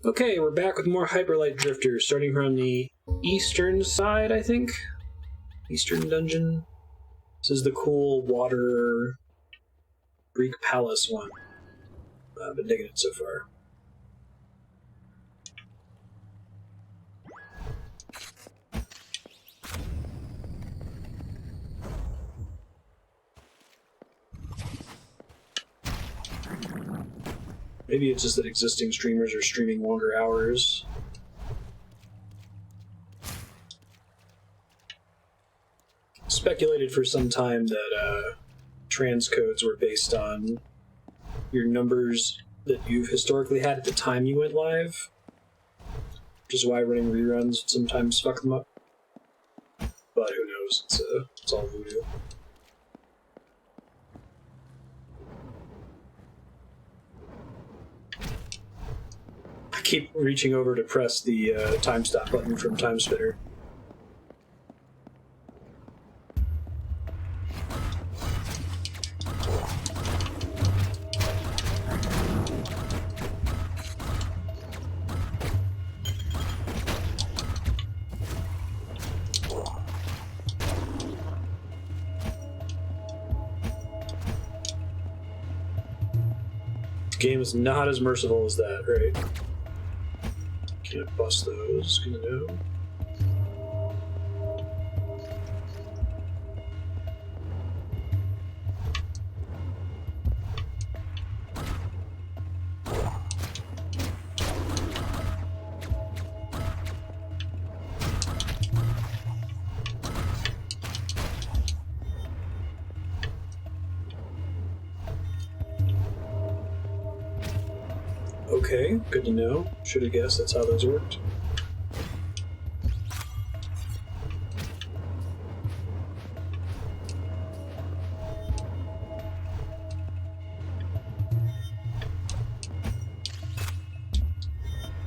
Okay, we're back with more Hyperlight Drifters, starting from the eastern side, I think? Eastern dungeon? This is the cool water Greek palace one. I've been digging it so far. Maybe it's just that existing streamers are streaming longer hours. Speculated for some time that transcodes were based on your numbers that you've historically had at the time you went live, which is why running reruns would sometimes fuck them up. But who knows? It's all voodoo. I keep reaching over to press the time stop button from Time Spinner. Game is not as merciful as that, right? Can't bust those, gonna know. Okay, good to know. Should have guessed that's how those worked.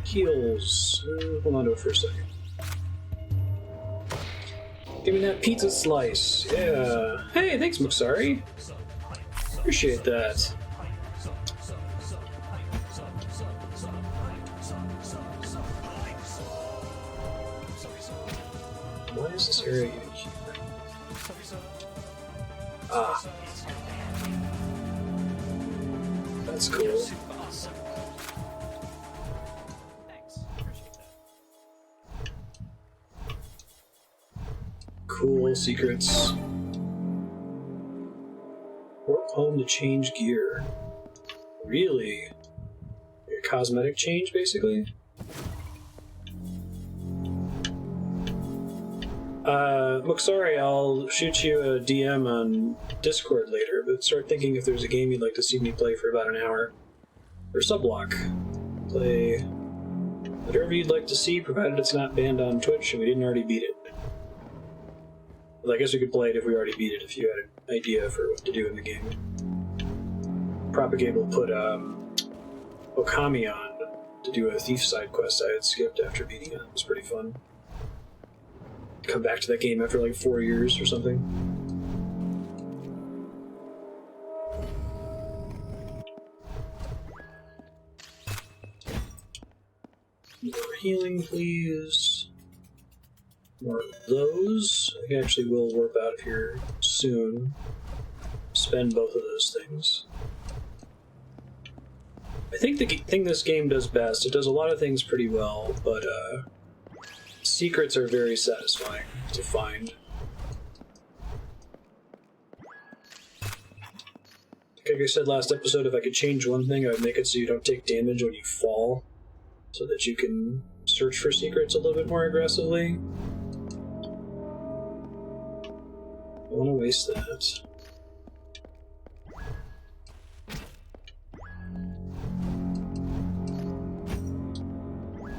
Heals. Hold on to it for a second. Give me that pizza slice. Yeah. Hey, thanks, Muxari. Appreciate that. Why is this area even here? Ah. That's cool. Cool secrets. Warp home to change gear. Really? A cosmetic change, basically? Muxari, I'll shoot you a DM on Discord later, but start thinking if there's a game you'd like to see me play for about an hour. Or Subblock. Play whatever you'd like to see, provided it's not banned on Twitch and we didn't already beat it. Well, I guess we could play it if we already beat it, if you had an idea for what to do in the game. Propagate will put Okami on to do a thief side quest I had skipped after beating it. It was pretty fun. Come back to that game after like 4 years or something. More healing, please. More of those. I actually will warp out of here soon. Spend both of those things. I think the thing this game does best, it does a lot of things pretty well, but secrets are very satisfying to find. Like I said last episode, if I could change one thing, I would make it so you don't take damage when you fall, so that you can search for secrets a little bit more aggressively. I don't want to waste that.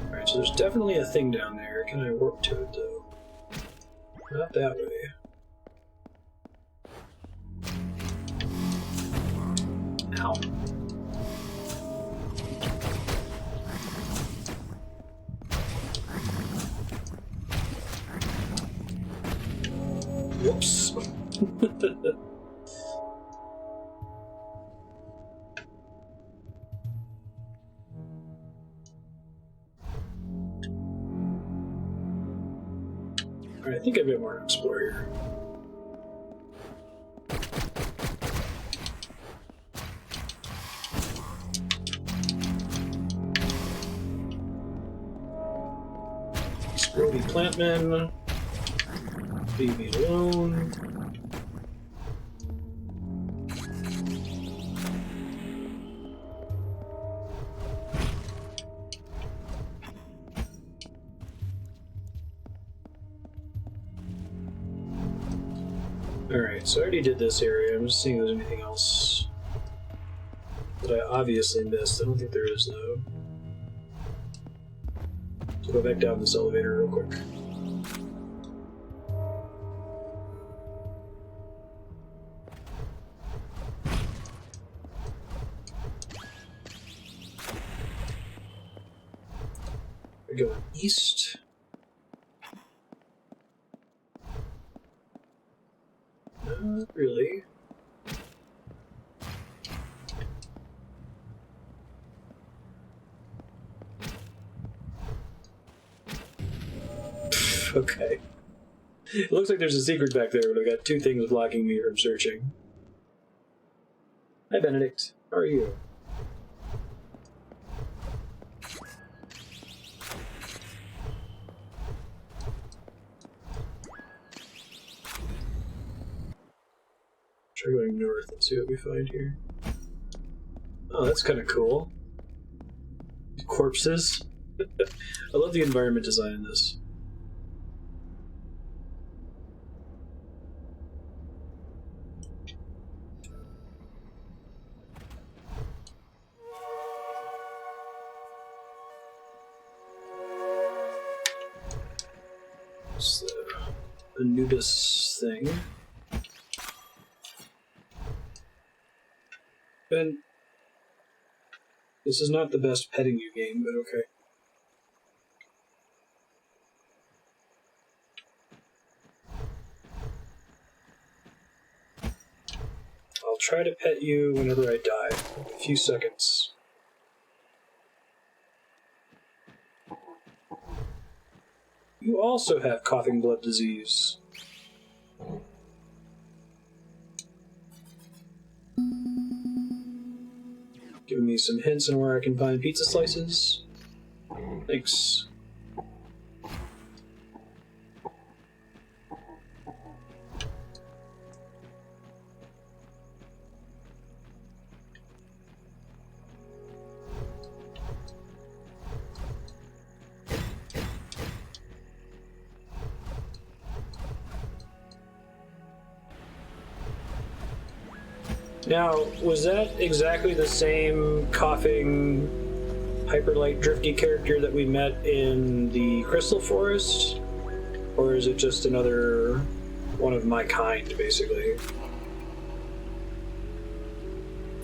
Alright, so there's definitely a thing down there. Can I warp to it, though? Not that way. Ow. Whoops. Alright, I think I've got more to explore here. Scroby Plantman. Leave me alone. Alright, so I already did this area. I'm just seeing if there's anything else that I obviously missed. I don't think there is, though. So go back down this elevator real quick. We're going east. Not really. Okay. It looks like there's a secret back there, but I've got two things blocking me from searching. Hi, Benedict. How are you? Try going north and see what we find here. Oh, that's kind of cool. Corpses. I love the environment design in this. It's the Anubis thing. Ben, this is not the best petting you game, but okay. I'll try to pet you whenever I die. A few seconds. You also have coughing blood disease. Giving me some hints on where I can find pizza slices. Thanks. Now, was that exactly the same coughing, hyperlight, drifty character that we met in the Crystal Forest? Or is it just another one of my kind, basically?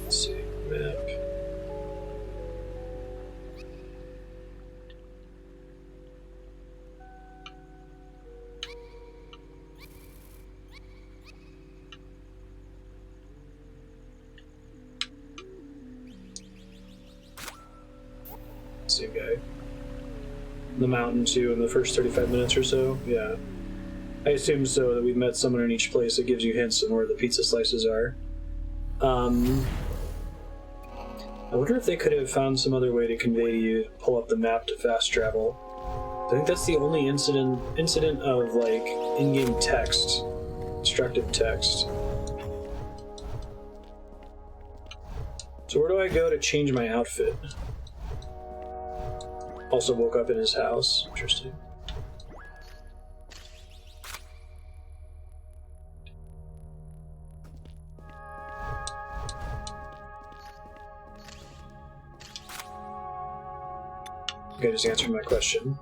Let's see, map. Same guy. The mountain, too, in the first 35 minutes or so? Yeah. I assume so, that we've met someone in each place that gives you hints on where the pizza slices are. I wonder if they could have found some other way to convey to you, pull up the map to fast travel. I think that's the only incident of, like, in-game text. Instructive text. So where do I go to change my outfit? Also woke up in his house. Interesting. Okay, just answered my question.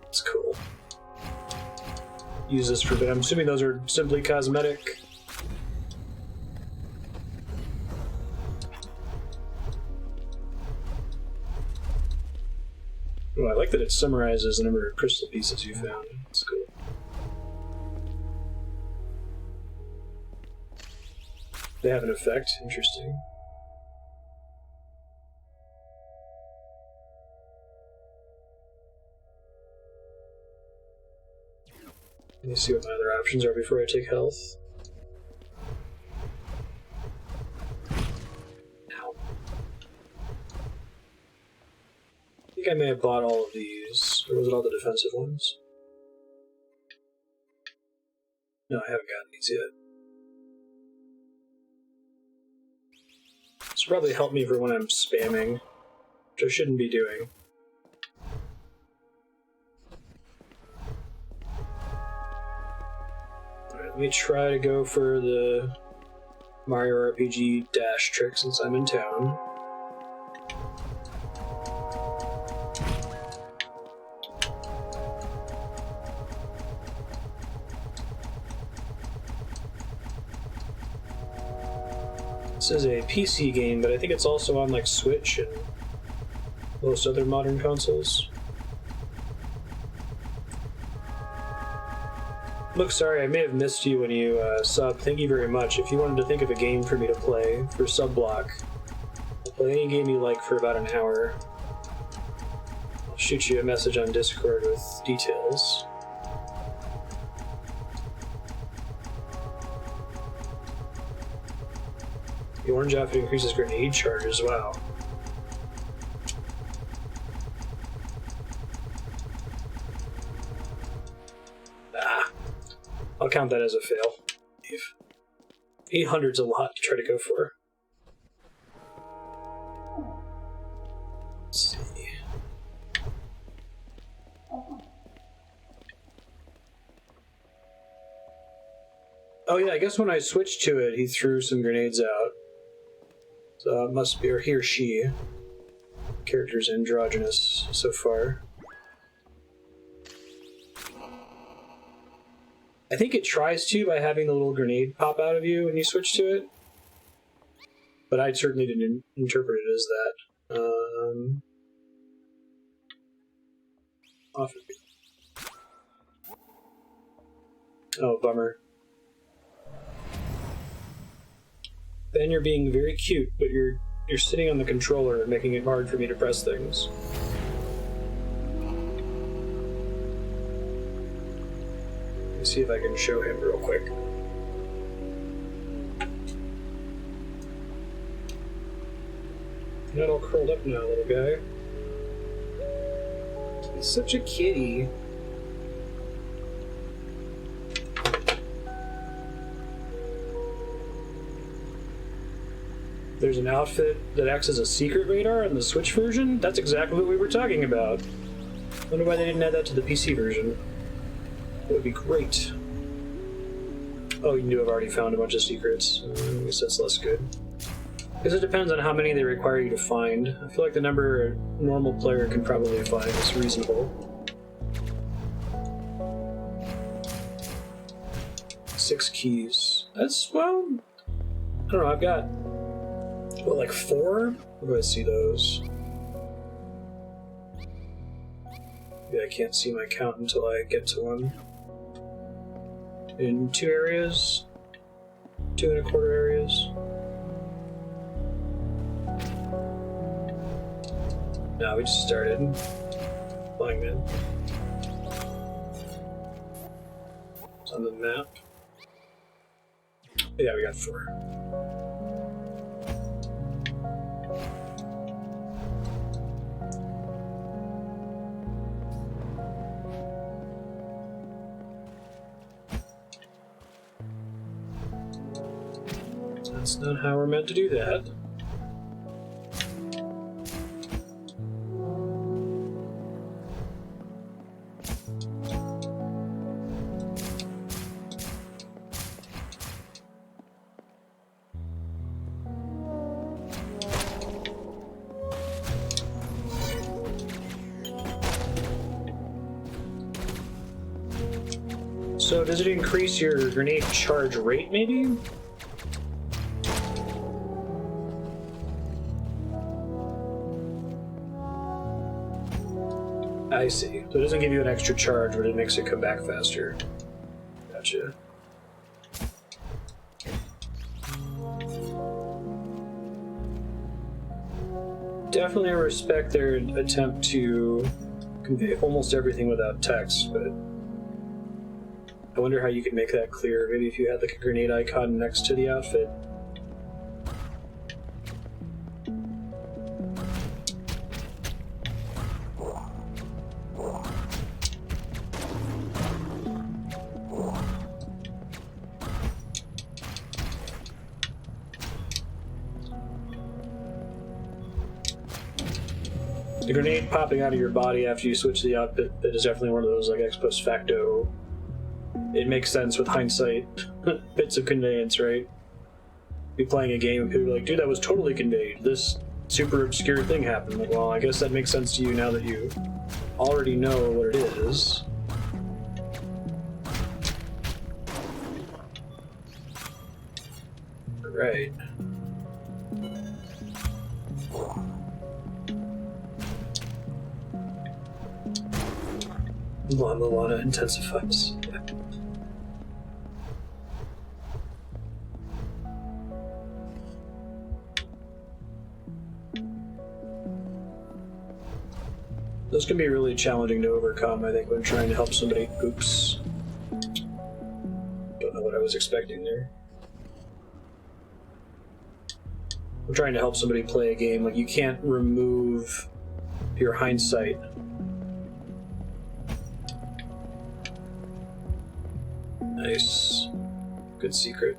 It's cool. Use this for, I'm assuming those are simply cosmetic. Oh, I like that it summarizes the number of crystal pieces you found. That's cool. They have an effect. Interesting. Let me see what my other options are before I take health. Ow. I think I may have bought all of these. Or was it all the defensive ones? No, I haven't gotten these yet. This will probably help me for when I'm spamming, which I shouldn't be doing. Alright, let me try to go for the Mario RPG dash trick since I'm in town. This is a PC game, but I think it's also on like Switch and most other modern consoles. Look, sorry, I may have missed you when you sub. Thank you very much. If you wanted to think of a game for me to play for sub block, I'll play any game you like for about an hour. I'll shoot you a message on Discord with details. The orange outfit increases grenade charges, wow. I'll count that as a fail. 800's a lot to try to go for. Let's see. Oh yeah, I guess when I switched to it, he threw some grenades out. So it must be, or he or she. Character's androgynous so far. I think it tries to by having the little grenade pop out of you when you switch to it. But I certainly didn't interpret it as that. Off of it. Oh, bummer. Ben, you're being very cute, but you're sitting on the controller and making it hard for me to press things. Let me see if I can show him real quick. You're not all curled up now, little guy. He's such a kitty. There's an outfit that acts as a secret radar in the Switch version? That's exactly what we were talking about. I wonder why they didn't add that to the PC version. That would be great. Oh, you knew I've already found a bunch of secrets. I guess that's less good. Because it depends on how many they require you to find. I feel like the number a normal player can probably find is reasonable. 6 keys. That's, well, I don't know, I've got, what, like 4? Where do I see those? Maybe I can't see my count until I get to one. In 2 areas? 2 1/4 areas? No, we just started playing it. It's on the map. Yeah, we got 4. That's not how we're meant to do that. So does it increase your grenade charge rate, maybe? I see. So it doesn't give you an extra charge, but it makes it come back faster. Gotcha. definitely respect their attempt to convey almost everything without text, but I wonder how you could make that clear. Maybe if you had like a grenade icon next to the outfit. The grenade popping out of your body after you switch the outfit, that is definitely one of those like ex post facto. It makes sense with hindsight. Bits of conveyance, right? Be playing a game and people are like, dude, that was totally conveyed. This super obscure thing happened. Like, well, I guess that makes sense to you now that you already know what it is. Right. Lana intensifies. Those can be really challenging to overcome, I think, when trying to help somebody. Oops. Don't know what I was expecting there. I'm trying to help somebody play a game. Like, you can't remove your hindsight. Nice. Good secret.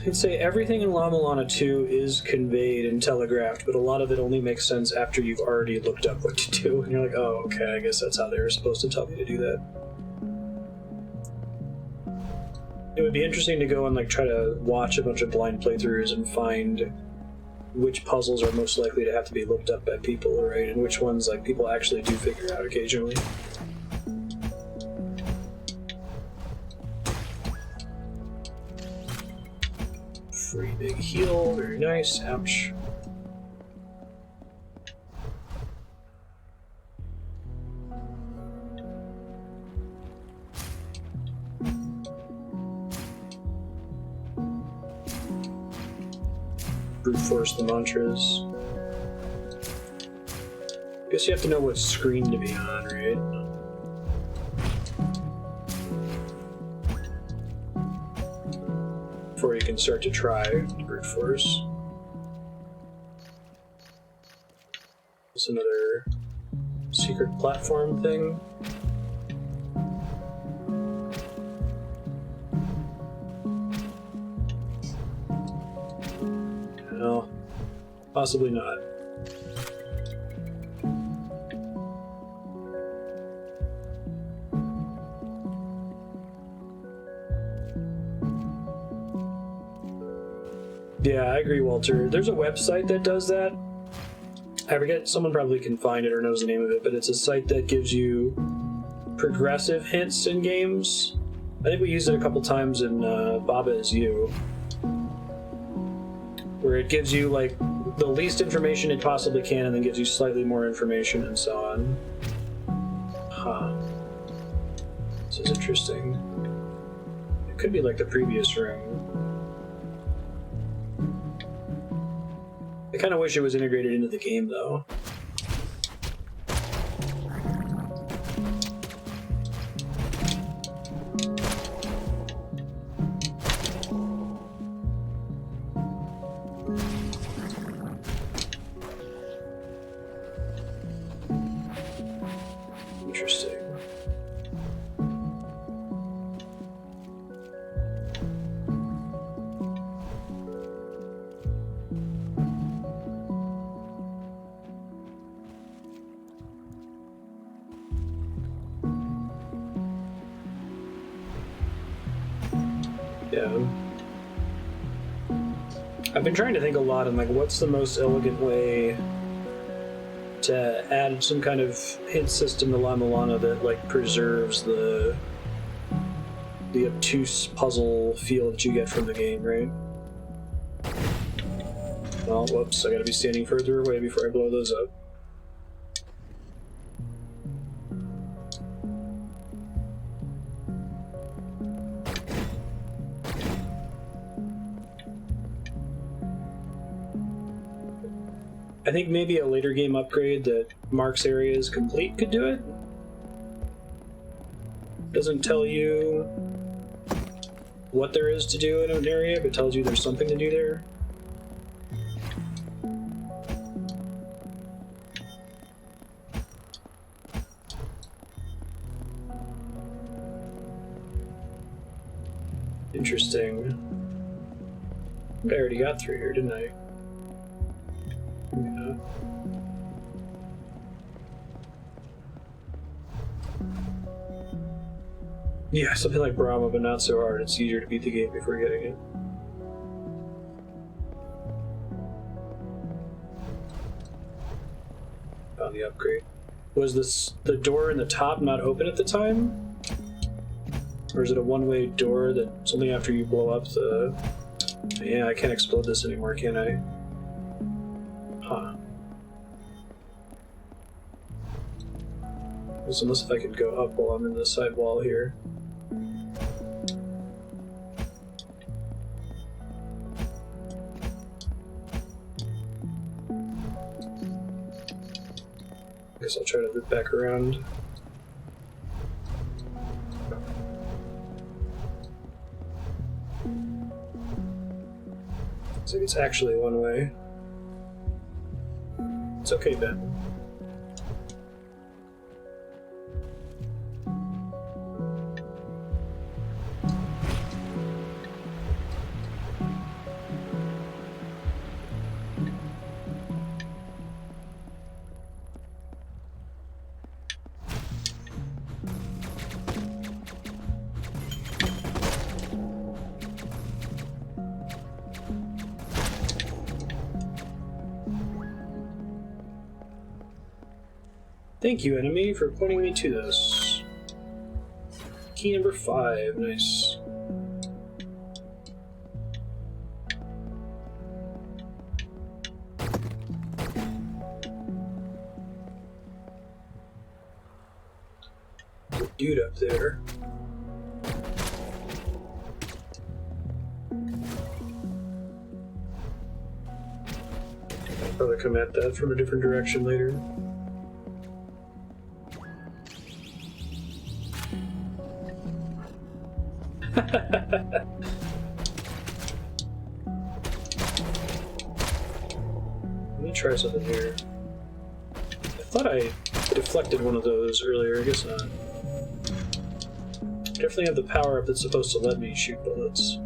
I'd say everything in Lama Lana 2 is conveyed and telegraphed, but a lot of it only makes sense after you've already looked up what to do, and you're like, oh, okay, I guess that's how they were supposed to tell me to do that. It would be interesting to go and like try to watch a bunch of blind playthroughs and find which puzzles are most likely to have to be looked up by people, right? And which ones like people actually do figure out occasionally. Free big heal, very nice. Ouch. Brute force the mantras. Guess you have to know what screen to be on, right? Before you can start to try brute force. There's another secret platform thing. No, possibly not. Yeah, I agree, Walter. There's a website that does that. I forget, someone probably can find it or knows the name of it, but it's a site that gives you progressive hints in games. I think we used it a couple times in Baba Is You, where it gives you like the least information it possibly can and then gives you slightly more information and so on. Huh. This is interesting. It could be like the previous room. I kind of wish it was integrated into the game, though. Interesting. Yeah. I've been trying to think a lot on like what's the most elegant way to add some kind of hint system to Lama Lana that like preserves the obtuse puzzle feel that you get from the game, right? Well, whoops, I gotta be standing further away before I blow those up. I think maybe a later game upgrade that marks areas complete could do it. Doesn't tell you what there is to do in an area, but tells you there's something to do there. Interesting. I already got through here, didn't I? Yeah. Yeah, something like Brahma, but not so hard. It's easier to beat the game before getting it. Found the upgrade. Was the door in the top not open at the time? Or is it a one-way door that's only after you blow up the... Yeah, I can't explode this anymore, can I? Huh. Unless if I could go up while I'm in the side wall here. I guess I'll try to loop back around. Looks like it's actually one way. It's okay, Ben. Thank you, enemy, for pointing me to this. Key number 5, nice. Good dude up there. I'll probably come at that from a different direction later. Let me try something here. I thought I deflected one of those earlier, I guess not. Definitely have the power up that's supposed to let me shoot bullets.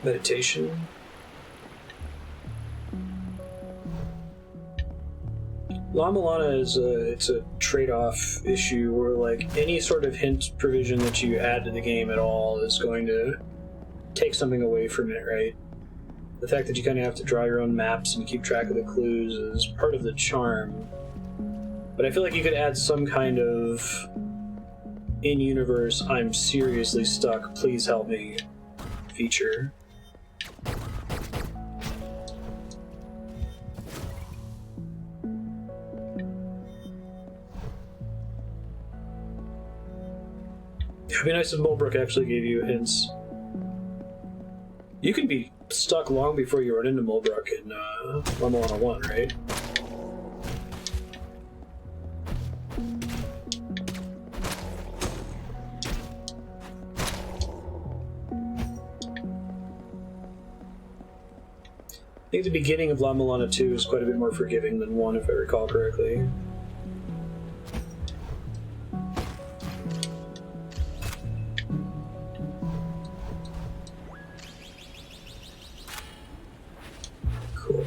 Meditation. La Milana is it's a trade-off issue where like any sort of hint provision that you add to the game at all is going to take something away from it, right? The fact that you kind of have to draw your own maps and keep track of the clues is part of the charm. But I feel like you could add some kind of in-universe, I'm seriously stuck, please help me feature. It'd be nice if Mulbrook actually gave you hints. You can be stuck long before you run into Mulbrook in La Milana 1, right? I think the beginning of La Milana 2 is quite a bit more forgiving than 1, if I recall correctly. Cool.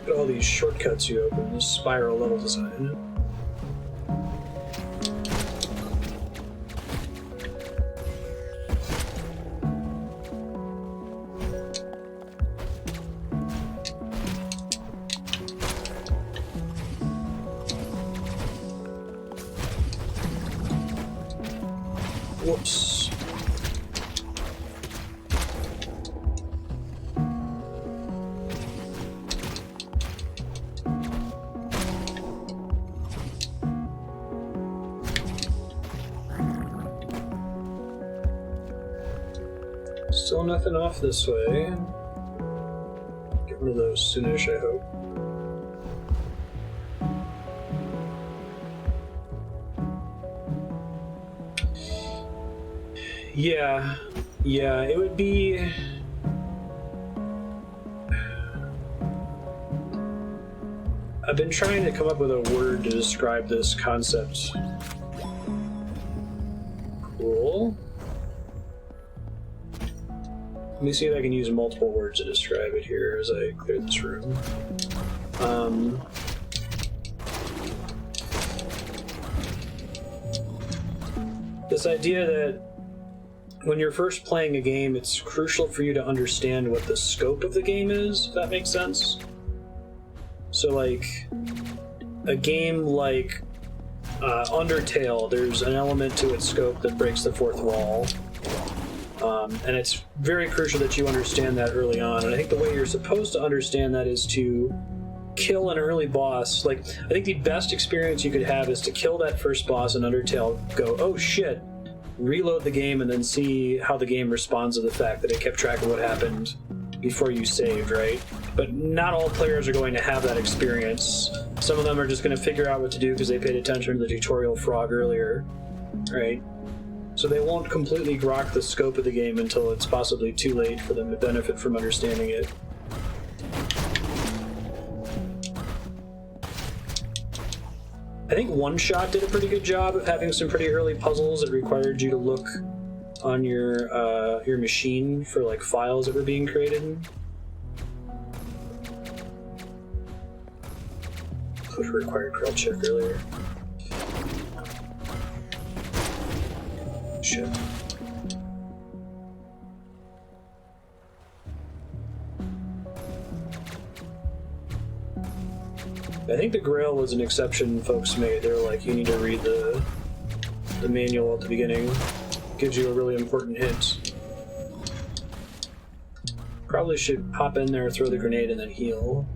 Look at all these shortcuts you open, this spiral level design. Whoops. Still nothing off this way. Get one of those soonish, I hope. Yeah, it would be... I've been trying to come up with a word to describe this concept. Cool. Let me see if I can use multiple words to describe it here as I clear this room. This idea that when you're first playing a game, it's crucial for you to understand what the scope of the game is, if that makes sense. So, like, a game like Undertale, there's an element to its scope that breaks the fourth wall. And it's very crucial that you understand that early on. And I think the way you're supposed to understand that is to kill an early boss. Like, I think the best experience you could have is to kill that first boss in Undertale, go, oh shit, reload the game, and then see how the game responds to the fact that it kept track of what happened before you saved, right? But not all players are going to have that experience. Some of them are just going to figure out what to do because they paid attention to the tutorial frog earlier, right? So they won't completely grok the scope of the game until it's possibly too late for them to benefit from understanding it. I think One Shot did a pretty good job of having some pretty early puzzles that required you to look on your machine for like files that were being created. Which required crawl check earlier. Shit. I think the Grail was an exception folks made. They were like, you need to read the manual at the beginning. Gives you a really important hint. Probably should hop in there, throw the grenade, and then heal.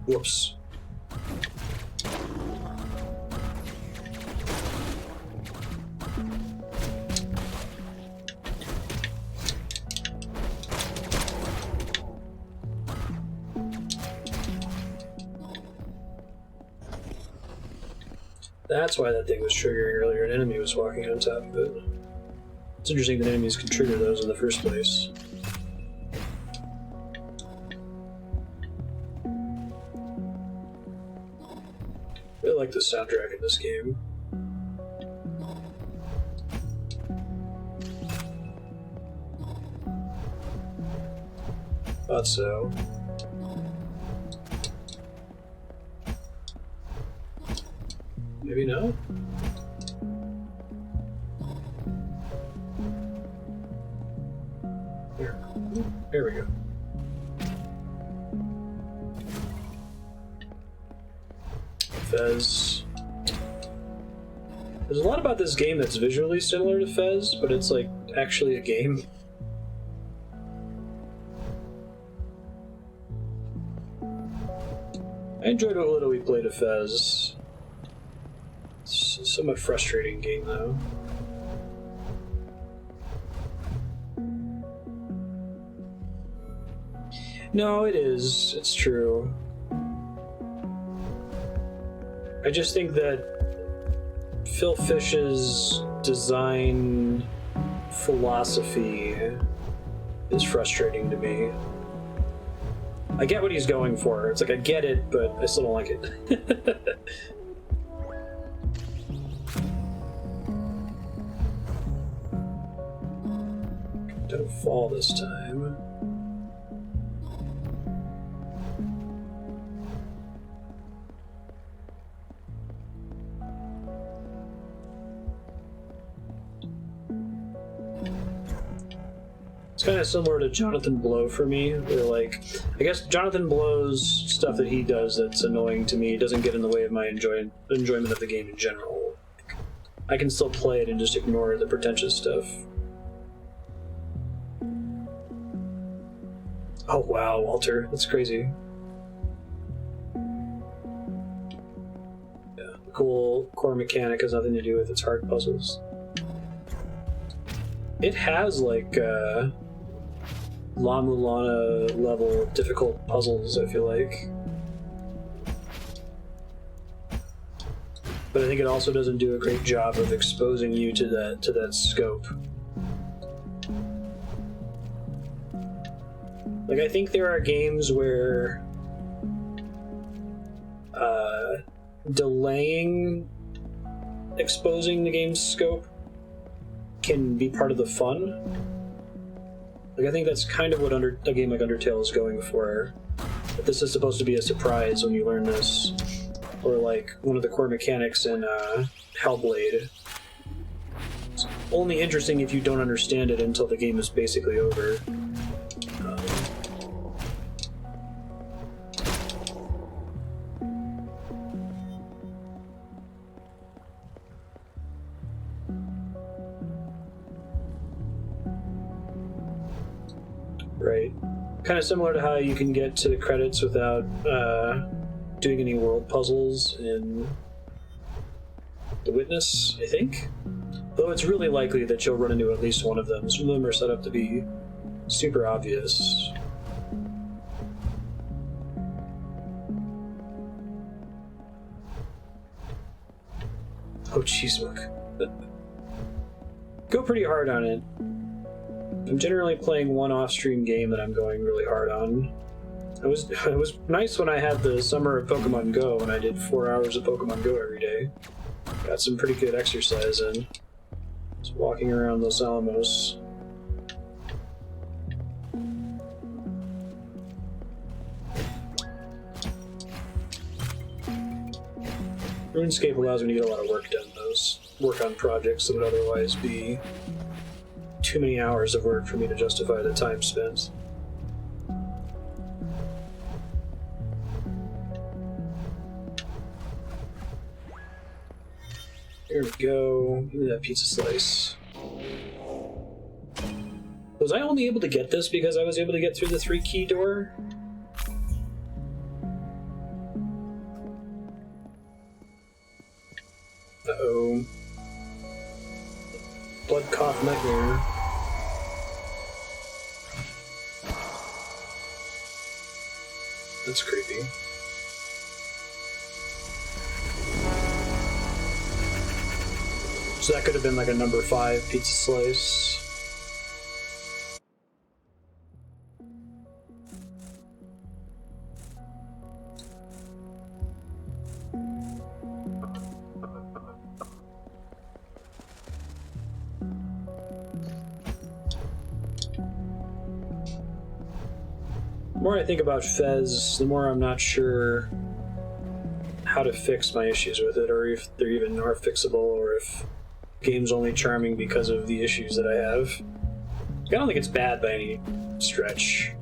Whoops. That's why that thing was triggering earlier. An enemy was walking on top of it. It's interesting that enemies can trigger those in the first place. I really like the soundtrack in this game. Thought so. Maybe not? There we go. Fez. There's a lot about this game that's visually similar to Fez, but it's like actually a game. I enjoyed what little we played of Fez. It's a somewhat frustrating game, though. No, it is. It's true. I just think that Phil Fish's design philosophy is frustrating to me. I get what he's going for. It's like, I get it, but I still don't like it. Don't fall this time. It's kind of similar to Jonathan Blow for me, where, like, I guess Jonathan Blow's stuff that he does that's annoying to me doesn't get in the way of my enjoyment of the game in general. I can still play it and just ignore the pretentious stuff. Oh wow, Walter, that's crazy. Yeah, the cool core mechanic has nothing to do with its hard puzzles. It has, like, La Mulana level difficult puzzles, I feel like. But I think it also doesn't do a great job of exposing you to that scope. Like, I think there are games where delaying exposing the game's scope can be part of the fun. Like, I think that's kind of what a game like Undertale is going for. That this is supposed to be a surprise when you learn this. Or like one of the core mechanics in Hellblade. It's only interesting if you don't understand it until the game is basically over. Right. Kind of similar to how you can get to the credits without doing any world puzzles in The Witness, I think. Though it's really likely that you'll run into at least one of them. Some of them are set up to be super obvious. Oh, Cheesemook. Go pretty hard on it. I'm generally playing one off-stream game that I'm going really hard on. It was nice when I had the summer of Pokemon Go and I did 4 hours of Pokemon Go every day. Got some pretty good exercise in. Just walking around Los Alamos. RuneScape allows me to get a lot of work done, work on projects that would otherwise be too many hours of work for me to justify the time spent. Here we go. Give me that pizza slice. Was I only able to get this because I was able to get through the 3-key door? Uh-oh. Blood cough nightmare. That's creepy. So that could have been like a number 5 pizza slice. The more I think about Fez, the more I'm not sure how to fix my issues with it, or if they even are fixable, or if the game's only charming because of the issues that I have. I don't think it's bad by any stretch.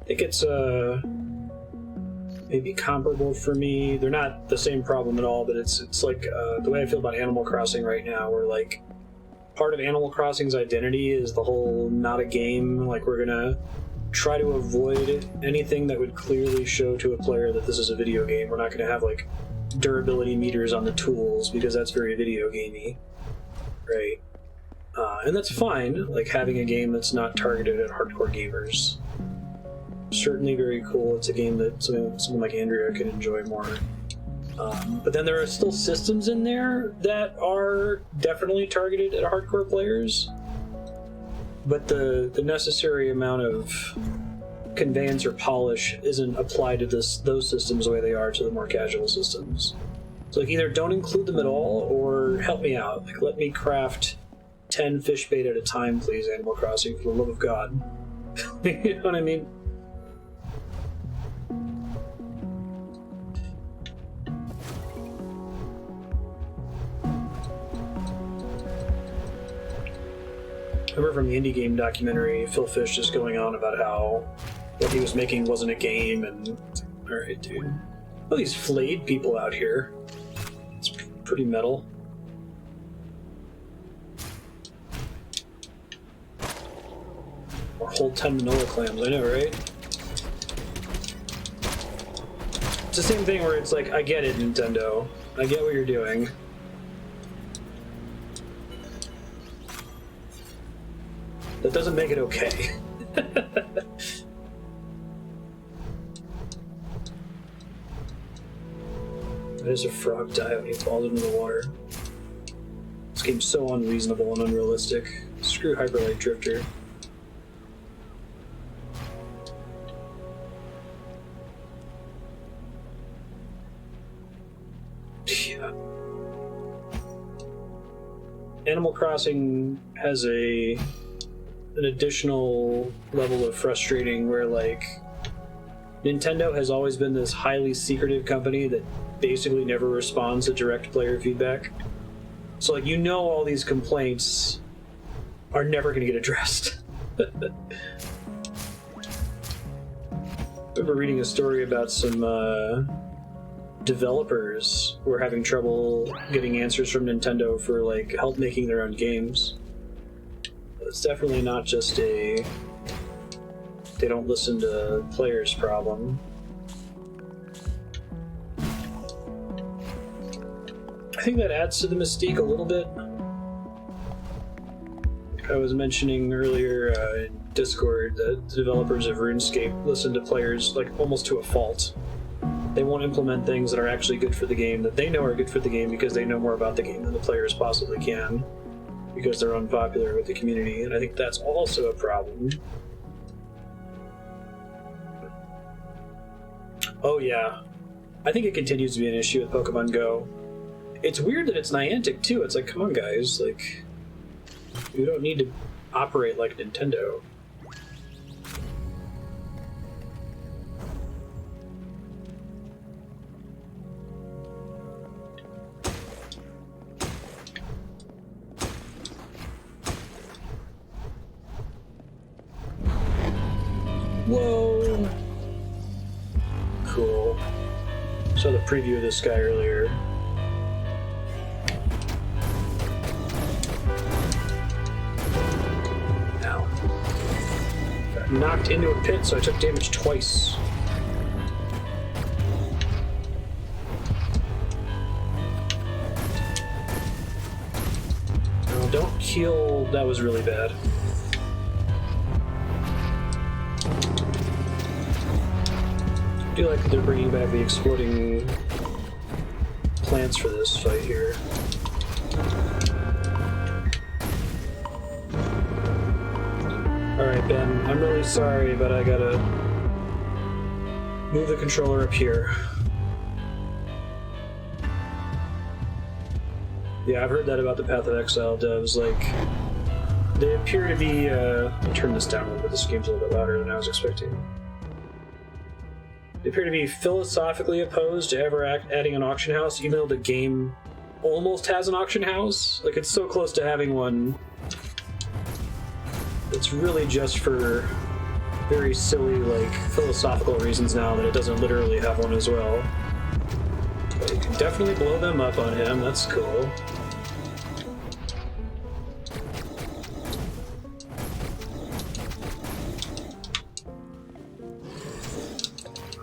I think it's maybe comparable for me. They're not the same problem at all, but it's like the way I feel about Animal Crossing right now, where like part of Animal Crossing's identity is the whole not a game. Like, we're gonna try to avoid anything that would clearly show to a player that this is a video game. We're not gonna have like durability meters on the tools because that's very video gamey, right? And that's fine, like having a game that's not targeted at hardcore gamers. Certainly very cool. It's a game that someone like Andrea can enjoy more. But then there are still systems in there that are definitely targeted at hardcore players. But the necessary amount of conveyance or polish isn't applied to those systems the way they are to the more casual systems. So like either don't include them at all, or help me out. Like let me craft 10 fish bait at a time, please, Animal Crossing, for the love of God. You know what I mean? I remember from the Indie Game documentary, Phil Fish just going on about how what he was making wasn't a game, and alright, dude. Oh, these flayed people out here. It's pretty metal. Or whole 10 manila clams, I know, right? It's the same thing where it's like, I get it, Nintendo. I get what you're doing. That doesn't make it okay. Why does a frog die when he falls into the water? This game's so unreasonable and unrealistic. Screw Hyper Light Drifter. Yeah. Animal Crossing has an additional level of frustrating where, like, Nintendo has always been this highly secretive company that basically never responds to direct player feedback. So, like, you know all these complaints are never going to get addressed. I remember reading a story about some developers who were having trouble getting answers from Nintendo for, like, help making their own games. It's definitely not just a they don't listen to players problem. I think that adds to the mystique a little bit. Like I was mentioning earlier in Discord that the developers of RuneScape listen to players like almost to a fault. They won't implement things that are actually good for the game that they know are good for the game because they know more about the game than the players possibly can, because they're unpopular with the community, and I think that's also a problem. Oh yeah, I think it continues to be an issue with Pokemon Go. It's weird that it's Niantic too. It's like, come on guys, like, you don't need to operate like Nintendo. Whoa! Cool. Saw the preview of this guy earlier. Ow. Got knocked into a pit, so I took damage twice. No, don't heal. That was really bad. I feel like they're bringing back the exploding plants for this fight here. Alright, Ben, I'm really sorry, but I gotta move the controller up here. Yeah, I've heard that about the Path of Exile devs. Like, they appear to be, let me turn this down a little bit, this game's a little bit louder than I was expecting. They appear to be philosophically opposed to ever adding an auction house, even though the game almost has an auction house. Like, it's so close to having one. It's really just for very silly, like, philosophical reasons now that it doesn't literally have one as well. But you can definitely blow them up on him, that's cool.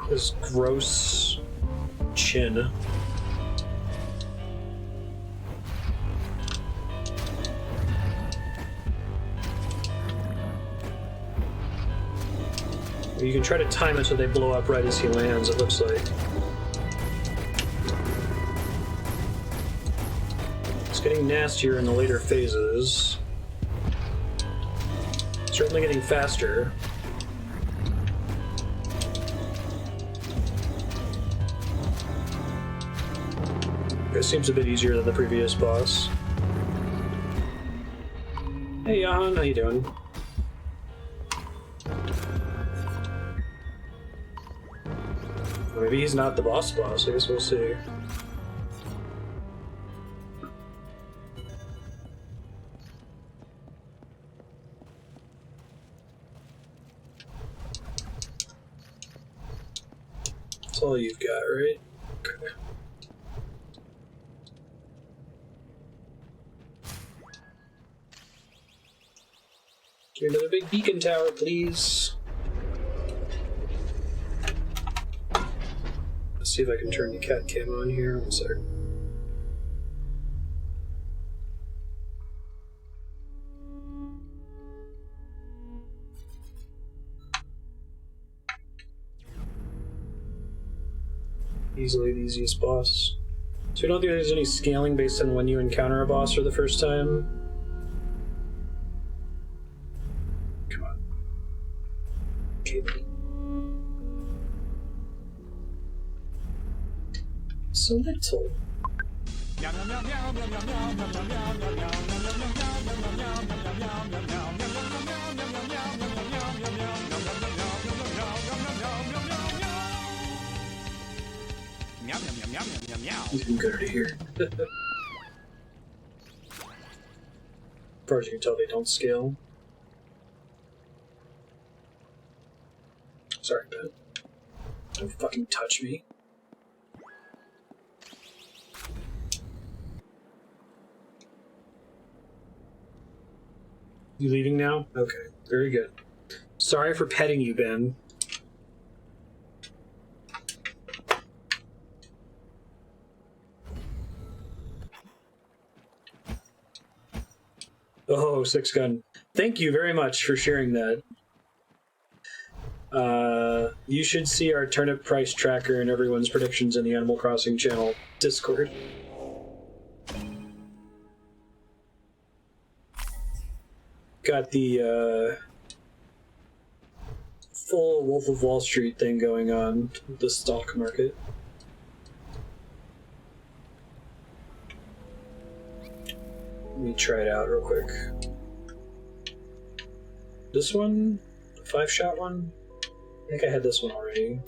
His gross chin. You can try to time it so they blow up right as he lands, it looks like. It's getting nastier in the later phases. Certainly getting faster. This seems a bit easier than the previous boss. Hey, Jahan, how you doing? Or maybe he's not the boss, I guess we'll see. That's all you've got, right? Okay. Give me another big beacon tower, please. Let's see if I can turn the cat cam on here. One sec. Easily the easiest boss. So you don't think there's any scaling based on when you encounter a boss for the first time? Come on. Okay. So little. Even gooder to hear. As far as you can tell, they don't scale. Sorry, Ben. Don't fucking touch me. You leaving now? Okay, very good. Sorry for petting you, Ben. Oh, 6-gun. Thank you very much for sharing that. You should see our turnip price tracker and everyone's predictions in the Animal Crossing channel Discord. Got the full Wolf of Wall Street thing going on, the stock market. Let me try it out real quick. This one? The 5-shot one? I think I had this one already.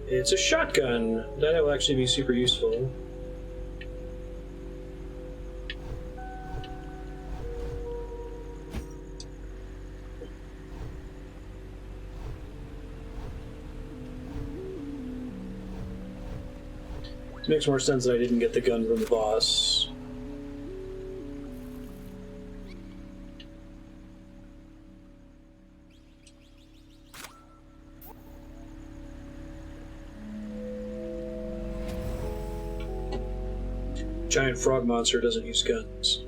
It's a shotgun! That will actually be super useful. It makes more sense that I didn't get the gun from the boss. Giant frog monster doesn't use guns.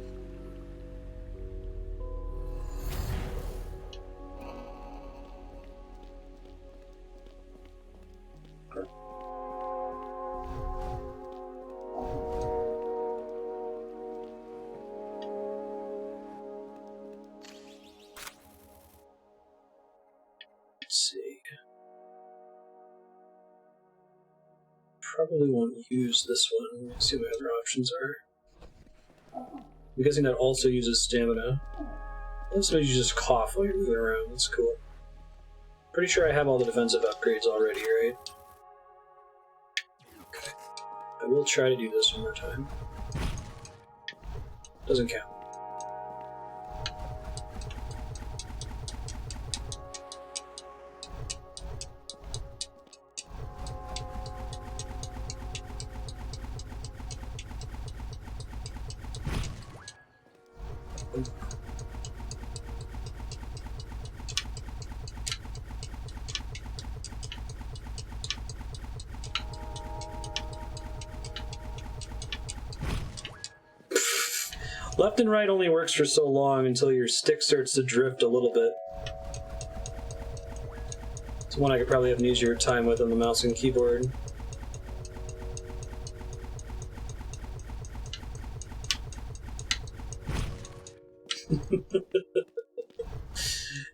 Let's see. Probably won't use this one. Let's see what other options are. I'm guessing that also uses stamina. Also, you just cough while you're moving around. That's cool. Pretty sure I have all the defensive upgrades already, right? Okay. I will try to do this one more time. Doesn't count. Left and right only works for so long until your stick starts to drift a little bit. It's one I could probably have an easier time with on the mouse and keyboard.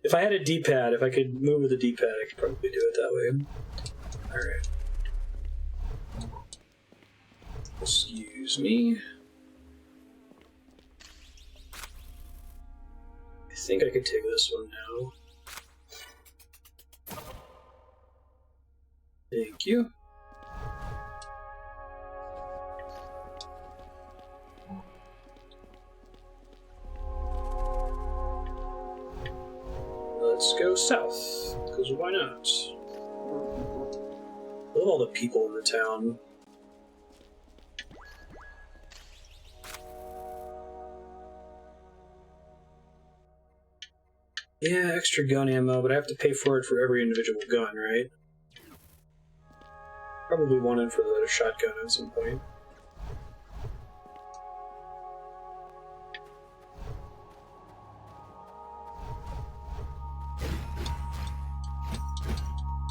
If I had a D-pad, if I could move with a D-pad, I could probably do it that way. Alright. Excuse me. I think I could take this one now. Thank you. Let's go south, because why not? I love all the people in the town. Yeah, extra gun ammo, but I have to pay for it for every individual gun, right? Probably one in for the shotgun at some point.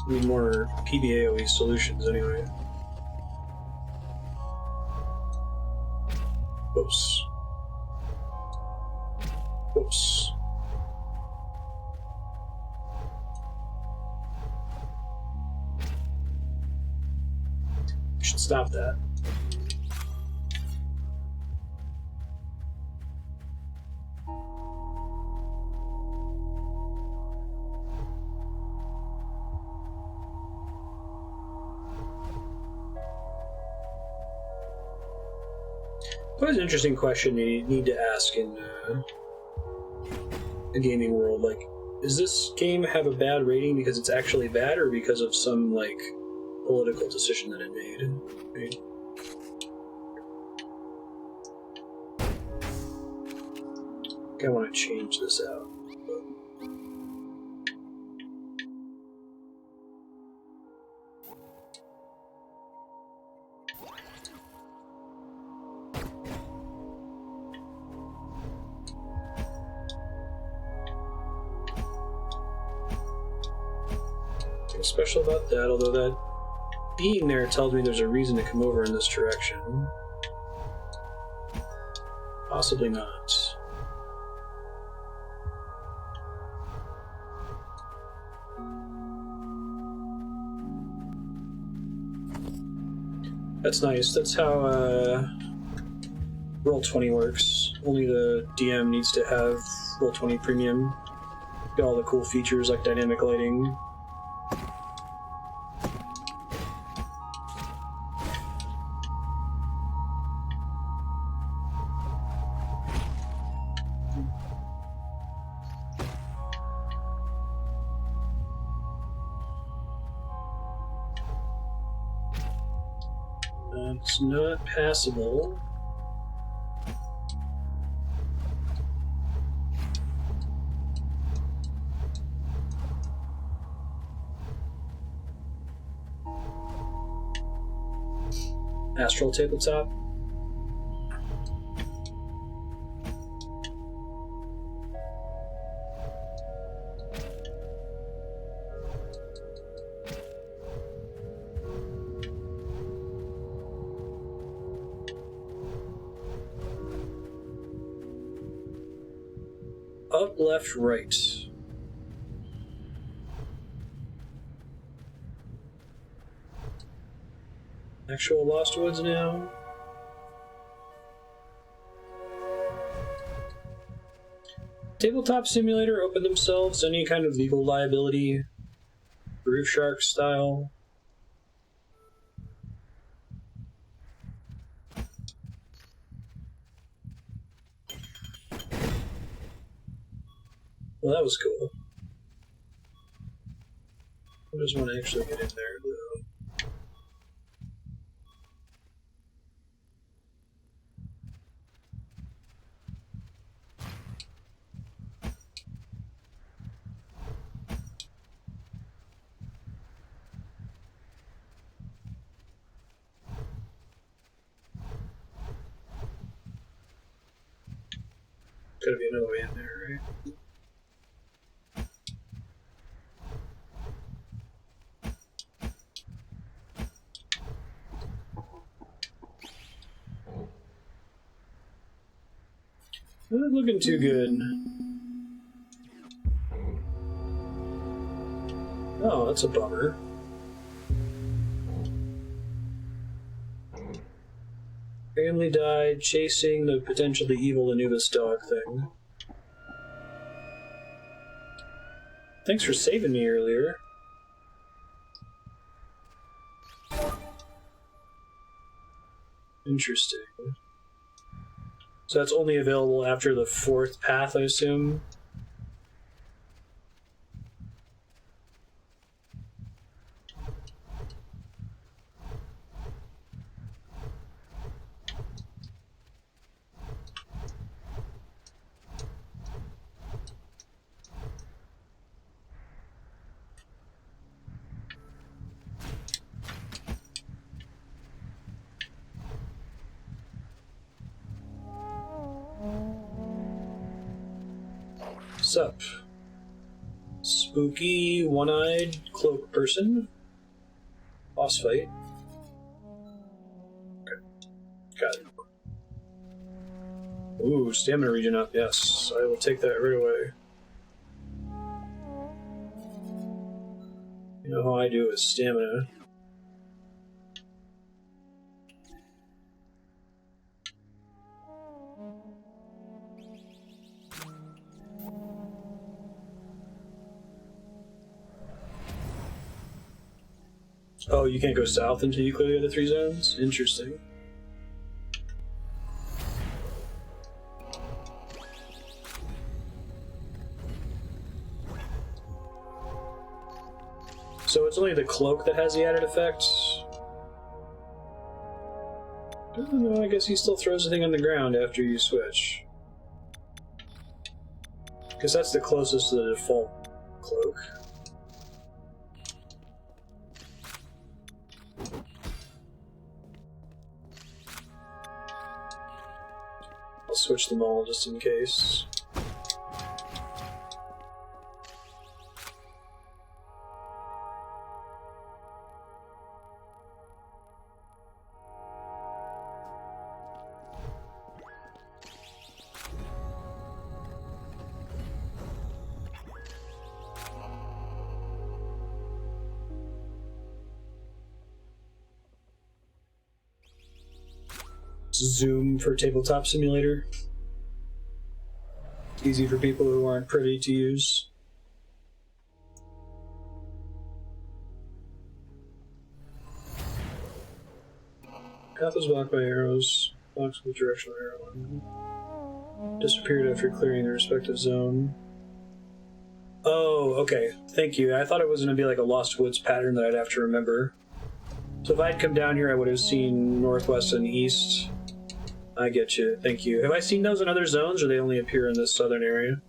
Need more PBAOE solutions anyway. Whoops. Whoops. Should stop that. What is an interesting question you need to ask in a gaming world? Like, does this game have a bad rating because it's actually bad, or because of some like political decision that it made? Right? I think I want to change this out. Nothing special about that, although that being there tells me there's a reason to come over in this direction. Possibly not. That's nice. That's how Roll20 works. Only the DM needs to have Roll20 Premium. Get all the cool features like dynamic lighting. It's not passable. Astral tabletop. Up, left, right. Actual Lost Woods now. Tabletop Simulator open themselves any kind of legal liability, Groove Shark style. Well, that was cool. I just want to actually get in there, though. Gotta be another way in there, right? Not looking too good. that's a bummer. Family died chasing the potentially evil Anubis dog thing. Thanks for saving me earlier. Interesting. So that's only available after the 4th path, I assume? Sup? Spooky, one-eyed cloak person? Boss fight. Okay. Got it. Ooh, stamina regen up, yes. I will take that right away. You know how I do with stamina. Oh, you can't go south until you clear the other 3 zones? Interesting. So it's only the cloak that has the added effect? I don't know, I guess he still throws the thing on the ground after you switch. Because that's the closest to the default cloak. I'll switch them all just in case. Zoom for Tabletop Simulator. Easy for people who aren't privy to use. Path was blocked by arrows. Blocks with directional arrow. Disappeared after clearing the respective zone. Oh, okay. Thank you. I thought it was going to be like a Lost Woods pattern that I'd have to remember. So if I'd come down here, I would have seen northwest and east. I get you. Thank you. Have I seen those in other zones, or they only appear in this southern area?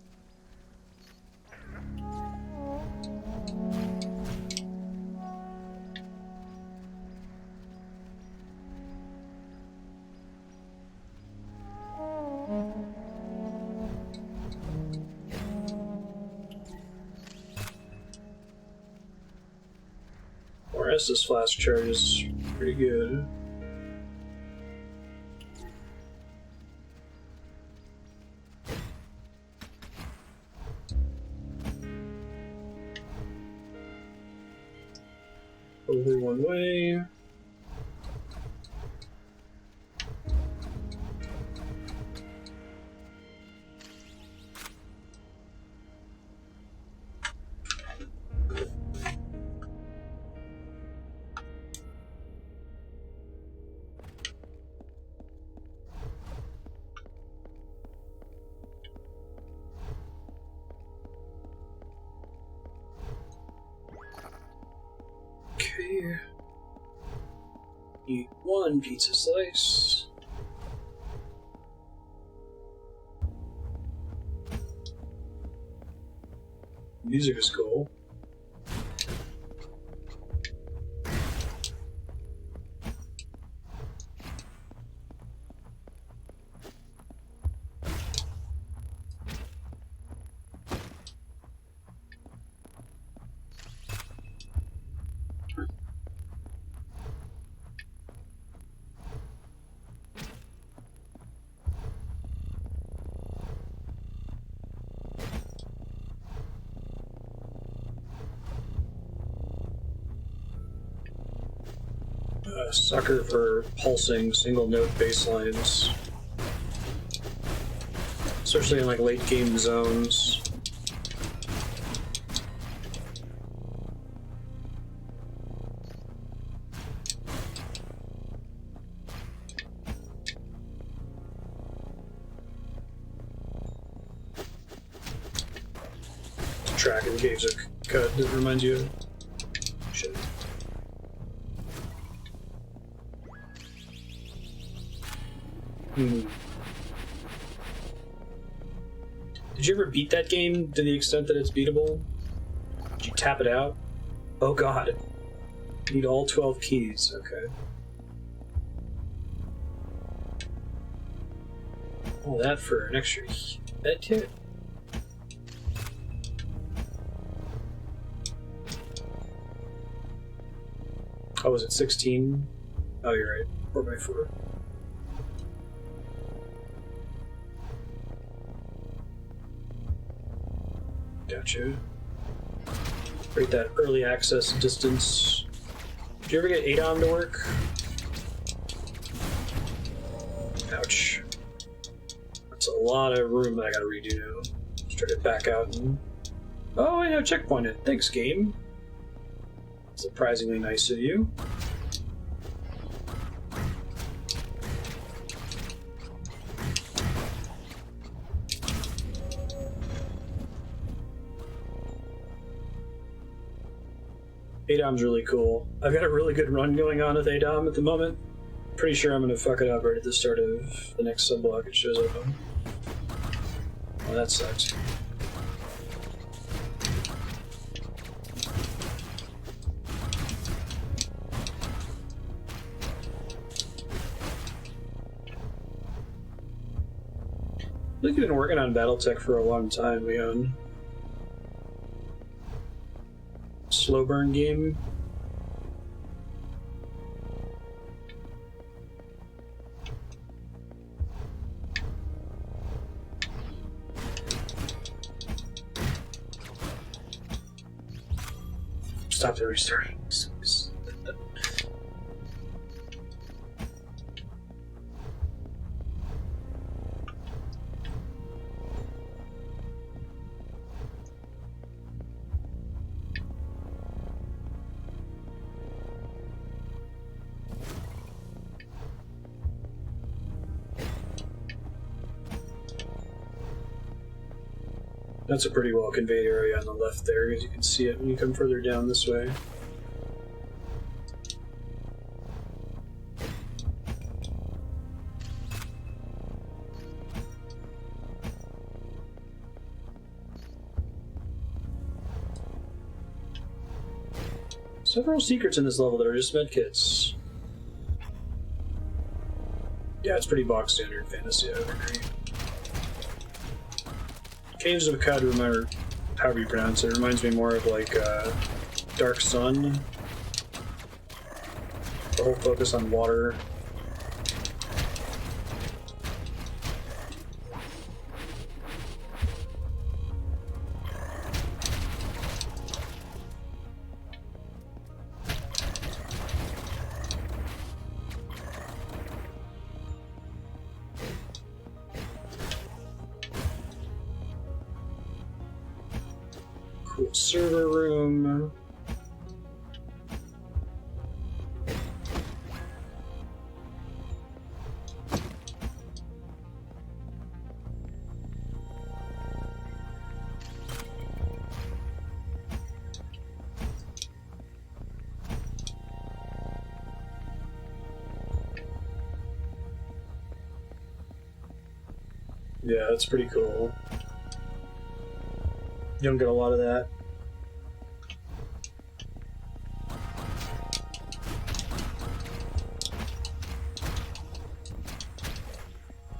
Or Estus flask charge is pretty good. Over one way. Okay. Eat one pizza slice. Music is cool. Sucker for pulsing single note bass lines, especially in like late game zones. Track and gauge a cut that reminds you of shit. Did you ever beat that game to the extent that it's beatable? Did you tap it out? Oh god. You need all 12 keys, okay. All that for an extra med kit? Oh, was it 16? Oh, you're right. 4x4. Gotcha. Rate that early access distance. Did you ever get ADOM to work? Ouch. That's a lot of room that I gotta redo now. Let's try to back out and... Oh, I have checkpointed. Thanks, game. Surprisingly nice of you. ADOM's really cool. I've got a really good run going on with ADOM at the moment. Pretty sure I'm gonna fuck it up right at the start of the next subblock it shows up on. Oh, that sucks. I think you've been working on BattleTech for a long time, Leon. Slow burn game. Stop the restart. That's a pretty well conveyed area on the left there, as you can see it when you come further down this way. Several secrets in this level that are just medkits. Yeah, it's pretty box standard fantasy, I would agree. Caves of Akkad, remember however you pronounce it, reminds me more of like Dark Sun. The whole focus on water. Cool server room. Yeah, that's pretty cool. You don't get a lot of that.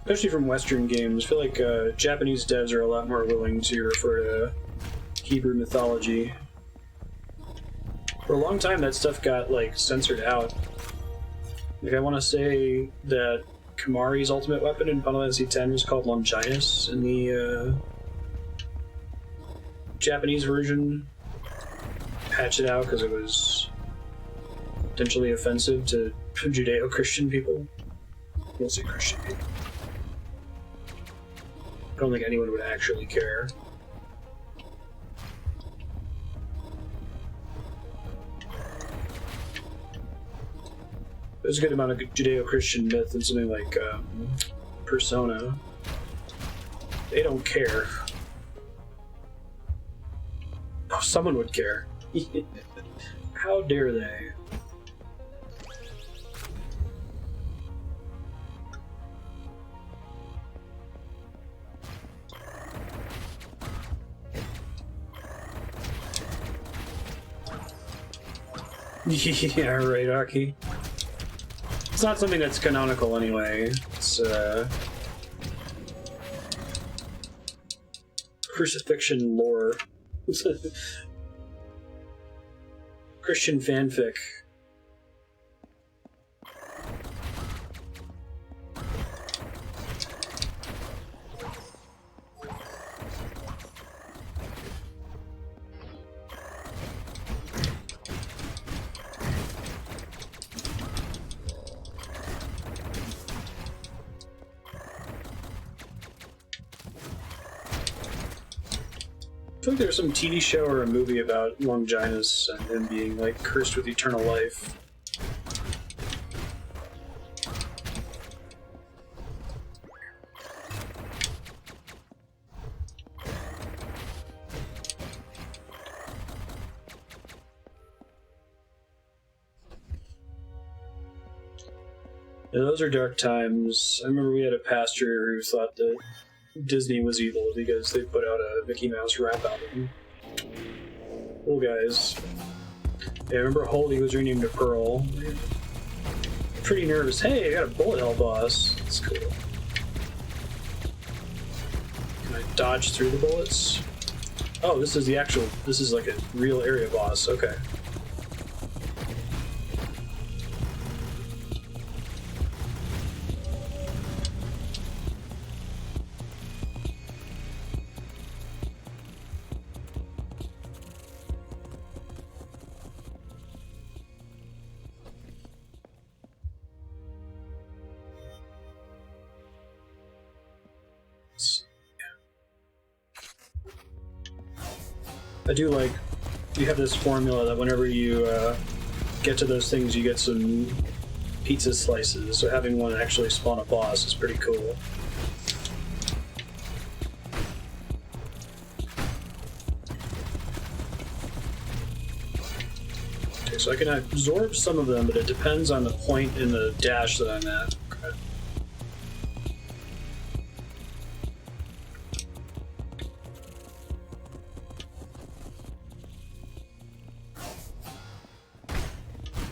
Especially from Western games. I feel like Japanese devs are a lot more willing to refer to Hebrew mythology. For a long time, that stuff got, like, censored out. Like, I want to say that Kamari's ultimate weapon in Final Fantasy X was called Longinus in the Japanese version. Patched it out because it was potentially offensive to Judeo-Christian people. Mostly Christian people. I don't think anyone would actually care. There's a good amount of Judeo-Christian myth in something like Persona. They don't care. Oh, someone would care. How dare they? Yeah, right, Aki. It's not something that's canonical anyway. It's crucifixion lore. Christian fanfic. I feel like there's some TV show or a movie about Longinus and him being like cursed with eternal life. Yeah, those are dark times. I remember we had a pastor who thought that Disney was evil because they put out a Mickey Mouse rap album. Cool guys. Yeah, I remember Holy was renamed to Pearl. Pretty nervous. Hey, I got a bullet hell boss. That's cool. Can I dodge through the bullets? Oh, this is the actual. This is like a real area boss. Okay. I do like, you have this formula that whenever you get to those things, you get some pizza slices, so having one actually spawn a boss is pretty cool. Okay, so I can absorb some of them, but it depends on the point in the dash that I'm at. Okay.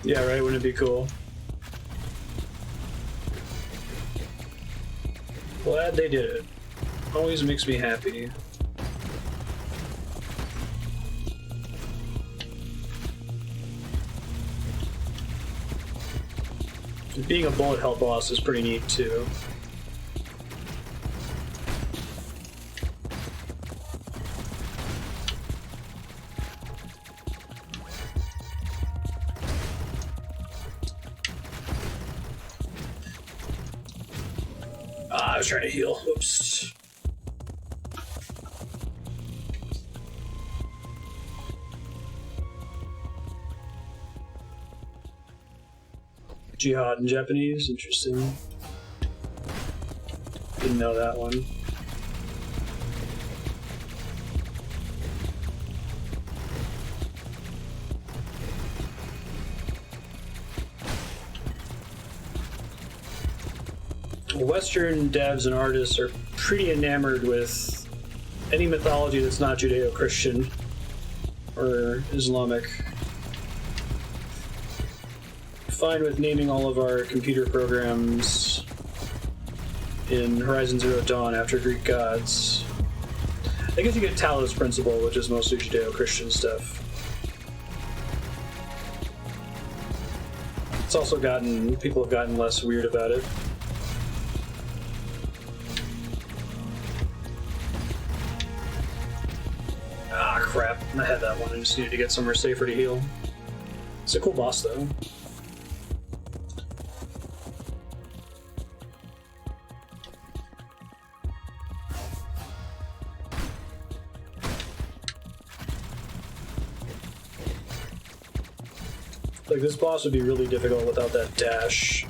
Yeah, right? Wouldn't it be cool? Glad they did it. Always makes me happy. Being a bullet hell boss is pretty neat too. I was trying to heal. Oops. Jihad in Japanese, interesting. Didn't know that one. Western devs and artists are pretty enamored with any mythology that's not Judeo-Christian or Islamic. Fine with naming all of our computer programs in Horizon Zero Dawn after Greek gods. I guess you get Talos Principle, which is mostly Judeo-Christian stuff. It's also people have gotten less weird about it. Ah, crap. I had that one. I just needed to get somewhere safer to heal. It's a cool boss, though. Like, this boss would be really difficult without that dash.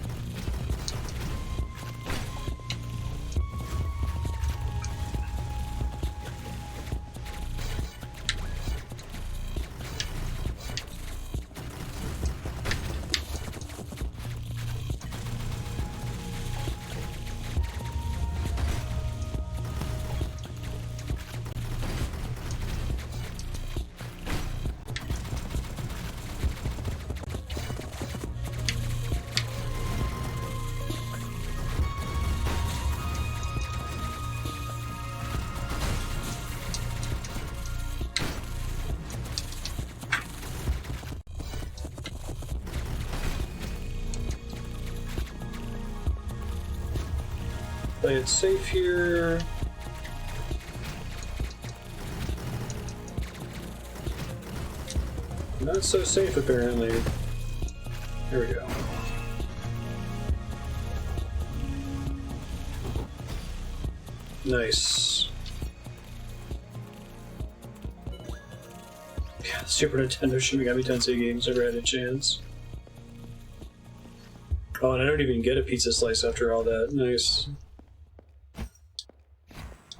Play it safe here. Not so safe, apparently. Here we go. Nice. Yeah, Super Nintendo Shin Megami Tensei games never had a chance. Oh, and I don't even get a pizza slice after all that. Nice.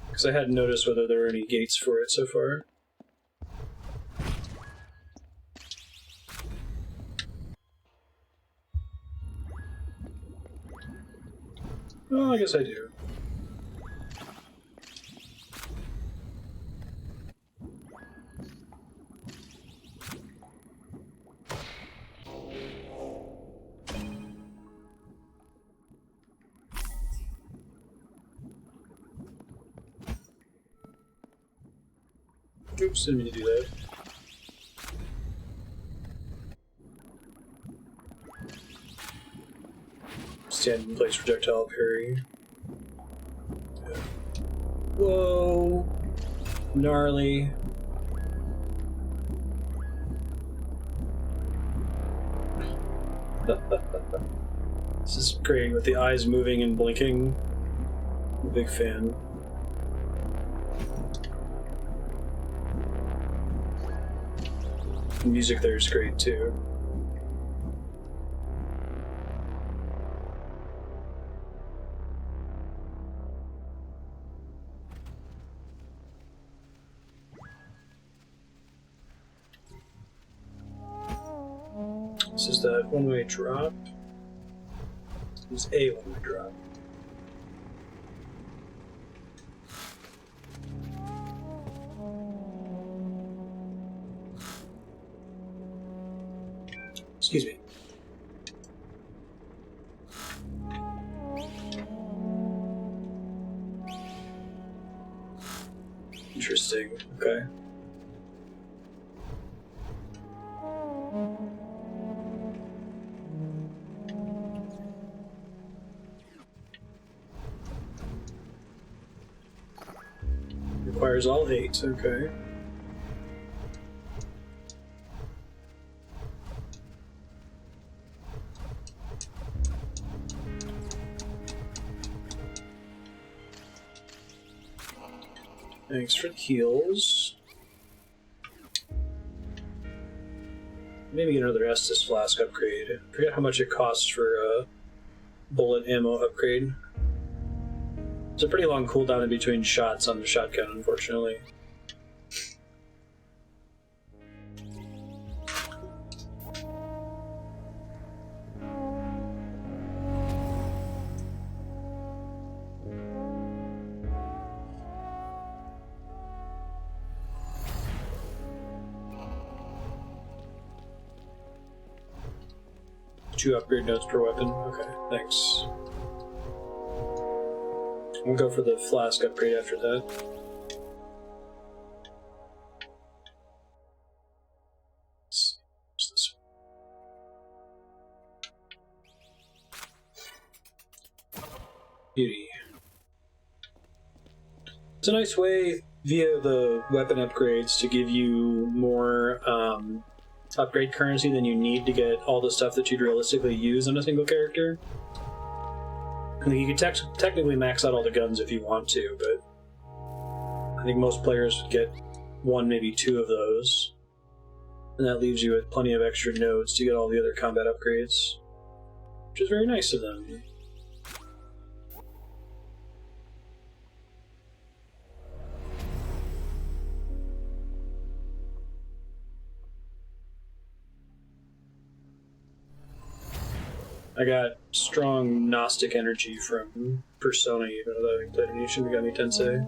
Because I hadn't noticed whether there were any gates for it so far. Oh, I guess I do. Oops, didn't mean to do that. Stand in place, projectile parry. Yeah. Whoa! Gnarly. This is great with the eyes moving and blinking. I'm a big fan. The music there is great too. This is that one-way drop. This is a one-way drop. Excuse me. Interesting. Okay. Requires all 8. Okay. Thanks for the heals. Maybe get another Estus flask upgrade. I forget how much it costs for a bullet ammo upgrade. It's a pretty long cooldown in between shots on the shotgun, unfortunately. Two upgrade notes per weapon. Okay, thanks. We'll go for the flask upgrade after that. What's this? Beauty. It's a nice way via the weapon upgrades to give you more upgrade currency than you need to get all the stuff that you'd realistically use on a single character. I think you could technically max out all the guns if you want to, but I think most players would get 1, maybe 2 of those. And that leaves you with plenty of extra nodes to get all the other combat upgrades, which is very nice of them. I got strong Gnostic energy from Persona, even without having played any Shin Megami Tensei.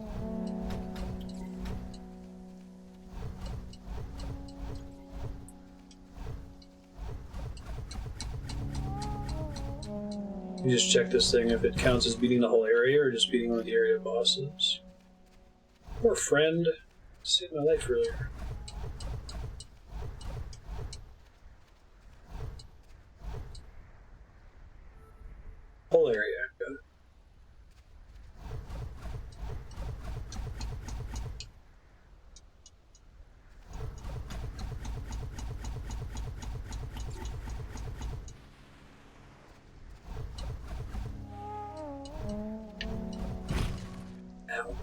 You just check this thing if it counts as beating the whole area or just beating one of the area bosses. Poor friend. Saved my life earlier. Whole area. Got it. Ow.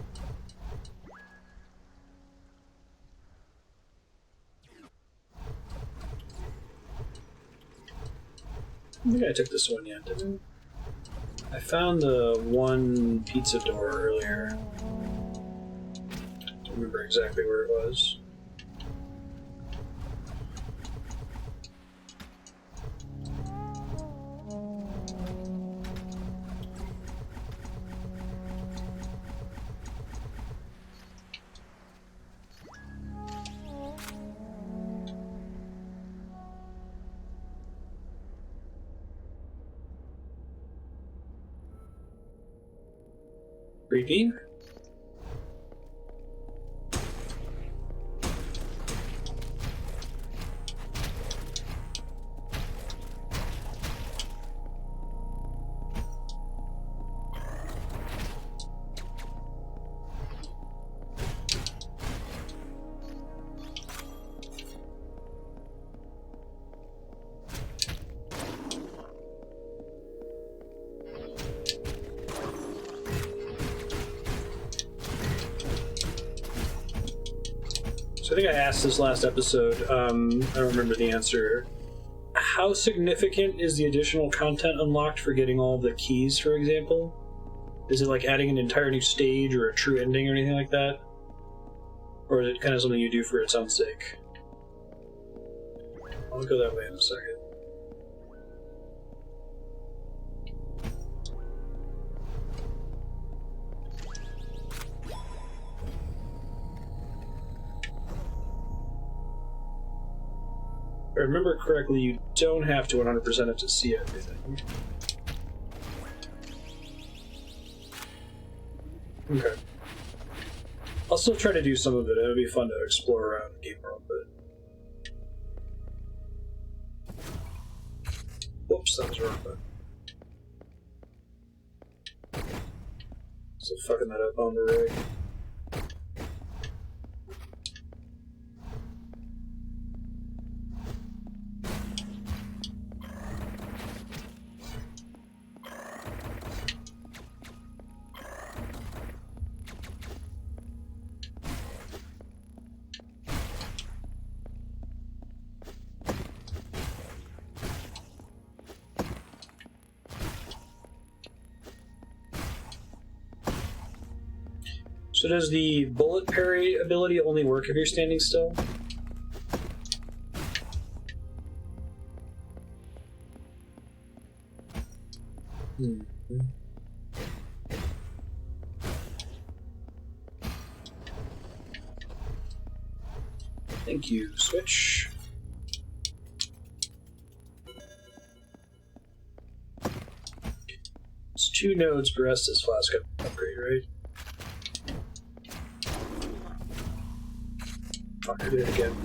I think I took this one yet, didn't I? I found the one pizza door earlier. Don't remember exactly where it was. Creepy. So I think I asked this last episode, I don't remember the answer. How significant is the additional content unlocked for getting all the keys, for example? Is it like adding an entire new stage or a true ending or anything like that? Or is it kind of something you do for its own sake? I'll go that way in a second. If I remember correctly, you don't have to 100% it to see everything. Okay. I'll still try to do some of it. It would be fun to explore around the game world, but... Whoops, that was the wrong button. So fucking that up on the rig. So does the bullet parry ability only work if you're standing still? Thank you, Switch. It's 2 nodes per Estus Flask upgrade, right? Fuck, I did it again.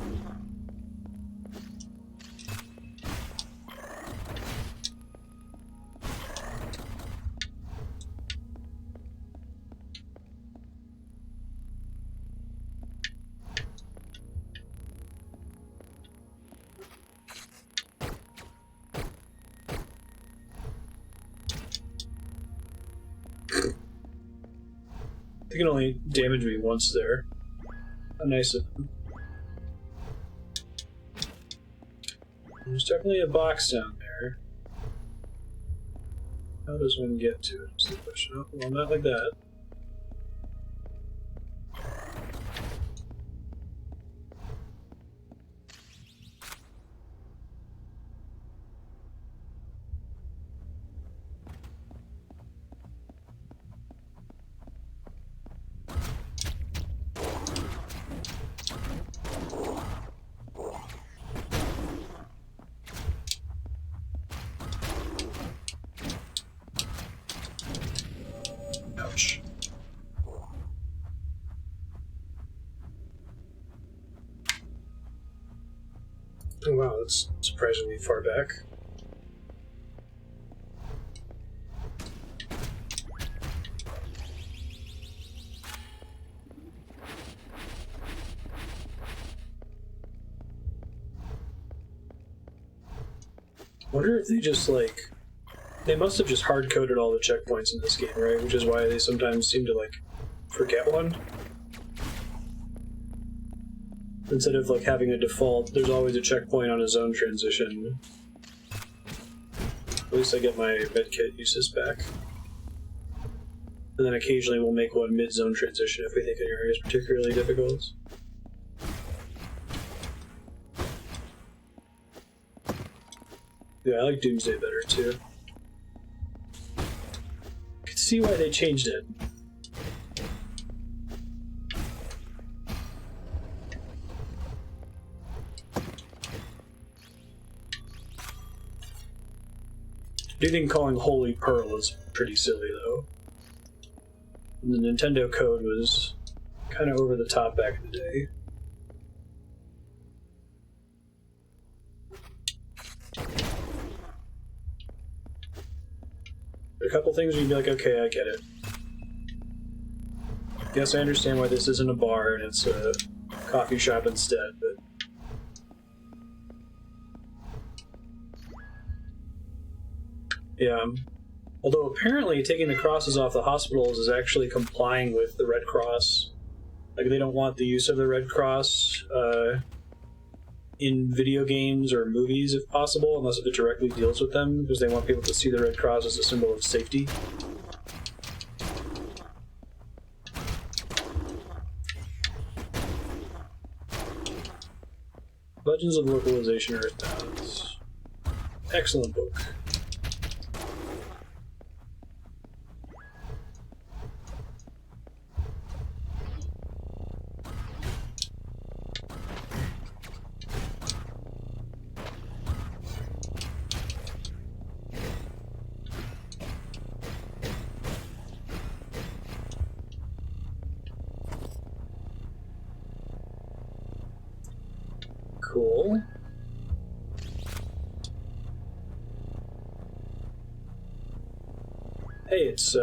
They can only damage me once there. How nice of them. There's definitely a box down there. How does one get to it? Is the question. Oh, well, not like that. Ouch. Oh wow, that's surprisingly far back. Wonder if they just like... They must have just hard-coded all the checkpoints in this game, right? Which is why they sometimes seem to, like, forget one. Instead of, like, having a default, there's always a checkpoint on a zone transition. At least I get my medkit uses back. And then occasionally we'll make one mid-zone transition if we think an area is particularly difficult. Yeah, I like Doomsday better, too. See why they changed it. I do think calling Holy Pearl is pretty silly, though. The Nintendo code was kind of over the top back in the day. There are a couple things where you'd be like, okay, I get it. Yes, I understand why this isn't a bar and it's a coffee shop instead, but... Yeah. Although apparently taking the crosses off the hospitals is actually complying with the Red Cross. Like, they don't want the use of the Red Cross in video games or movies, if possible, unless it directly deals with them, because they want people to see the Red Cross as a symbol of safety. Legends of Localization Earthbound. Excellent book. Cool. Hey, it's,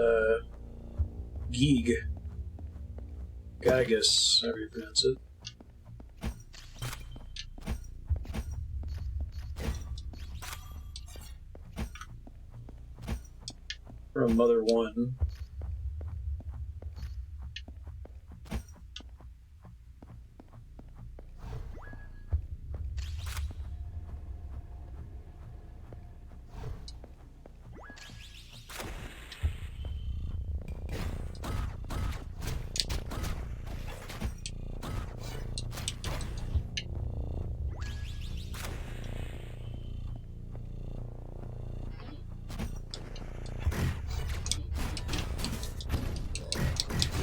Geeg. Gygus, however you pronounce it. From Mother 1.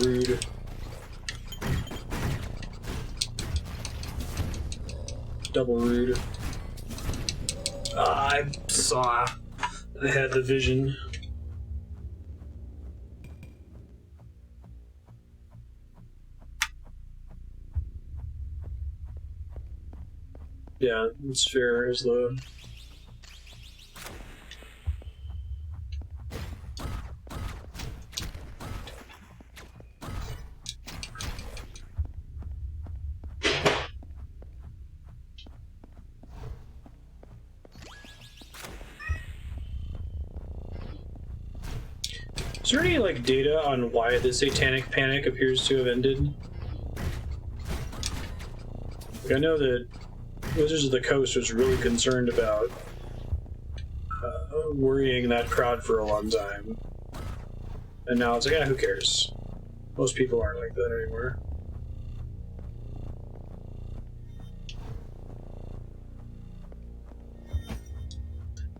Rude. Double rude. I saw. I had the vision. Yeah, it's fair as the... Is there any, like, data on why the Satanic Panic appears to have ended? Like, I know that Wizards of the Coast was really concerned about worrying that crowd for a long time. And now it's like, who cares? Most people aren't like that anymore.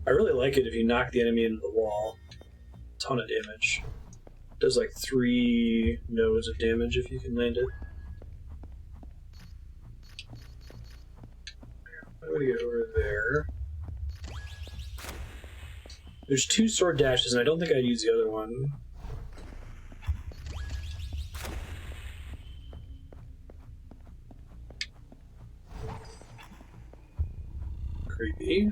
I really like it if you knock the enemy into the wall. Ton of damage. Does like 3 nodes of damage if you can land it. I'm gonna get over there. There's 2 sword dashes, and I don't think I'd use the other one. Creepy.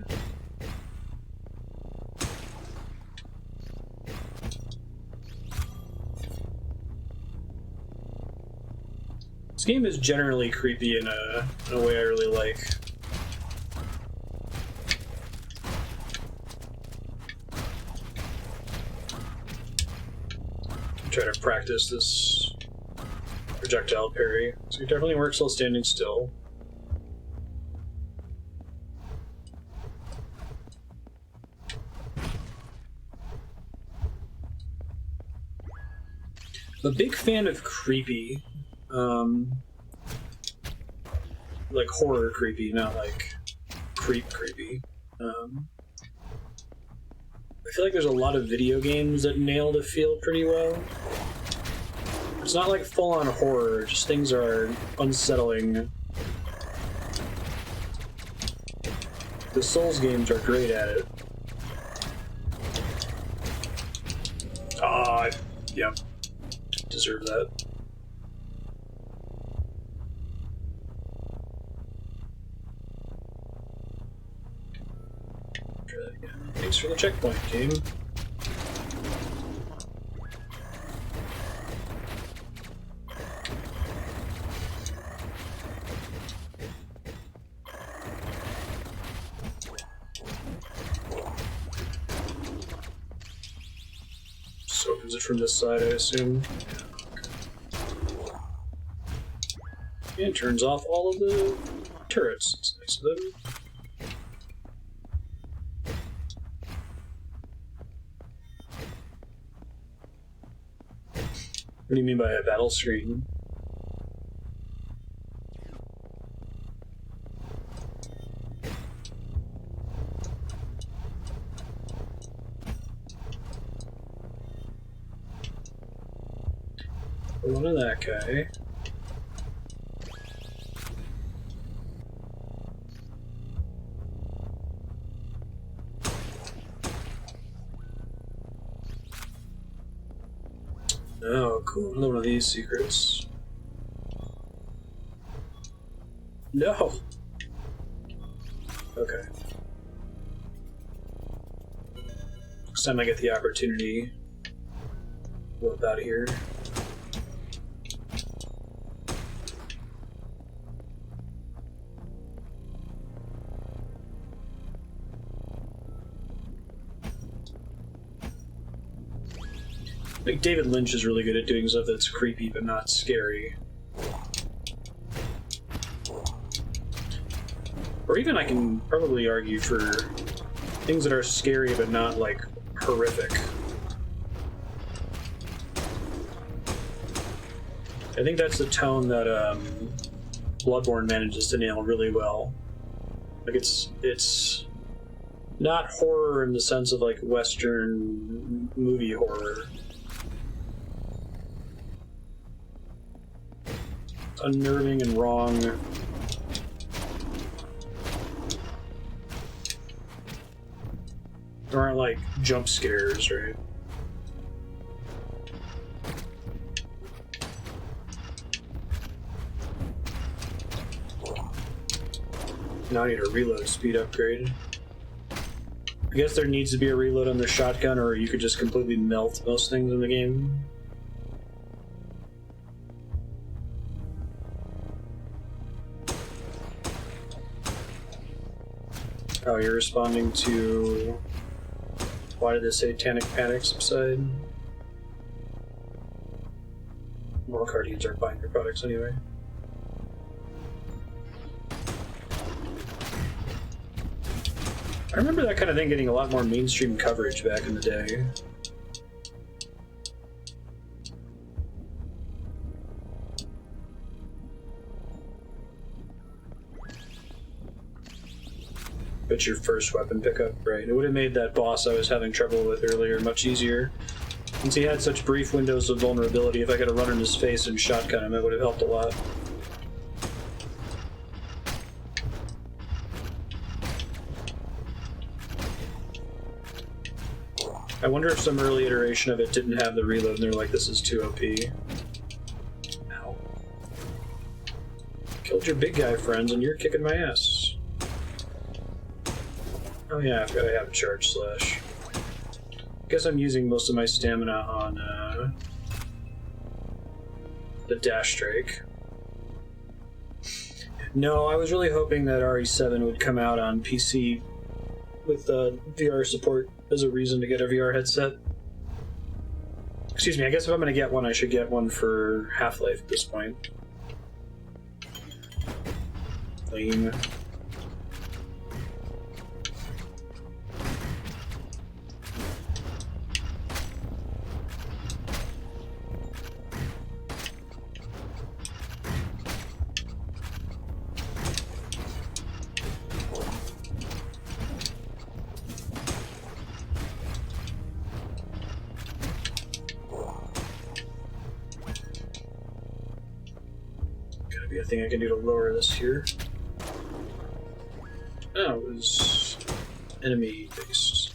This game is generally creepy in a way I really like. Try to practice this projectile parry. So it definitely works while standing still. I'm a big fan of creepy. Like horror creepy, not like creepy. I feel like there's a lot of video games that nail the feel pretty well. It's not like full-on horror, just things are unsettling. The Souls games are great at it. Yeah. Deserve that. Try that again. Thanks for the checkpoint, game. Just opens it from this side, I assume. And turns off all of the turrets. It's nice of them. What do you mean by a battle screen? One of that guy. Oh, cool. Another one of these secrets. No! Okay. Next time I get the opportunity, we'll go out of here. Like, David Lynch is really good at doing stuff that's creepy but not scary. Or even I can probably argue for things that are scary but not, like, horrific. I think that's the tone that Bloodborne manages to nail really well. Like, it's not horror in the sense of, like, Western movie horror. Unnerving and wrong. There aren't like jump scares, right? Now I need a reload speed upgrade. I guess there needs to be a reload on the shotgun, or you could just completely melt most things in the game. Oh, you're responding to... Why did the satanic panic subside? Moral guardians aren't buying your products anyway. I remember that kind of thing getting a lot more mainstream coverage back in the day. But your first weapon pickup, right? It would have made that boss I was having trouble with earlier much easier. Since he had such brief windows of vulnerability, if I could have run in his face and shotgun him, it would have helped a lot. I wonder if some early iteration of it didn't have the reload and they're like, this is too OP. Ow. Killed your big guy friends and you're kicking my ass. Oh yeah, I forgot I have a charge slash. Guess I'm using most of my stamina on the dash strike. No, I was really hoping that RE7 would come out on PC with VR support as a reason to get a VR headset. Excuse me, I guess if I'm going to get one, I should get one for Half-Life at this point. Lame. Be a thing I can do to lower this here. Oh, it was enemy based.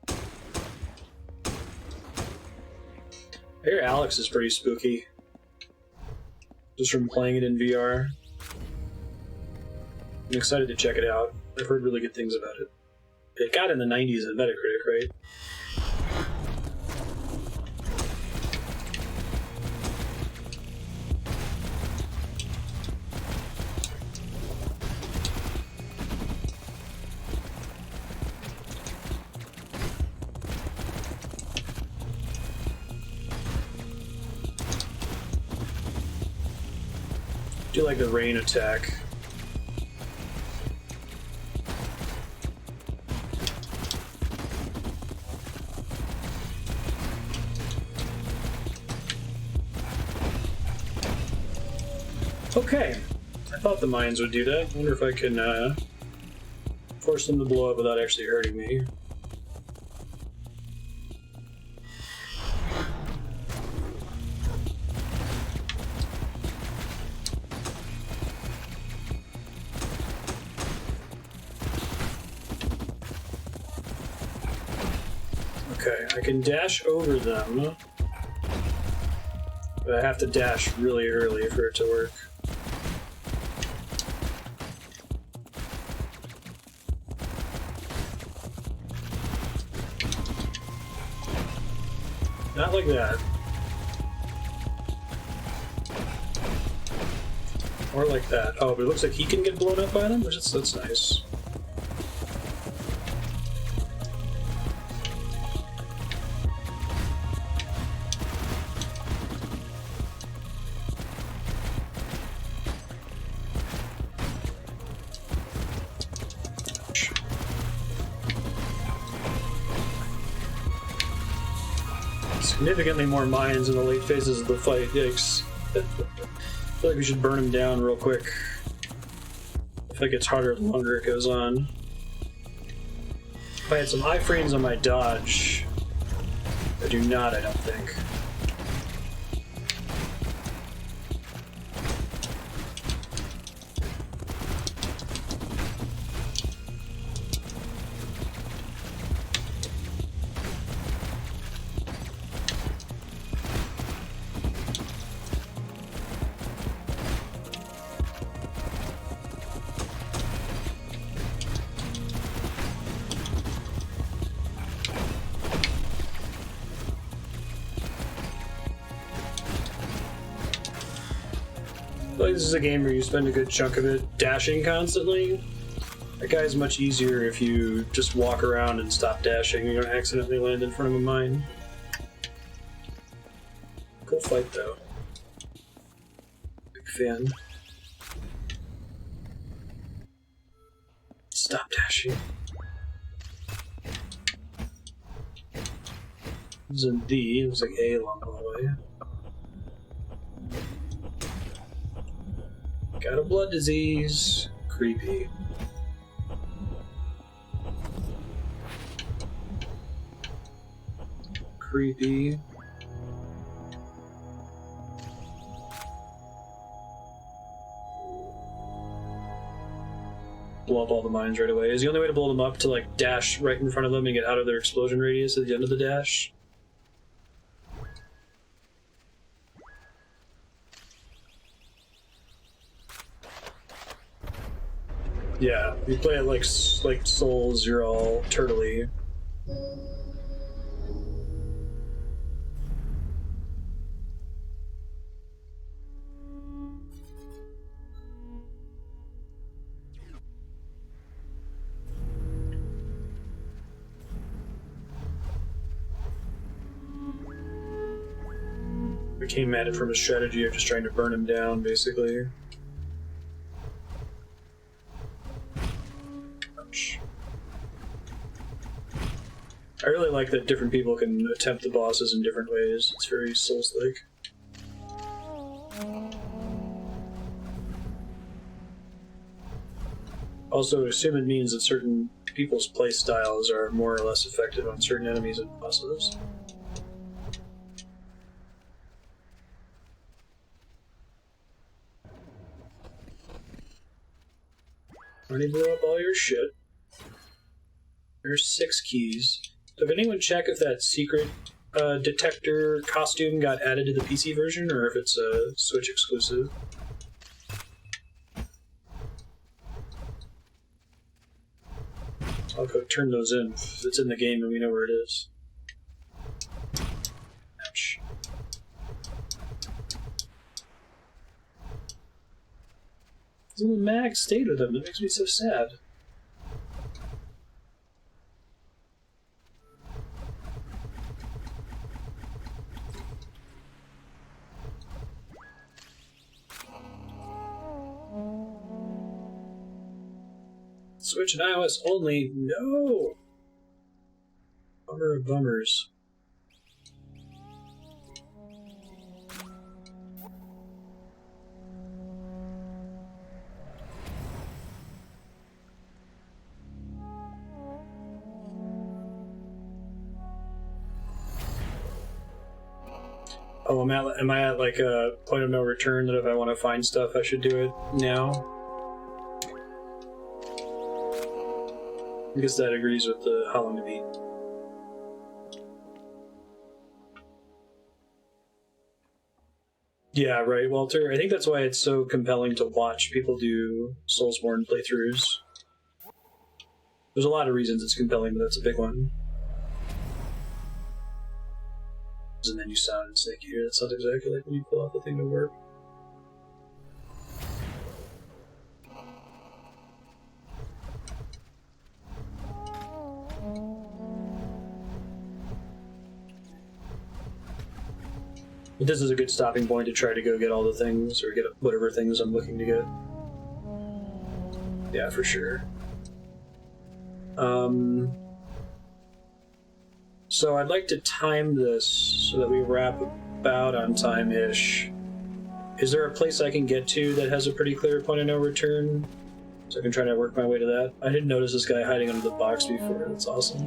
I hear Alex is pretty spooky. Just from playing it in VR. I'm excited to check it out. I've heard really good things about it. It got in the 90s at Metacritic, right? Do like the rain attack. Okay, I thought the mines would do that. I wonder if I can force them to blow up without actually hurting me. Okay, I can dash over them, but I have to dash really early for it to work. Not like that. Or like that. Oh, but it looks like he can get blown up by them, which is, that's nice. Significantly more mines in the late phases of the fight, yikes. I feel like we should burn him down real quick. I feel like it's harder the longer it goes on. If I had some iframes on my dodge, I do not, I don't think. Like this is a game where you spend a good chunk of it dashing constantly. That guy's much easier if you just walk around and stop dashing. You don't accidentally land in front of a mine. Cool fight though. fan. Stop dashing. This is a D, it looks like A along the way. Got a blood disease. Creepy. Creepy. Blow up all the mines right away. Is the only way to blow them up to like dash right in front of them and get out of their explosion radius at the end of the dash? Yeah, you play it like Souls, you're all turtley. We came at it from a strategy of just trying to burn him down, basically. Ouch. I really like that different people can attempt the bosses in different ways. It's very Souls-like. Also, assume it means that certain people's play styles are more or less effective on certain enemies and bosses. Already blew up all your shit. There's 6 keys. Did anyone check if that secret detector costume got added to the PC version, or if it's a Switch exclusive? I'll go turn those in if it's in the game and we know where it is. Ouch. The mag stayed with them. That makes me so sad. Switch and iOS only? No! Bummer of bummers. Oh, am I at like a point of no return that if I want to find stuff I should do it now? I guess that agrees with the how long to beat. Yeah, right, Walter. I think that's why it's so compelling to watch people do Soulsborne playthroughs. There's a lot of reasons it's compelling, but that's a big one. And then you sound and snake here. That sounds exactly like when you pull out the thing to work. But this is a good stopping point to try to go get all the things, or get whatever things I'm looking to get. Yeah, for sure. So I'd like to time this so that we wrap about on time-ish. Is there a place I can get to that has a pretty clear point of no return? So I can try to work my way to that. I didn't notice this guy hiding under the box before. That's awesome.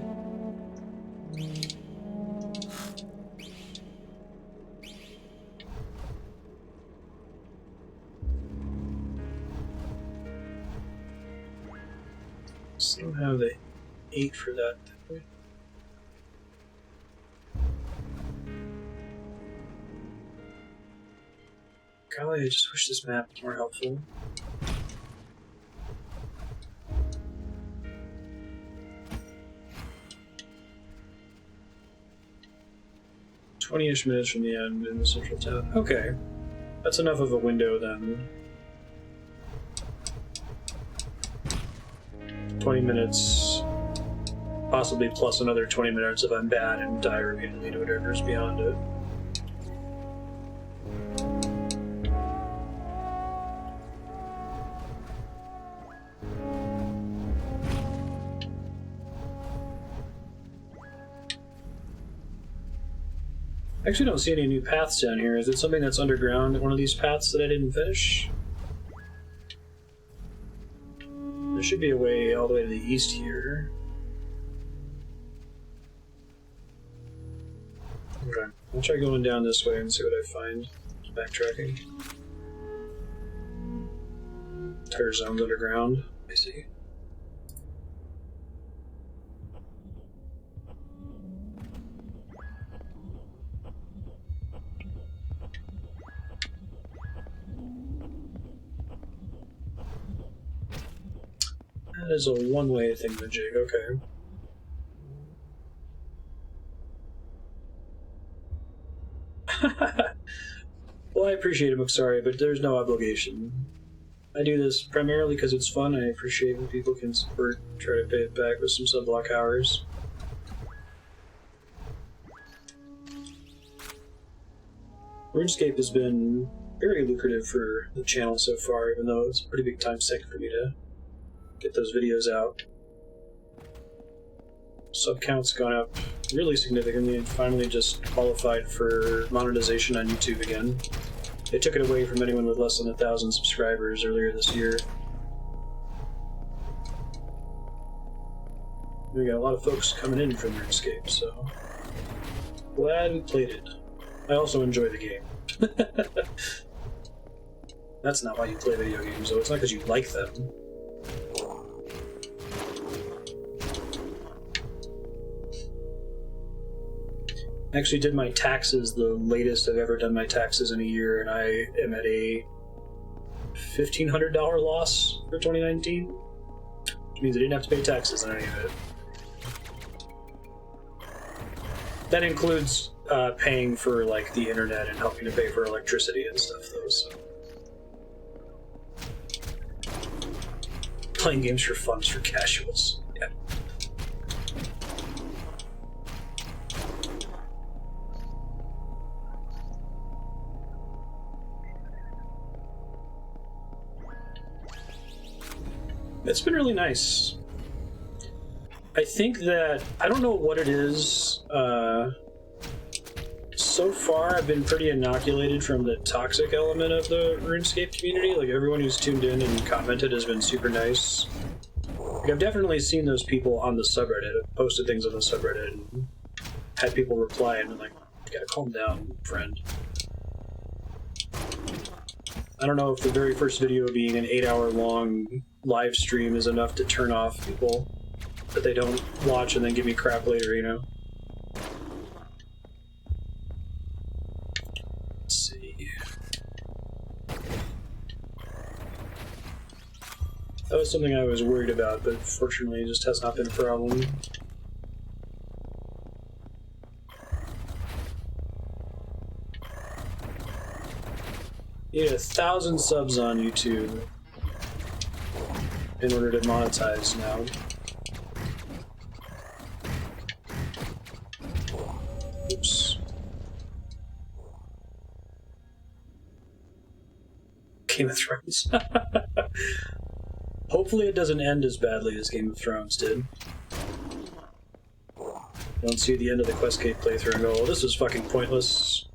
Still have the 8 for that. Golly, I just wish this map was more helpful. "20-ish minutes from the end in the central town." Okay. That's enough of a window then. 20 minutes, possibly plus another 20 minutes if I'm bad and die repeatedly to whatever's beyond it. I actually don't see any new paths down here. Is it something that's underground, one of these paths that I didn't finish? There should be a way all the way to the east here. Okay, I'll try going down this way and see what I find. Backtracking. Entire zone's underground. I see. That is a one-way thingamajig, okay. Well, I appreciate it, McSorry, but there's no obligation. I do this primarily because it's fun. I appreciate when people can support, try to pay it back with some subblock hours. RuneScape has been very lucrative for the channel so far, even though it's a pretty big time sink for me to get those videos out. Sub count's gone up really significantly and finally just qualified for monetization on YouTube again. They took it away from anyone with less than 1,000 subscribers earlier this year. We got a lot of folks coming in from RuneScape, so glad we played it. I also enjoy the game. That's not why you play video games, though. It's not because you like them. I actually did my taxes, the latest I've ever done my taxes in a year, and I am at a $1,500 loss for 2019. Which means I didn't have to pay taxes on any of it. That includes paying for like the internet and helping to pay for electricity and stuff, though. So. Playing games for fun is for casuals. Yeah. It's been really nice. I think that, I don't know what it is, so far I've been pretty inoculated from the toxic element of the RuneScape community. Like, everyone who's tuned in and commented has been super nice. Like, I've definitely seen those people on the subreddit. I've posted things on the subreddit and had people reply and been like, you gotta calm down, friend. I don't know if the very first video being an 8-hour long live stream is enough to turn off people that they don't watch and then give me crap later, you know? Let's see. That was something I was worried about, but fortunately it just has not been a problem. You need 1,000 subs on YouTube in order to monetize now. Oops. Game of Thrones. Hopefully it doesn't end as badly as Game of Thrones did. Don't see the end of the Questgate playthrough and go, well, this is fucking pointless.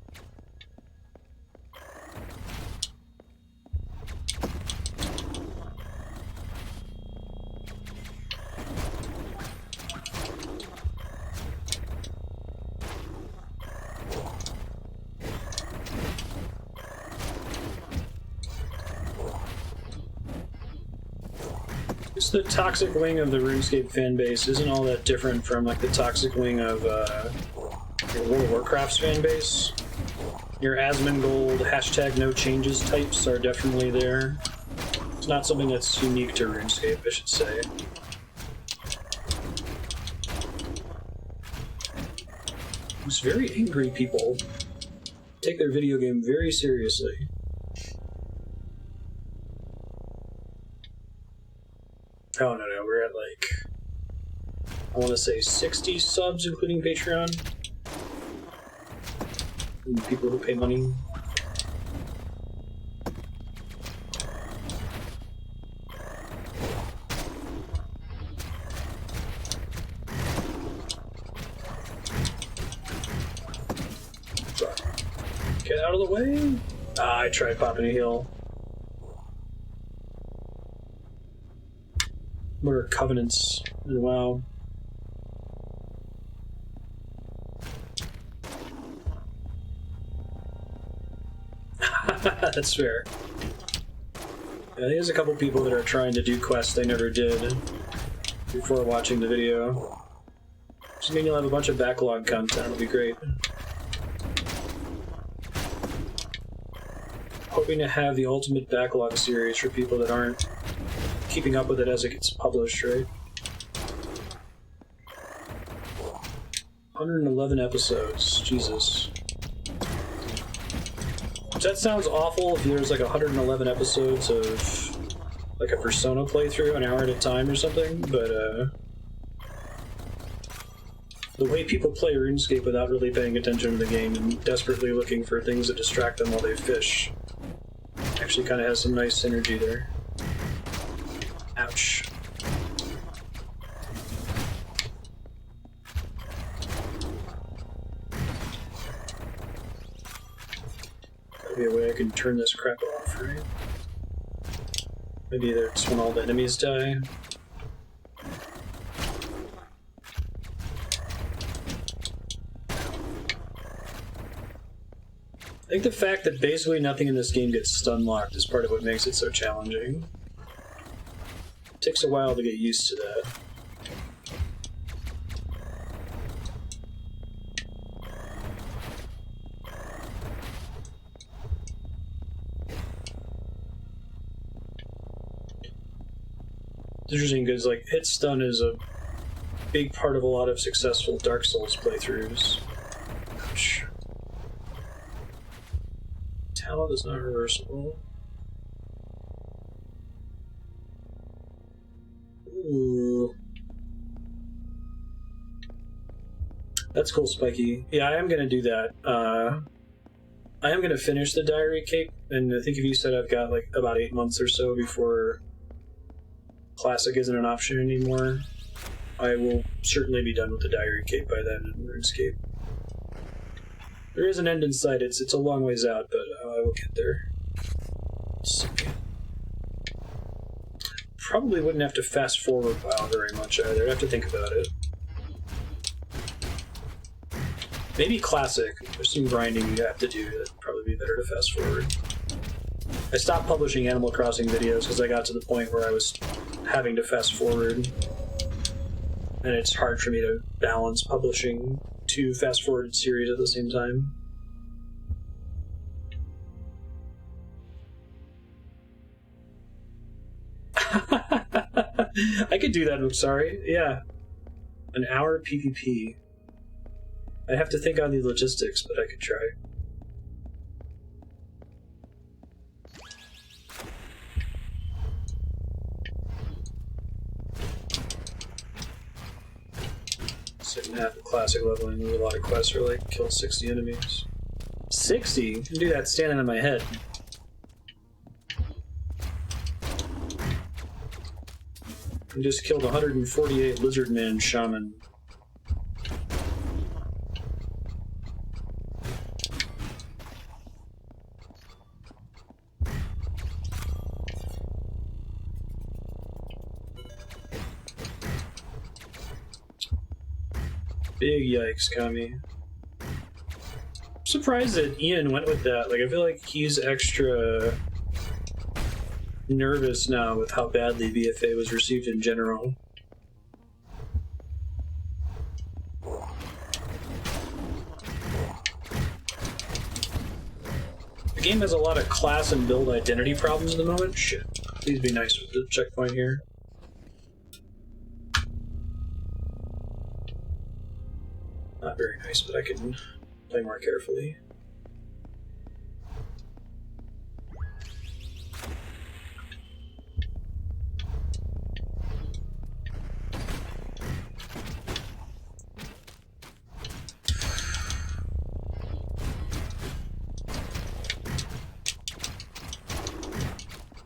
The toxic wing of the RuneScape fanbase isn't all that different from like the toxic wing of your World of Warcraft's fanbase. Your Asmongold hashtag no changes types are definitely there. It's not something that's unique to RuneScape, I should say. These very angry people take their video game very seriously. Oh, no, we're at like, I want to say 60 subs, including Patreon. And people who pay money. out of the way. Ah, I tried popping a heal. What are covenants? Wow. That's fair. Yeah, there's a couple people that are trying to do quests they never did before watching the video. Just mean you'll have a bunch of backlog content, it'll be great. Hoping to have the ultimate backlog series for people that aren't keeping up with it as it gets published, right? 111 episodes, Jesus. That sounds awful if there's like 111 episodes of like a Persona playthrough, an hour at a time or something, but the way people play RuneScape without really paying attention to the game and desperately looking for things that distract them while they fish actually kind of has some nice synergy there. Ouch. Gotta be a way I can turn this crap off, right? Maybe that's when all the enemies die. I think the fact that basically nothing in this game gets stun locked is part of what makes it so challenging. It takes a while to get used to that. It's interesting because like hit stun is a big part of a lot of successful Dark Souls playthroughs. Ouch. Talent is not reversible. Ooh. That's cool, Spiky. Yeah, I am gonna do that. I am gonna finish the Diary Cape, and I think if you said I've got like about 8 months or so before Classic isn't an option anymore, I will certainly be done with the Diary Cape by then in RuneScape. There is an end in sight. It's a long ways out, but I will get there. Probably wouldn't have to fast forward WoW very much either. I'd have to think about it. Maybe Classic. There's some grinding you have to do. That'd probably be better to fast forward. I stopped publishing Animal Crossing videos because I got to the point where I was having to fast forward. And it's hard for me to balance publishing 2 fast-forwarded series at the same time. I could do that, I'm sorry. Yeah. An hour PvP. I'd have to think on the logistics, but I could try. Second half of Classic leveling with a lot of quests are like kill 60 enemies. 60? You can do that standing on my head. I just killed 148 Lizardman Shaman. Big yikes, Kami. I'm surprised that Ian went with that. Like, I feel like he's extra nervous now with how badly BFA was received in general. The game has a lot of class and build identity problems at the moment. Shit. Please be nice with the checkpoint here. Not very nice, but I can play more carefully.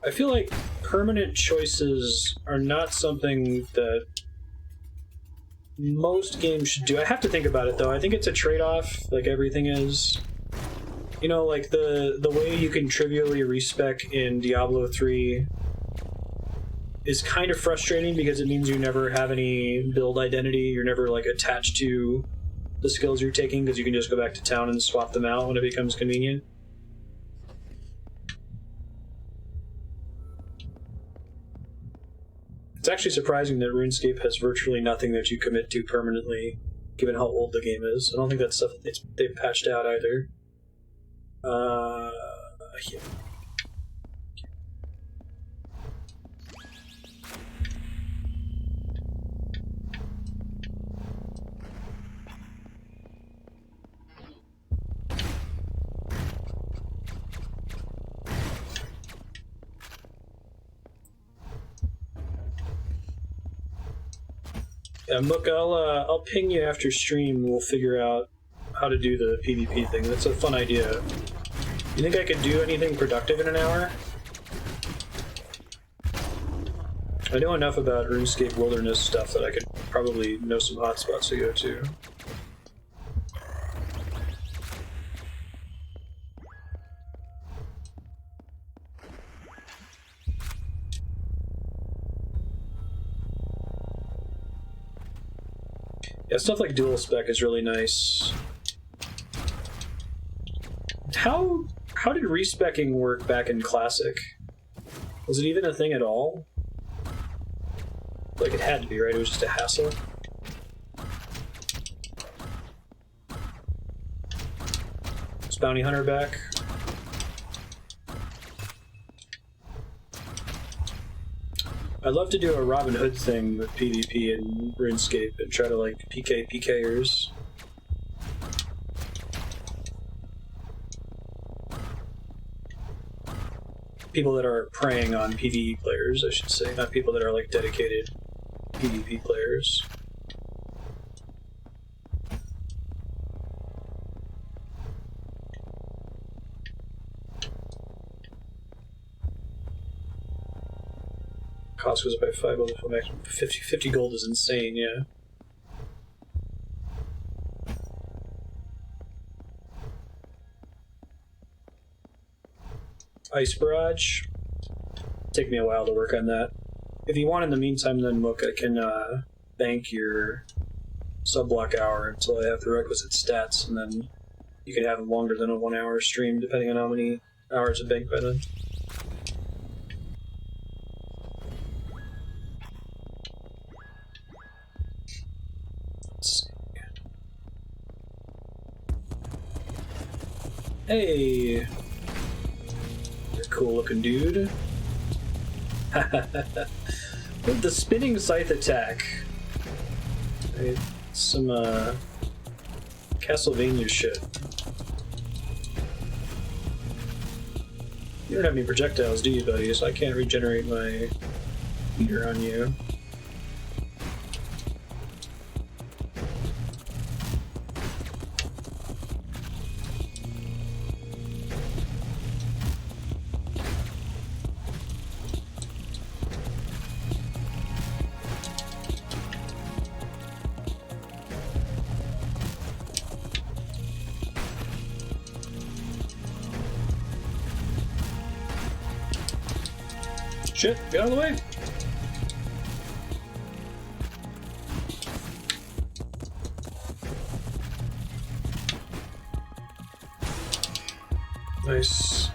I feel like permanent choices are not something that most games should do. I have to think about it, though. I think it's a trade-off, like everything is. You know, like the way you can trivially respec in Diablo 3 is kind of frustrating because it means you never have any build identity. You're never like attached to the skills you're taking because you can just go back to town and swap them out when it becomes convenient. It's actually surprising that RuneScape has virtually nothing that you commit to permanently, given how old the game is. I don't think that's stuff that they've patched out either. Yeah. Yeah, look, I'll ping you after stream. We'll figure out how to do the PvP thing. That's a fun idea. You think I could do anything productive in an hour? I know enough about RuneScape wilderness stuff that I could probably know some hotspots to go to. Yeah, stuff like dual spec is really nice. How did respecking work back in Classic? Was it even a thing at all? Like, it had to be, right? It was just a hassle. Is Bounty Hunter back? I'd love to do a Robin Hood thing with PvP and RuneScape and try to, like, PKers. People that are preying on PvE players, I should say, not people that are, like, dedicated PvP players. Cost goes up by 5 gold for maximum 50 gold is insane, yeah. Ice Barrage. Take me a while to work on that. If you want in the meantime, then look, I can bank your sub-block hour until I have the requisite stats, and then you can have longer than a 1 hour stream, depending on how many hours of bank by then. Let's see. Hey! You're a cool looking dude. With the spinning scythe attack. Right. Some Castlevania shit. You don't have any projectiles, do you, buddy? So I can't regenerate my meter on you. Shit, get out of the way! Nice.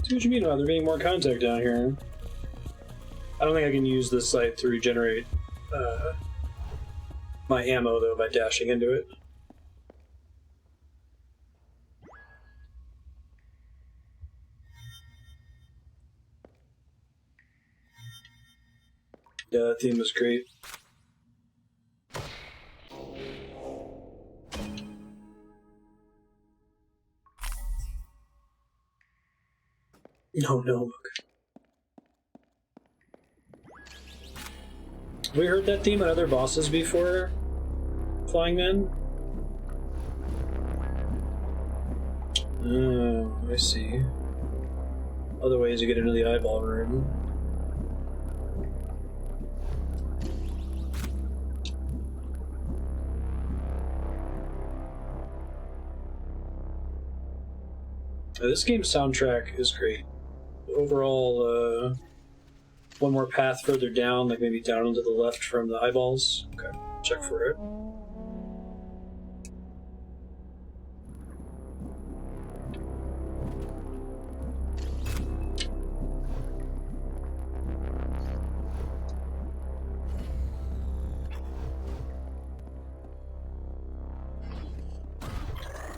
See what you mean about there being more contact down here. I don't think I can use this site to regenerate my ammo, though, by dashing into it. Yeah, that theme was great. No, look. Have we heard that theme on other bosses before, Flying Man? Oh, I see. Other ways to get into the eyeball room. This game's soundtrack is great. Overall, one more path further down, like maybe down and to the left from the eyeballs. Okay, check for it.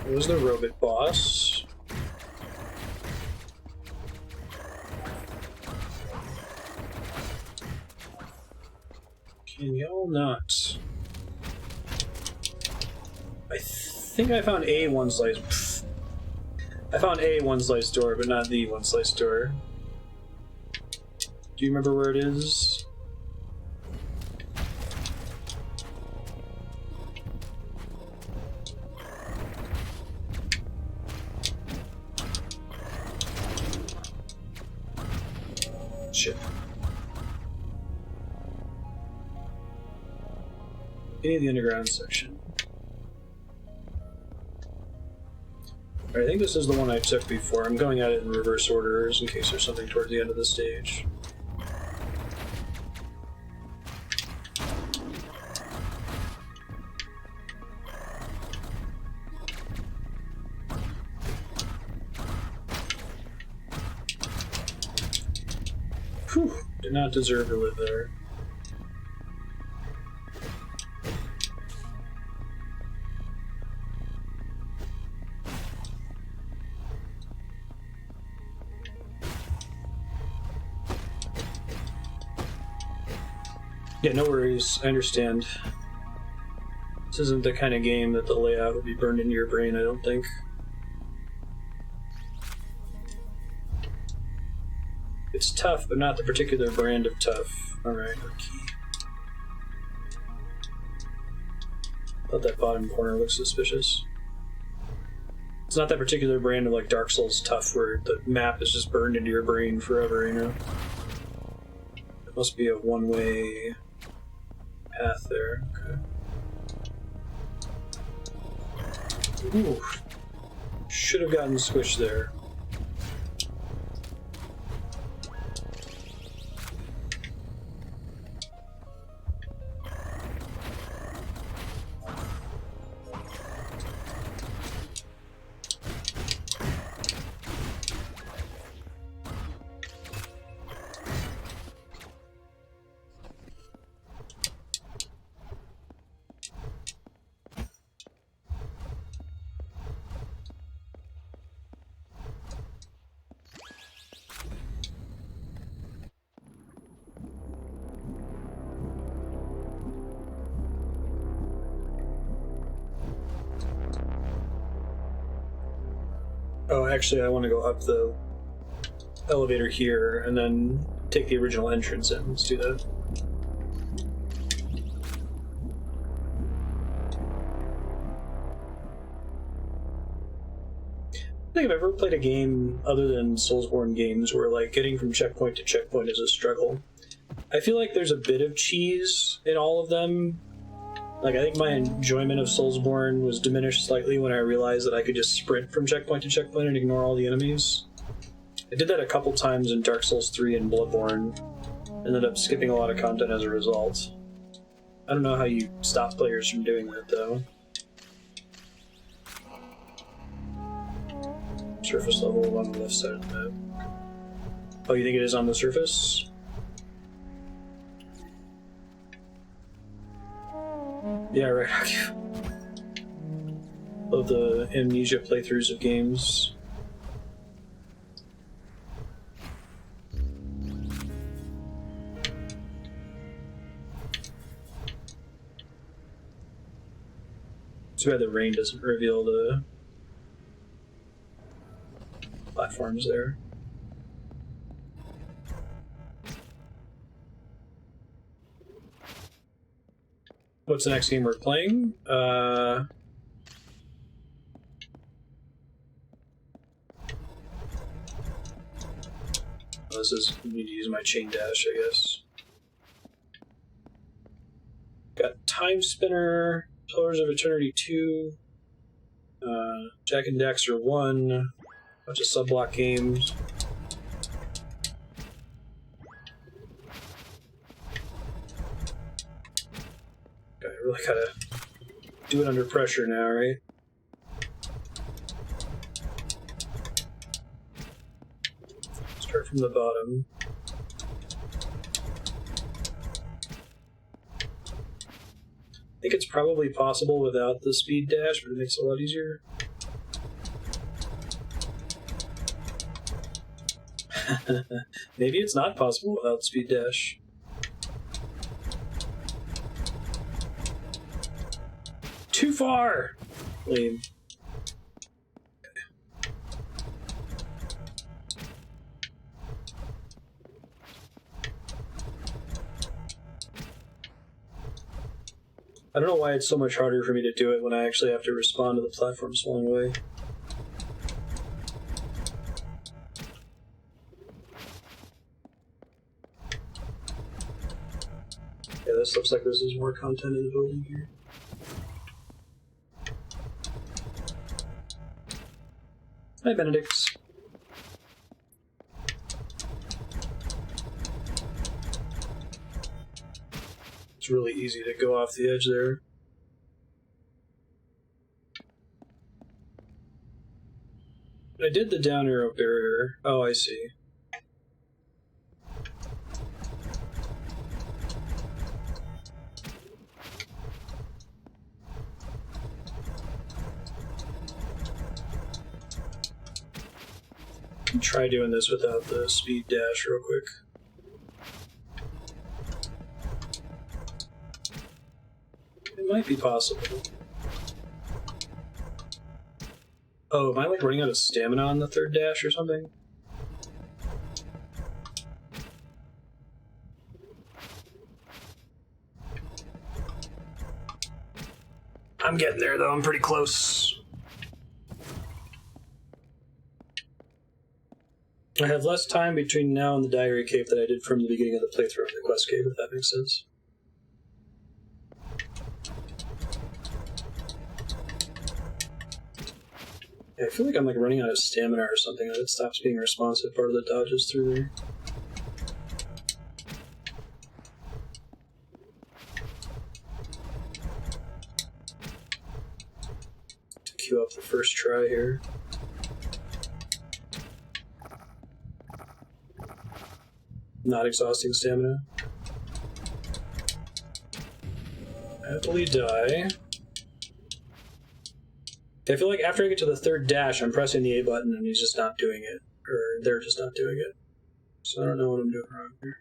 It was the robot boss. Can y'all not? I think I found a one slice. Pfft. I found a one slice door, but not the one slice door. Do you remember where it is? Shit. Any of the underground section. Alright, I think this is the one I took before. I'm going at it in reverse orders in case there's something towards the end of the stage. Whew, did not deserve to live there. Yeah, no worries. I understand. This isn't the kind of game that the layout would be burned into your brain, I don't think. It's tough, but not the particular brand of tough. Alright, key. Thought that bottom corner looks suspicious. It's not that particular brand of like Dark Souls tough where the map is just burned into your brain forever, you know? It must be a one-way path there. Okay. Ooh. Should have gotten squished there. Oh, actually, I want to go up the elevator here and then take the original entrance in. Let's do that. I think I've ever played a game other than Soulsborne games where like getting from checkpoint to checkpoint is a struggle. I feel like there's a bit of cheese in all of them. Like, I think my enjoyment of Soulsborne was diminished slightly when I realized that I could just sprint from checkpoint to checkpoint and ignore all the enemies. I did that a couple times in Dark Souls 3 and Bloodborne. Ended up skipping a lot of content as a result. I don't know how you stop players from doing that, though. Surface level on the left side of the map. Oh, you think it is on the surface? Yeah, right. Love the Amnesia playthroughs of games. Too bad the rain doesn't reveal the platforms there. What's the next game we're playing? This is, I need to use my chain dash, I guess. Got Time Spinner, Pillars of Eternity 2, Jack and Daxter 1. Bunch of sub-block games. Okay, I really gotta do it under pressure now, right? Start from the bottom. I think it's probably possible without the speed dash, but it makes it a lot easier. Maybe it's not possible without speed dash. Too far! Lame. I don't know why it's so much harder for me to do it when I actually have to respond to the platforms along the way. Yeah, this looks like this is more content in the building here. Hi, Benedict. It's really easy to go off the edge there. I did the down arrow barrier. Oh, I see. Try doing this without the speed dash real quick. It might be possible. Oh, am I like running out of stamina on the third dash or something? I'm getting there though, I'm pretty close. I have less time between now and the diary cave than I did from the beginning of the playthrough of the quest cave, if that makes sense. Yeah, I feel like I'm like running out of stamina or something, and it stops being responsive. Part of the dodges through there. To queue up the first try here. Not exhausting stamina. Happily die. I feel like after I get to the third dash, I'm pressing the A button and he's just not doing it. Or they're just not doing it. So I don't know what I'm doing wrong here.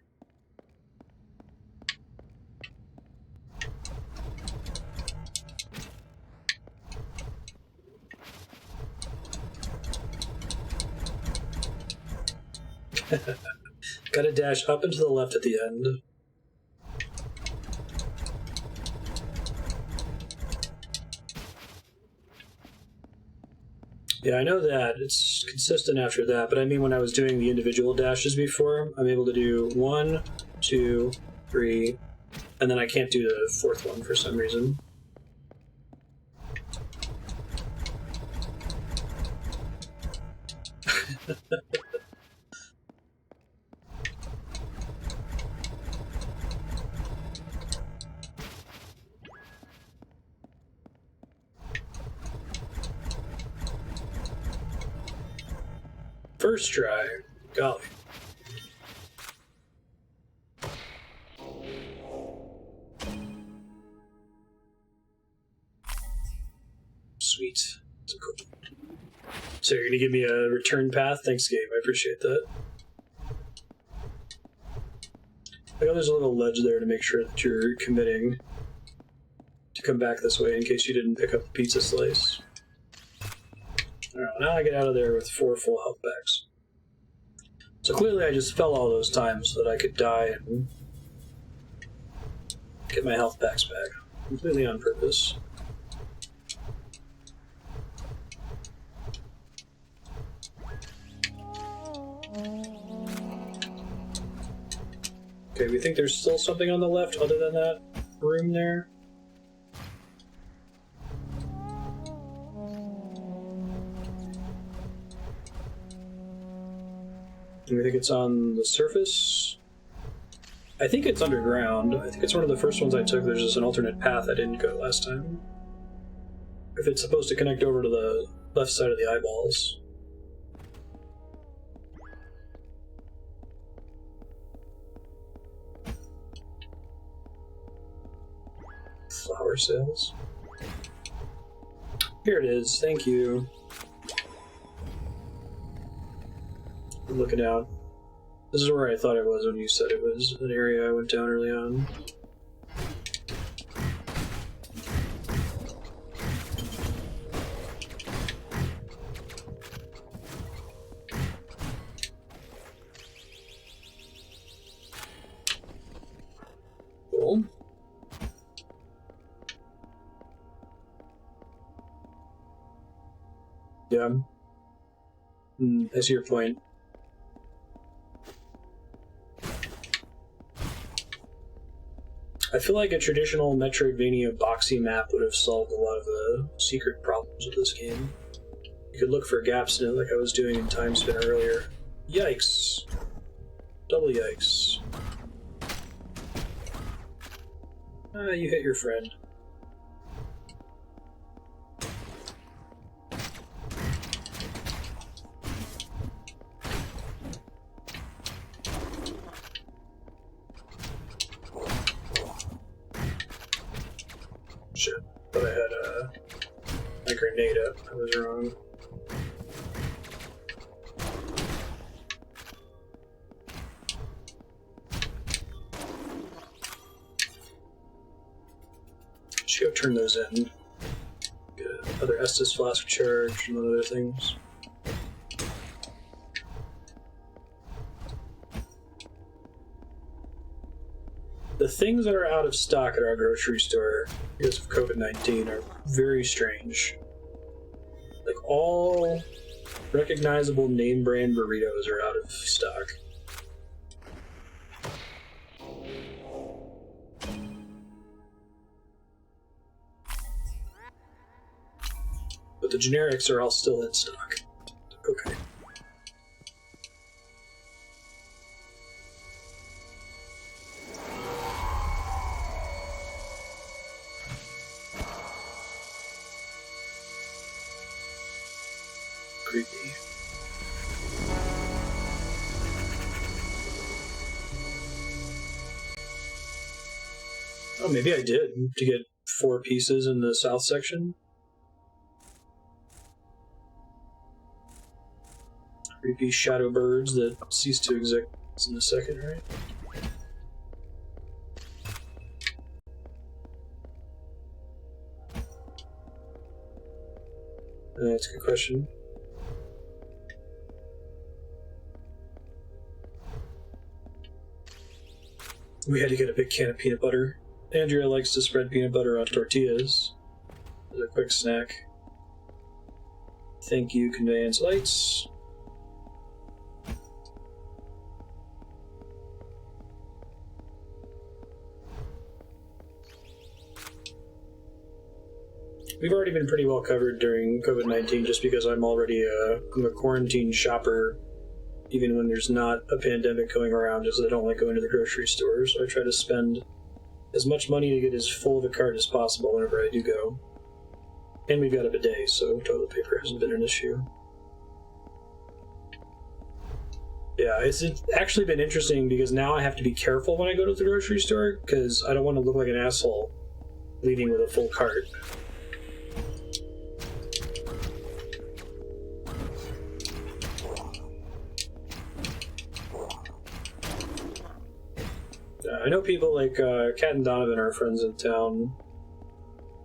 Gotta dash up and to the left at the end. Yeah, I know that. It's consistent after that, but I mean when I was doing the individual dashes before, I'm able to do 1, 2, 3, and then I can't do the fourth one for some reason. First try. Golly. Sweet. That's cool. So you're gonna give me a return path? Thanks, game. I appreciate that. I know there's a little ledge there to make sure that you're committing to come back this way in case you didn't pick up the pizza slice. Alright, now I get out of there with 4 full health packs. So clearly I just fell all those times so that I could die and get my health packs back. Completely on purpose. Okay, we think there's still something on the left other than that room there. I think it's on the surface. I think it's underground. I think it's one of the first ones I took. There's just an alternate path I didn't go last time. If it's supposed to connect over to the left side of the eyeballs. Flower sales. Here it is, thank you. I'm looking out. This is where I thought it was when you said it was an area I went down early on. Cool. Yeah. I see your point. I feel like a traditional Metroidvania boxy map would have solved a lot of the secret problems of this game. You could look for gaps in it like I was doing in Time Spinner earlier. Yikes. Double yikes. Ah, you hit your friend. Shit, thought I had my grenade up. I was wrong. Should go turn those in. Get another Estus flask charge and other things. The things that are out of stock at our grocery store because of COVID-19 are very strange. Like, all recognizable name brand burritos are out of stock. But the generics are all still in stock. Okay. Creepy. Oh, maybe I did to get 4 pieces in the south section. Creepy shadow birds that cease to exist in a second, right? That's a good question. We had to get a big can of peanut butter. Andrea likes to spread peanut butter on tortillas as a quick snack. Thank you, conveyance lights. We've already been pretty well covered during COVID-19 just because I'm already I'm a quarantine shopper even when there's not a pandemic going around, just I don't like going to the grocery store, so I try to spend as much money to get as full of a cart as possible whenever I do go. And we've got a bidet, so toilet paper hasn't been an issue. Yeah, it's actually been interesting because now I have to be careful when I go to the grocery store because I don't want to look like an asshole leaving with a full cart. I know people like Kat and Donovan, our friends in town,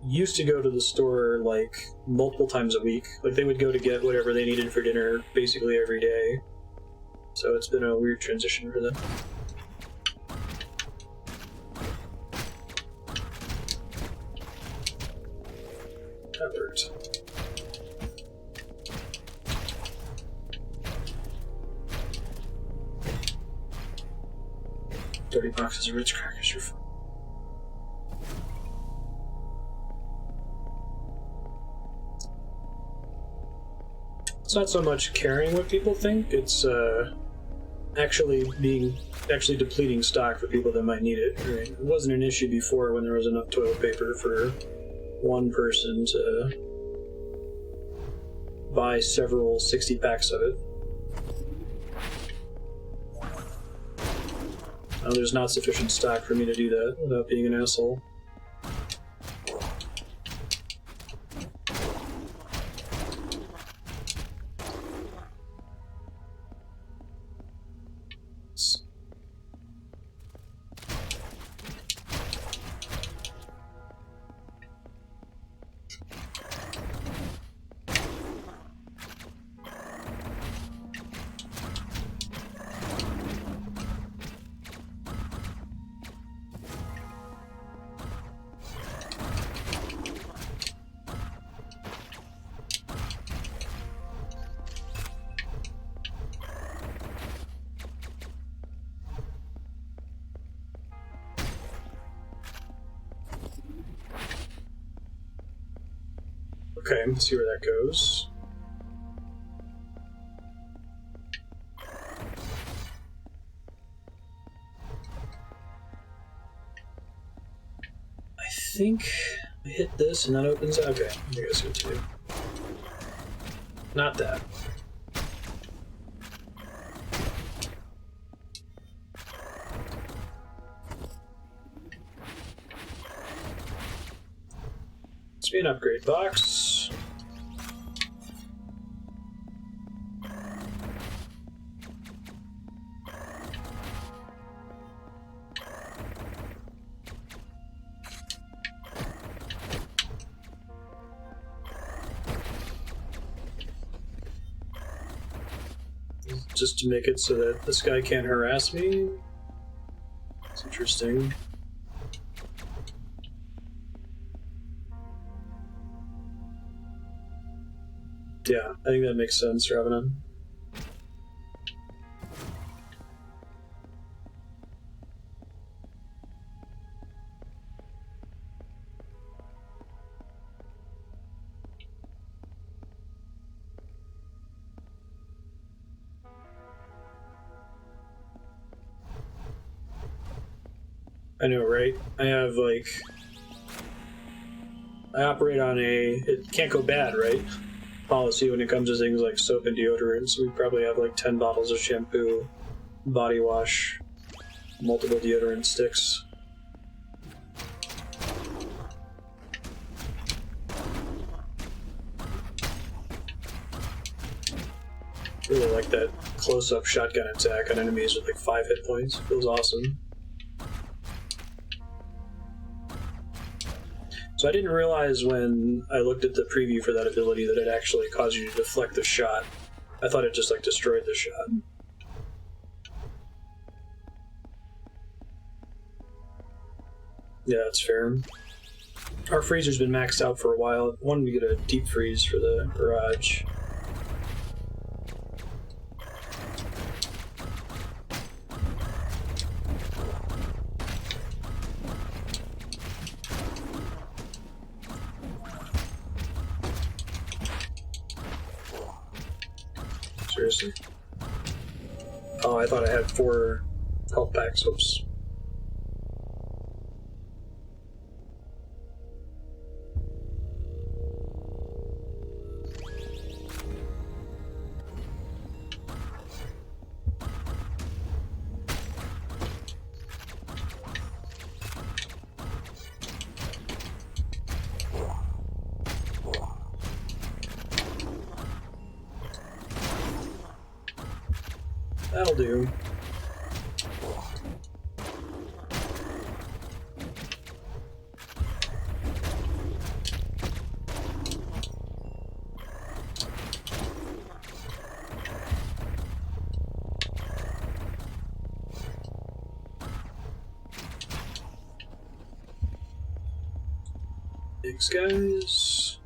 used to go to the store like multiple times a week. Like they would go to get whatever they needed for dinner basically every day. So it's been a weird transition for them. That worked. $30 boxes of Ritz crackers are fun. It's not so much caring what people think, it's actually depleting stock for people that might need it. Right? It wasn't an issue before when there was enough toilet paper for one person to buy several 60 packs of it. Now there's not sufficient stock for me to do that without being an asshole. Okay, let's see where that goes. I think I hit this and that opens. Okay, I think that's good too. Not that. Let's be an upgrade box. Just to make it so that this guy can't harass me. It's interesting. Yeah, I think that makes sense, Revenant. I know, right? I have, like... I operate on a... It can't go bad, right? Policy when it comes to things like soap and deodorant, so we probably have like 10 bottles of shampoo, body wash, multiple deodorant sticks. Really like that close-up shotgun attack on enemies with like 5 hit points. Feels awesome. So I didn't realize when I looked at the preview for that ability that it actually caused you to deflect the shot. I thought it just like destroyed the shot. Yeah, that's fair. Our freezer's been maxed out for a while. I wanted to get a deep freeze for the garage. Seriously. Oh, I thought I had 4 health packs. Oops. That'll do. Thanks, guys.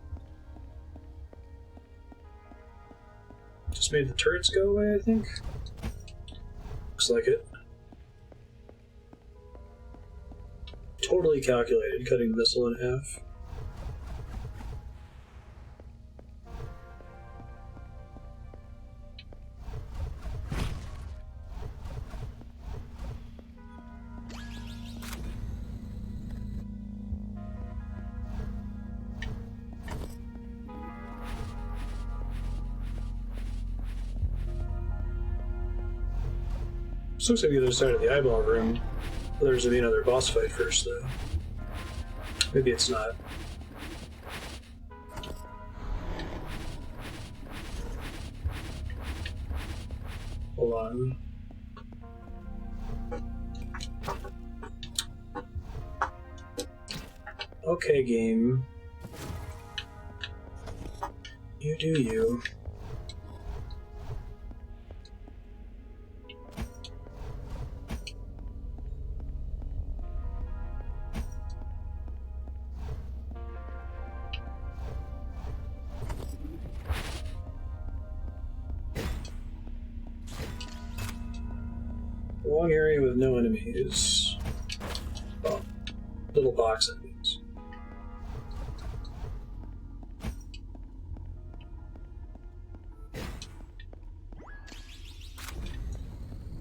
Just made the turrets go away, I think. Looks like it. Totally calculated, cutting the missile in half. This looks like the other side of the eyeball room. There's gonna be another boss fight first, though. Maybe it's not. Hold on. Okay, game. You do you. Long area with no enemies. Oh, little box enemies.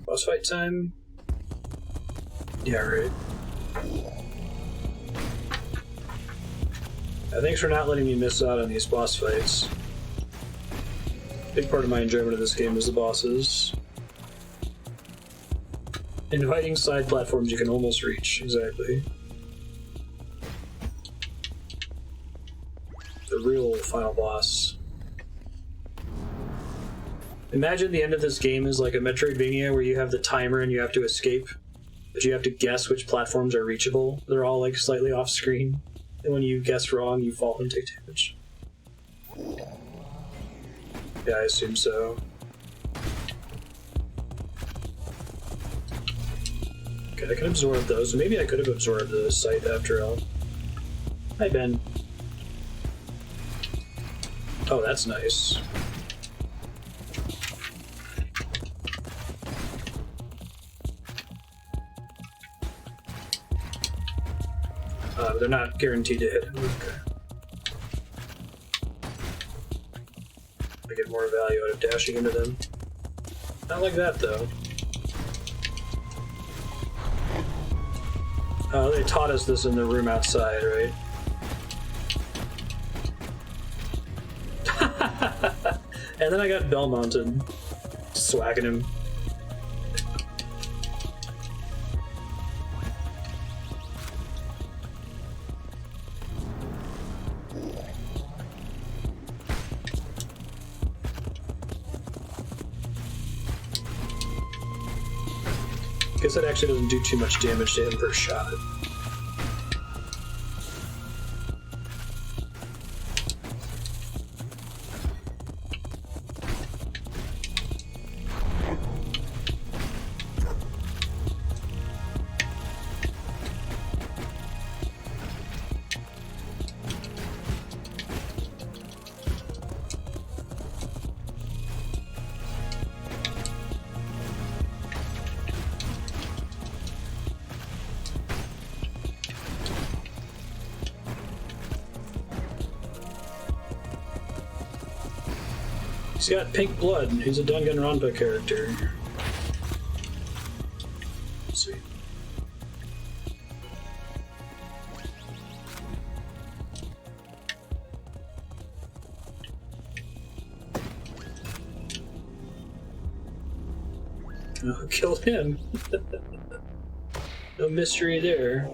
Boss fight time? Yeah, right. Thanks for not letting me miss out on these boss fights. Big part of my enjoyment of this game is the bosses. Inviting side platforms you can almost reach, exactly. The real final boss. Imagine the end of this game is like a Metroidvania where you have the timer and you have to escape, but you have to guess which platforms are reachable. They're all like slightly off screen, and when you guess wrong, you fall and take damage. Yeah, I assume so. Okay, I can absorb those. Maybe I could have absorbed the scythe after all. Hi, Ben. Oh, that's nice. They're not guaranteed to hit him. Okay. I get more value out of dashing into them. Not like that, though. Oh, they taught us this in the room outside, right? And then I got Belmonted, swagging him. Guess that actually doesn't do too much damage to him per shot. He's got pink blood, and he's a Danganronpa character. Let's see. Oh, killed him. No mystery there.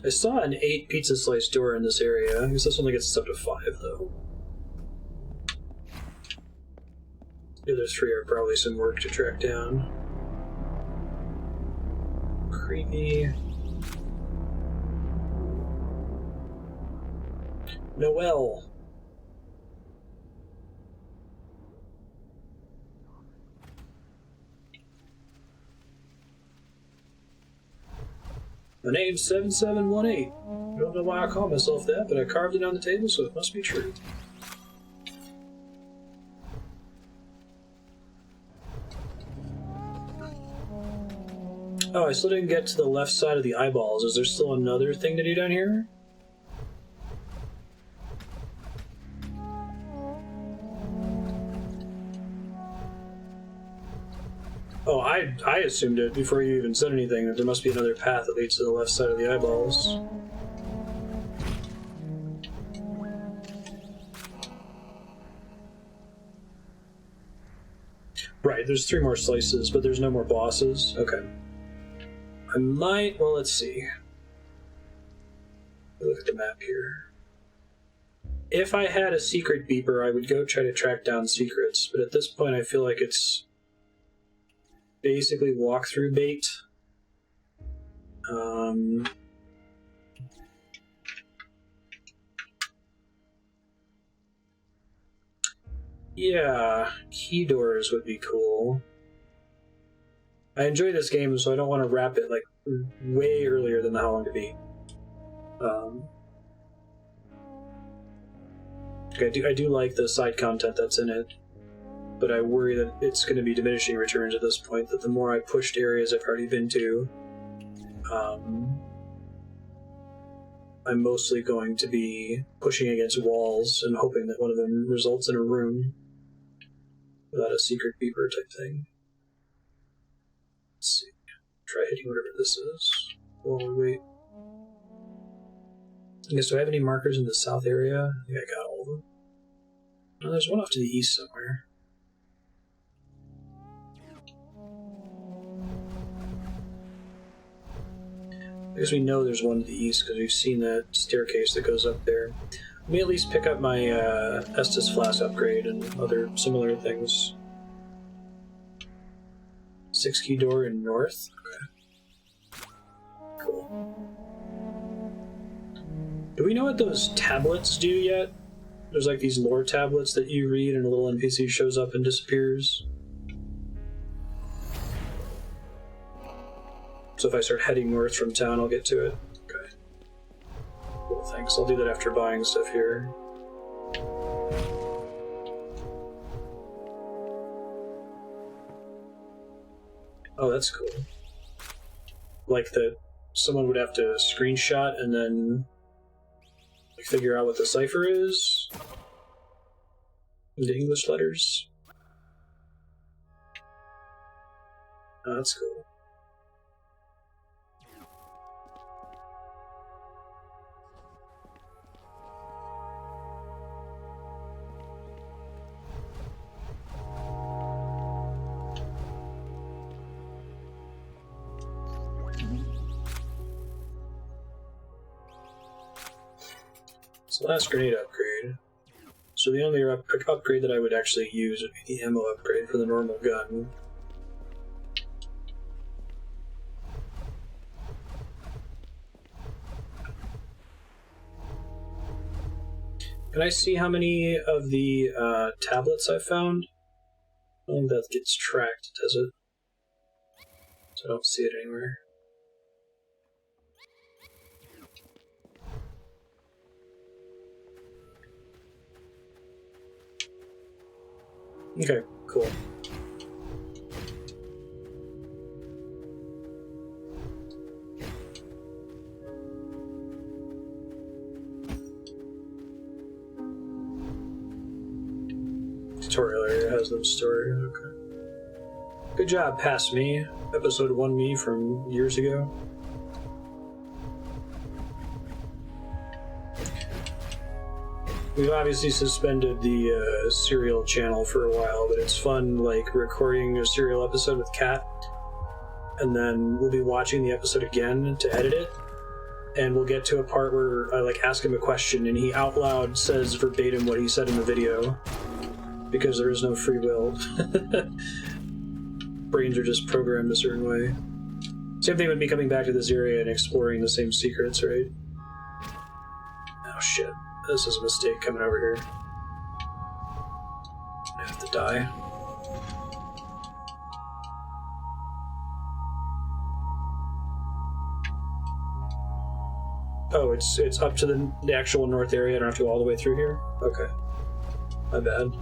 I saw an 8 pizza slice door in this area. I guess this only gets us up to 5, though. The other 3 are probably some work to track down. Creepy. Noelle. My name's 7718. I don't know why I call myself that, but I carved it on the table, so it must be true. Oh, I still didn't get to the left side of the eyeballs. Is there still another thing to do down here? Oh, I assumed it before you even said anything, that there must be another path that leads to the left side of the eyeballs. Right, there's 3 more slices, but there's no more bosses. Okay. I might... Well, let's see. Look at the map here. If I had a secret beeper, I would go try to track down secrets, but at this point I feel like it's basically walkthrough bait. Yeah, key doors would be cool. I enjoy this game, so I don't want to wrap it like way earlier than how long to beat. I do like the side content that's in it, but I worry that it's going to be diminishing returns at this point, that the more I pushed areas I've already been to, I'm mostly going to be pushing against walls and hoping that one of them results in a room without a secret beeper type thing. Let's see. Try hitting whatever this is while we wait. I guess, do I have any markers in the south area? I think I got all of them. Oh, there's one off to the east somewhere. I guess we know there's one to the east because we've seen that staircase that goes up there. Let me at least pick up my Estus Flask upgrade and other similar things. 6 key door in north? Okay. Cool. Do we know what those tablets do yet? There's like these lore tablets that you read and a little NPC shows up and disappears. So if I start heading north from town, I'll get to it. Okay. Cool, thanks. I'll do that after buying stuff here. Oh, that's cool. Like that someone would have to screenshot and then like, figure out what the cipher is in the English letters. Oh, that's cool. So last grenade upgrade. So the only upgrade that I would actually use would be the ammo upgrade for the normal gun. Can I see how many of the tablets I found? I don't think that gets tracked, does it? So I don't see it anywhere. Okay, cool. Tutorial area has no story. Okay. Good job, Past Me. Episode 1 me from years ago. We've obviously suspended the serial channel for a while, but it's fun, like, recording a serial episode with Kat, and then we'll be watching the episode again to edit it, and we'll get to a part where I, like, ask him a question, and he out loud says verbatim what he said in the video, because there is no free will. Brains are just programmed a certain way. Same thing with me coming back to this area and exploring the same secrets, right? Oh, shit. This is a mistake coming over here. I have to die. Oh, it's up to the actual north area. I don't have to go all the way through here? Okay. My bad.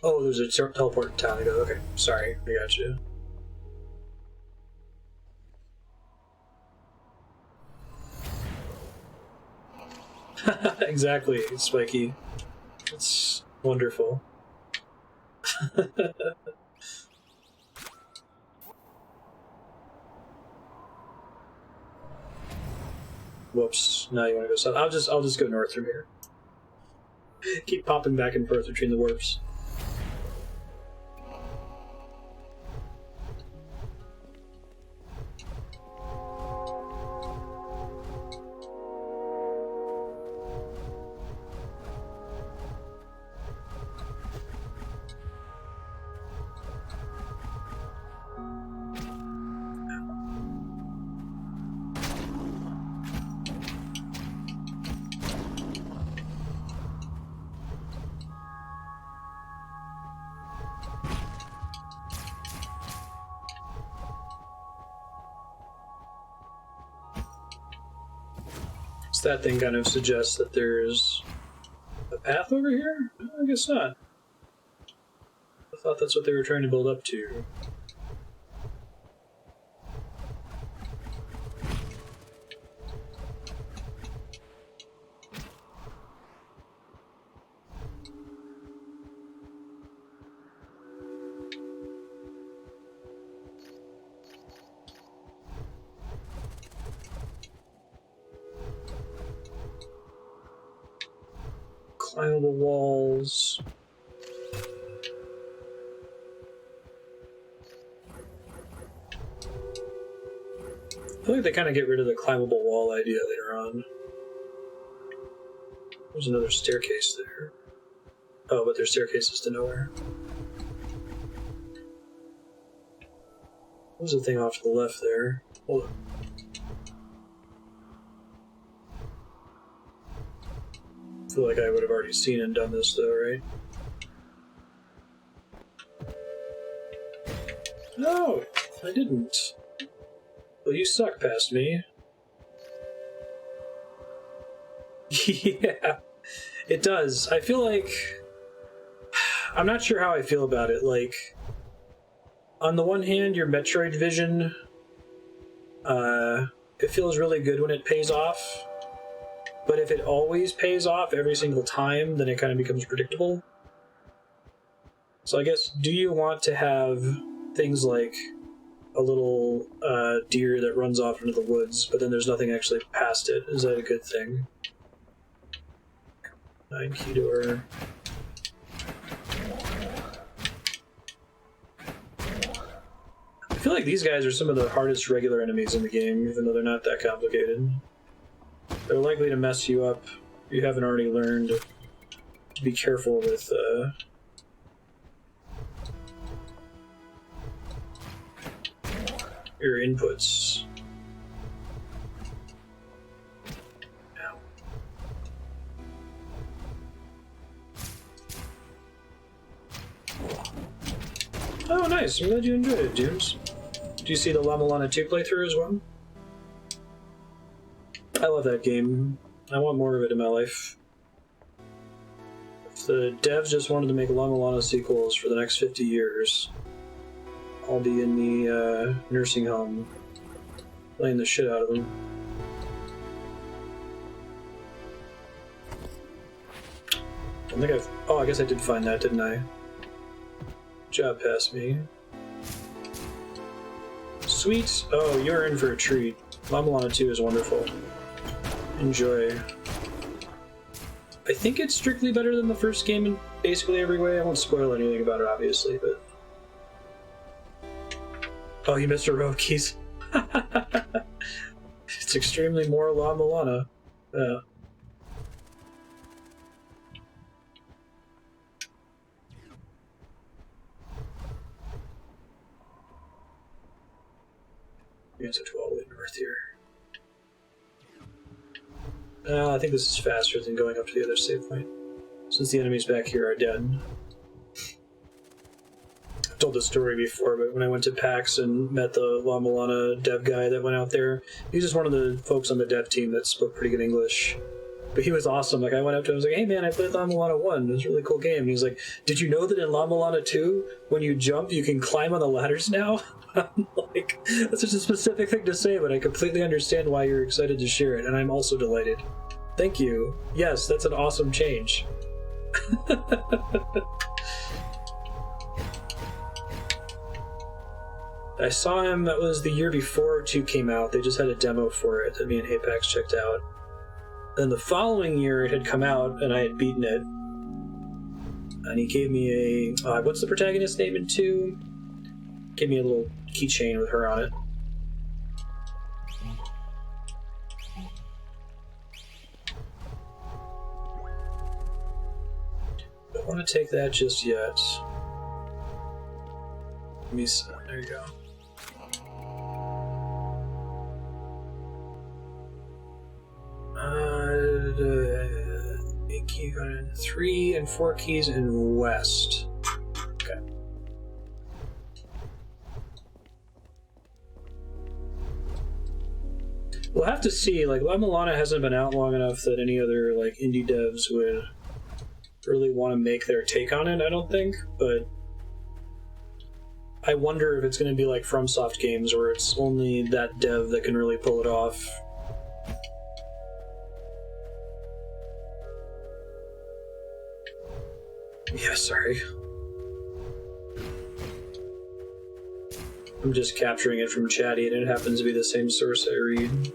Oh, there's a teleport in town to go. Okay, sorry, I got you. Exactly, Spiky. It's wonderful. Whoops. Now you want to go south. I'll just go north from here. Keep popping back and forth between the warps. So that thing kind of suggests that there's a path over here? No, I guess not. I thought that's what they were trying to build up to. Climbable walls. I feel like they kind of get rid of the climbable wall idea later on. There's another staircase there. Oh, but there's staircases to nowhere. There's a thing off to the left there. Hold on. I feel like I would have already seen and done this though, right? No, I didn't. Well, you suck past me. Yeah, it does. I feel like... I'm not sure how I feel about it. Like, on the one hand, your Metroid vision, it feels really good when it pays off. But if it always pays off every single time, then it kind of becomes predictable. So I guess, do you want to have things like a little deer that runs off into the woods, but then there's nothing actually past it? Is that a good thing? 9 key door. I feel like these guys are some of the hardest regular enemies in the game, even though they're not that complicated. They're likely to mess you up if you haven't already learned to be careful with your inputs. Ow. Oh, nice. I'm glad you enjoyed it, James. Do you see the Llama Lana 2 playthrough as well? I love that game. I want more of it in my life. If the devs just wanted to make Llama Lana sequels for the next 50 years, I'll be in the nursing home playing the shit out of them. I don't think I've... Oh, I guess I did find that, didn't I? Job past me. Sweet! Oh, you're in for a treat. Llama Lana 2 is wonderful. Enjoy. I think it's strictly better than the first game in basically every way. I won't spoil anything about it, obviously, but... Oh, you missed a row of keys. It's extremely more Llama Lana. Yeah. You guys have to all the way north here. I think this is faster than going up to the other save point, since the enemies back here are dead. I've told this story before, but when I went to PAX and met the Llama Lana dev guy that went out there, he was just one of the folks on the dev team that spoke pretty good English. But he was awesome. Like, I went up to him and was like, hey man, I played Llama Lana 1. It was a really cool game. And he was like, did you know that in Llama Lana 2, when you jump, you can climb on the ladders now? I'm like, that's such a specific thing to say, but I completely understand why you're excited to share it, and I'm also delighted. Thank you. Yes, that's an awesome change. I saw him, that was the year before 2 came out. They just had a demo for it that me and Apex checked out. Then the following year it had come out and I had beaten it. And he gave me a... what's the protagonist's name in 2? Gave me a little keychain with her on it. Don't want to take that just yet. Let me see. There you go. Key got in 3 and 4 keys in west. Okay. We'll have to see. Like, La Milana hasn't been out long enough that any other like indie devs would really want to make their take on it, I don't think, but I wonder if it's going to be like FromSoft games where it's only that dev that can really pull it off. Yeah, sorry. I'm just capturing it from Chatty, and it happens to be the same source I read.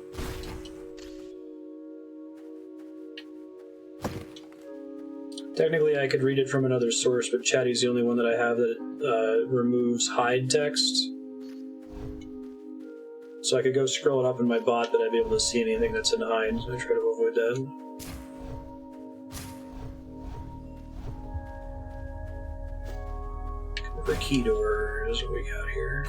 Technically, I could read it from another source, but Chatty's the only one that I have that removes hide text. So I could go scroll it up in my bot, but I'd be able to see anything that's in hide. I try to avoid that. For key doors, what we got here?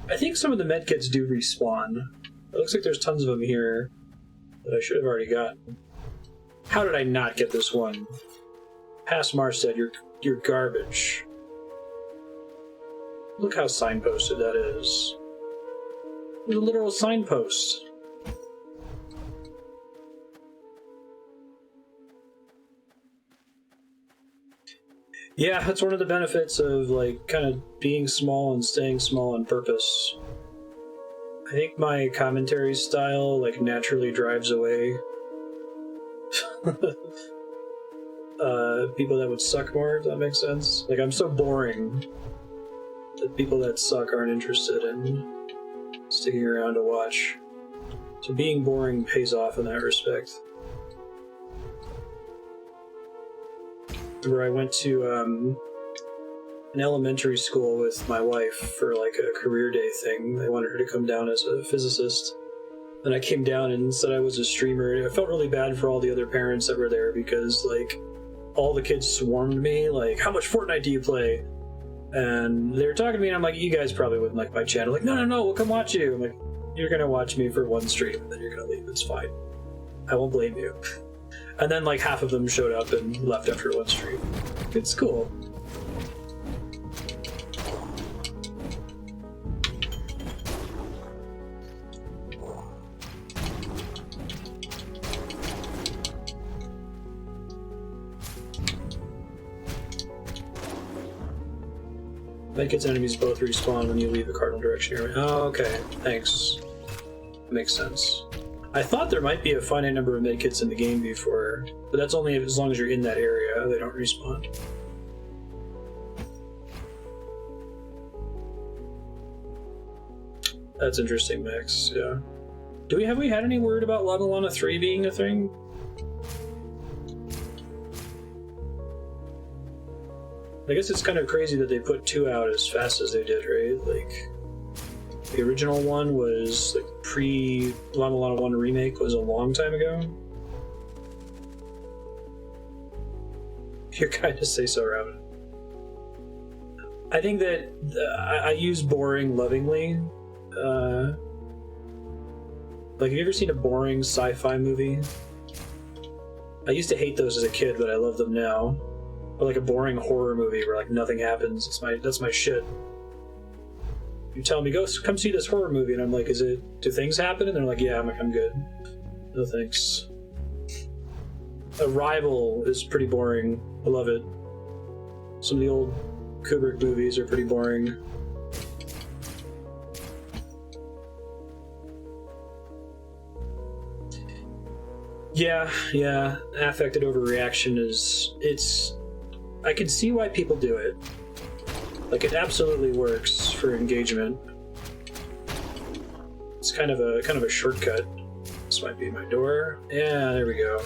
I think some of the medkits do respawn. It looks like there's tons of them here that I should have already gotten. How did I not get this one? Pass Marstead, you're garbage. Look how signposted that is. There's a literal signpost. Yeah, that's one of the benefits of like kind of being small and staying small on purpose. I think my commentary style like naturally drives away people that would suck more, if that makes sense. Like, I'm so boring that people that suck aren't interested in sticking around to watch. So being boring pays off in that respect. Where I went to an elementary school with my wife for like a career day thing. They wanted her to come down as a physicist. And I came down and said I was a streamer. I felt really bad for all the other parents that were there because like all the kids swarmed me, like, how much Fortnite do you play? And they were talking to me, and I'm like, you guys probably wouldn't like my channel. Like, no, we'll come watch you. I'm like, you're gonna watch me for one stream, and then you're gonna leave. It's fine. I won't blame you. And then, like, half of them showed up and left after one stream. It's cool. Medkits enemies both respawn when you leave the cardinal direction area. Oh, okay. Thanks. Makes sense. I thought there might be a finite number of medkits in the game before, but that's only as long as you're in that area. They don't respawn. That's interesting, Max. Yeah. Have we had any word about La Milana 3 being a thing? I guess it's kind of crazy that they put 2 out as fast as they did, right? Like, the original one was, like, pre-La Milana 1 remake was a long time ago. You're kind of say so, Robin. I think that I use boring lovingly. Like, have you ever seen a boring sci-fi movie? I used to hate those as a kid, but I love them now. Or like a boring horror movie where like nothing happens. That's my shit. You tell me, come see this horror movie, and I'm like, do things happen? And they're like, yeah. I'm like, I'm good. No thanks. Arrival is pretty boring. I love it. Some of the old Kubrick movies are pretty boring. Yeah. Affected overreaction I can see why people do it. Like, it absolutely works for engagement. It's kind of a shortcut. This might be my door. Yeah, there we go.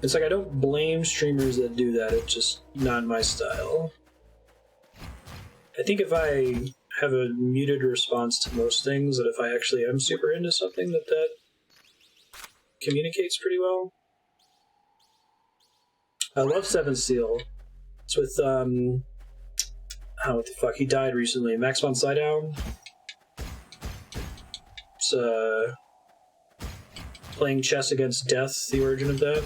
It's like I don't blame streamers that do that, it's just not my style. I think if I have a muted response to most things, that if I actually am super into something, that communicates pretty well. I love Seventh Seal. It's with, oh, what the fuck, he died recently. Max von Sydow. It's, playing chess against death, the origin of that.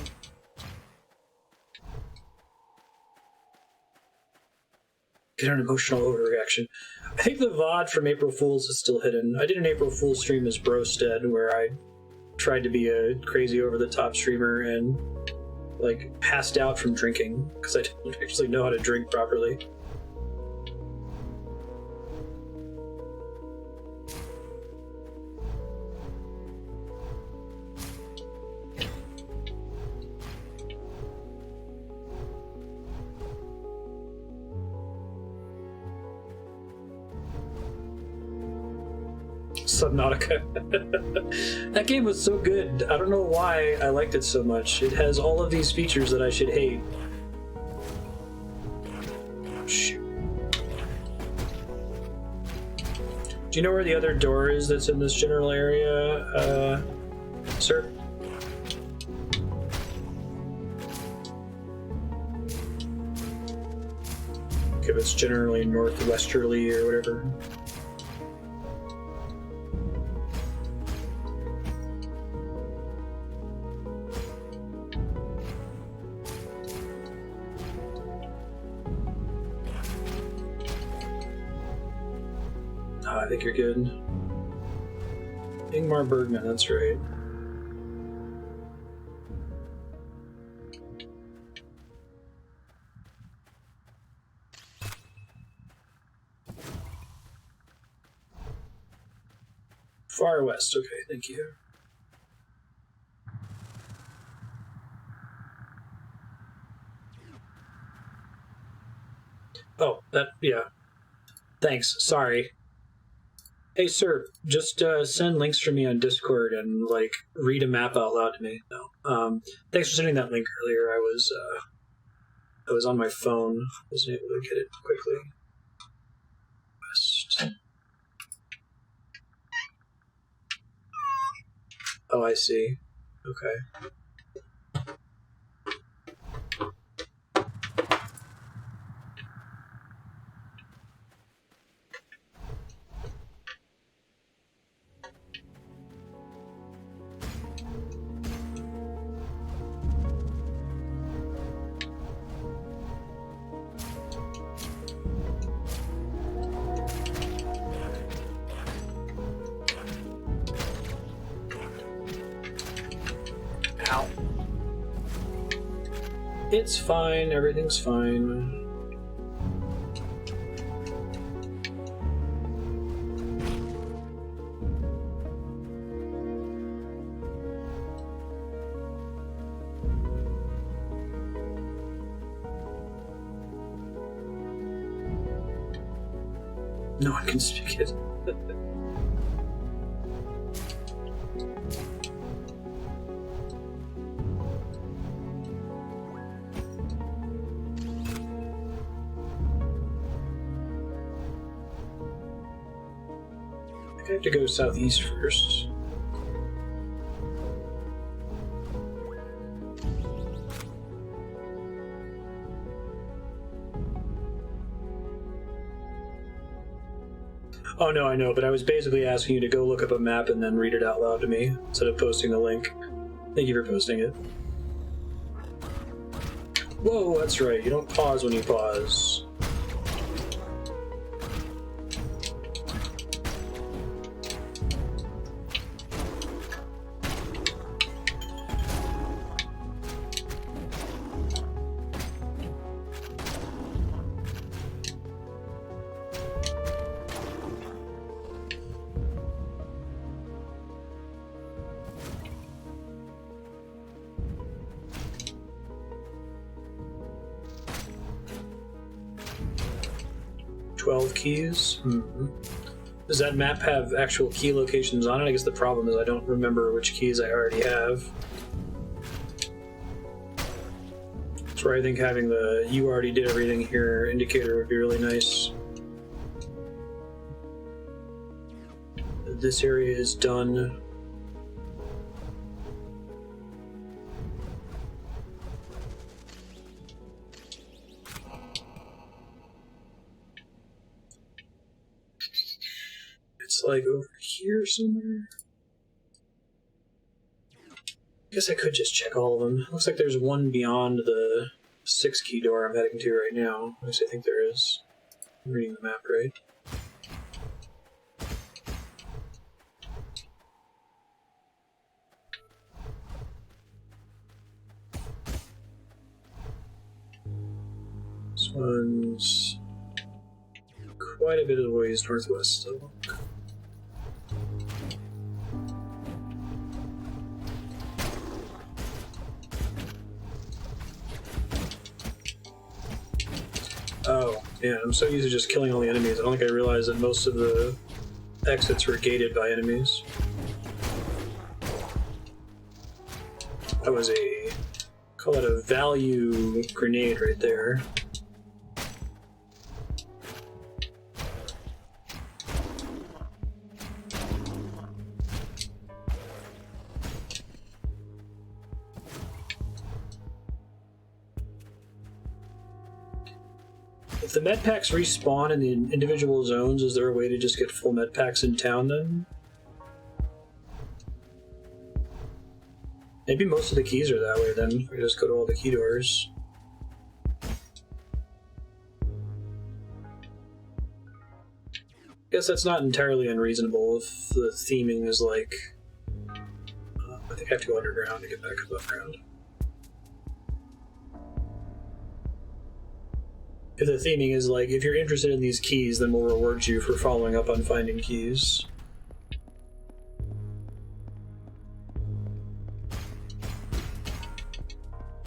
Get an emotional overreaction. I think the VOD from April Fool's is still hidden. I did an April Fool's stream as Marstead, where I tried to be a crazy over-the-top streamer and, like, passed out from drinking, because I didn't actually know how to drink properly. Subnautica. That game was so good. I don't know why I liked it so much. It has all of these features that I should hate. Shoot. Do you know where the other door is that's in this general area, sir? Okay, it's generally northwesterly or whatever. I think you're good. Ingmar Bergman, that's right. Far west, okay, thank you. Oh, yeah. Thanks, sorry. Hey, sir, just send links for me on Discord and, like, read a map out loud to me. No. Thanks for sending that link earlier. I was on my phone. I wasn't able to get it quickly. West. Oh, I see. Okay. Ow. It's fine, everything's fine. No one can speak it. I have to go southeast first. Oh no, I know, but I was basically asking you to go look up a map and then read it out loud to me instead of posting the link. Thank you for posting it. Whoa, that's right, you don't pause when you pause. 12 keys. Does that map have actual key locations on it? I guess the problem is I don't remember which keys I already have. That's where I think having the "you already did everything here" indicator would be really nice. This area is done. It's like over here somewhere. I guess I could just check all of them. Looks like there's one beyond the 6 key door I'm heading to right now. At least I think there is. I'm reading the map right. This one's quite a bit of the ways northwest still. Oh, yeah, I'm so used to just killing all the enemies. I don't think I realized that most of the exits were gated by enemies. That was a... call it a value grenade right there. If the med packs respawn in the individual zones, is there a way to just get full med packs in town then? Maybe most of the keys are that way then. We just go to all the key doors. I guess that's not entirely unreasonable if the theming is like... I think I have to go underground to get back above ground. If the theming is like, if you're interested in these keys, then we'll reward you for following up on finding keys.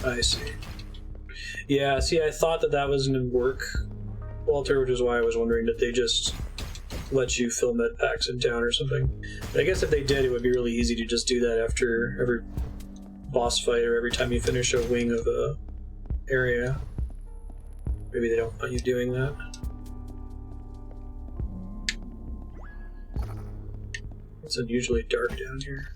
I see. Yeah, see, I thought that that was going to work, Walter, which is why I was wondering, did they just let you fill med packs in town or something? But I guess if they did, it would be really easy to just do that after every boss fight or every time you finish a wing of a area. Maybe they don't want you doing that. It's unusually dark down here.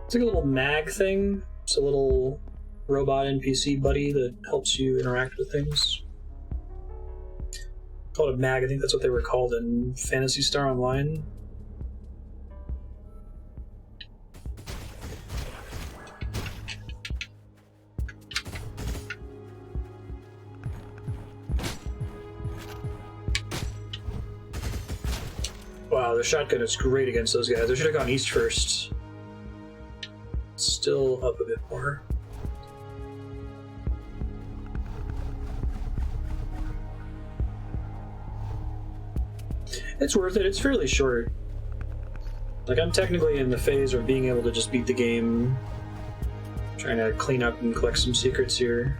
It's like a little mag thing. It's a little robot NPC buddy that helps you interact with things. Called a mag, I think that's what they were called in Phantasy Star Online. Wow, the shotgun is great against those guys. I should have gone east first. Still up a bit more. It's worth it. It's fairly short. Like, I'm technically in the phase of being able to just beat the game. Trying to clean up and collect some secrets here.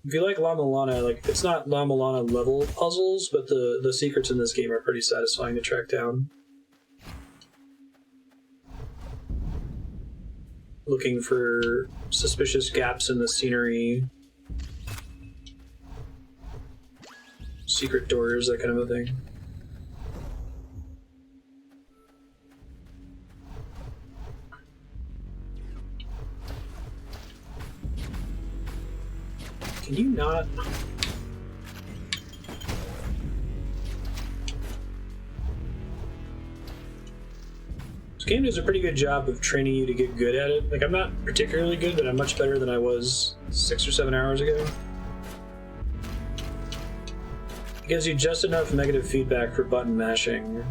If you like Llama Lana, like, it's not Llama Lana level puzzles, but the secrets in this game are pretty satisfying to track down. Looking for suspicious gaps in the scenery, secret doors, that kind of a thing. Can you not? This game does a pretty good job of training you to get good at it. Like, I'm not particularly good, but I'm much better than I was 6 or 7 hours ago. It gives you just enough negative feedback for button mashing,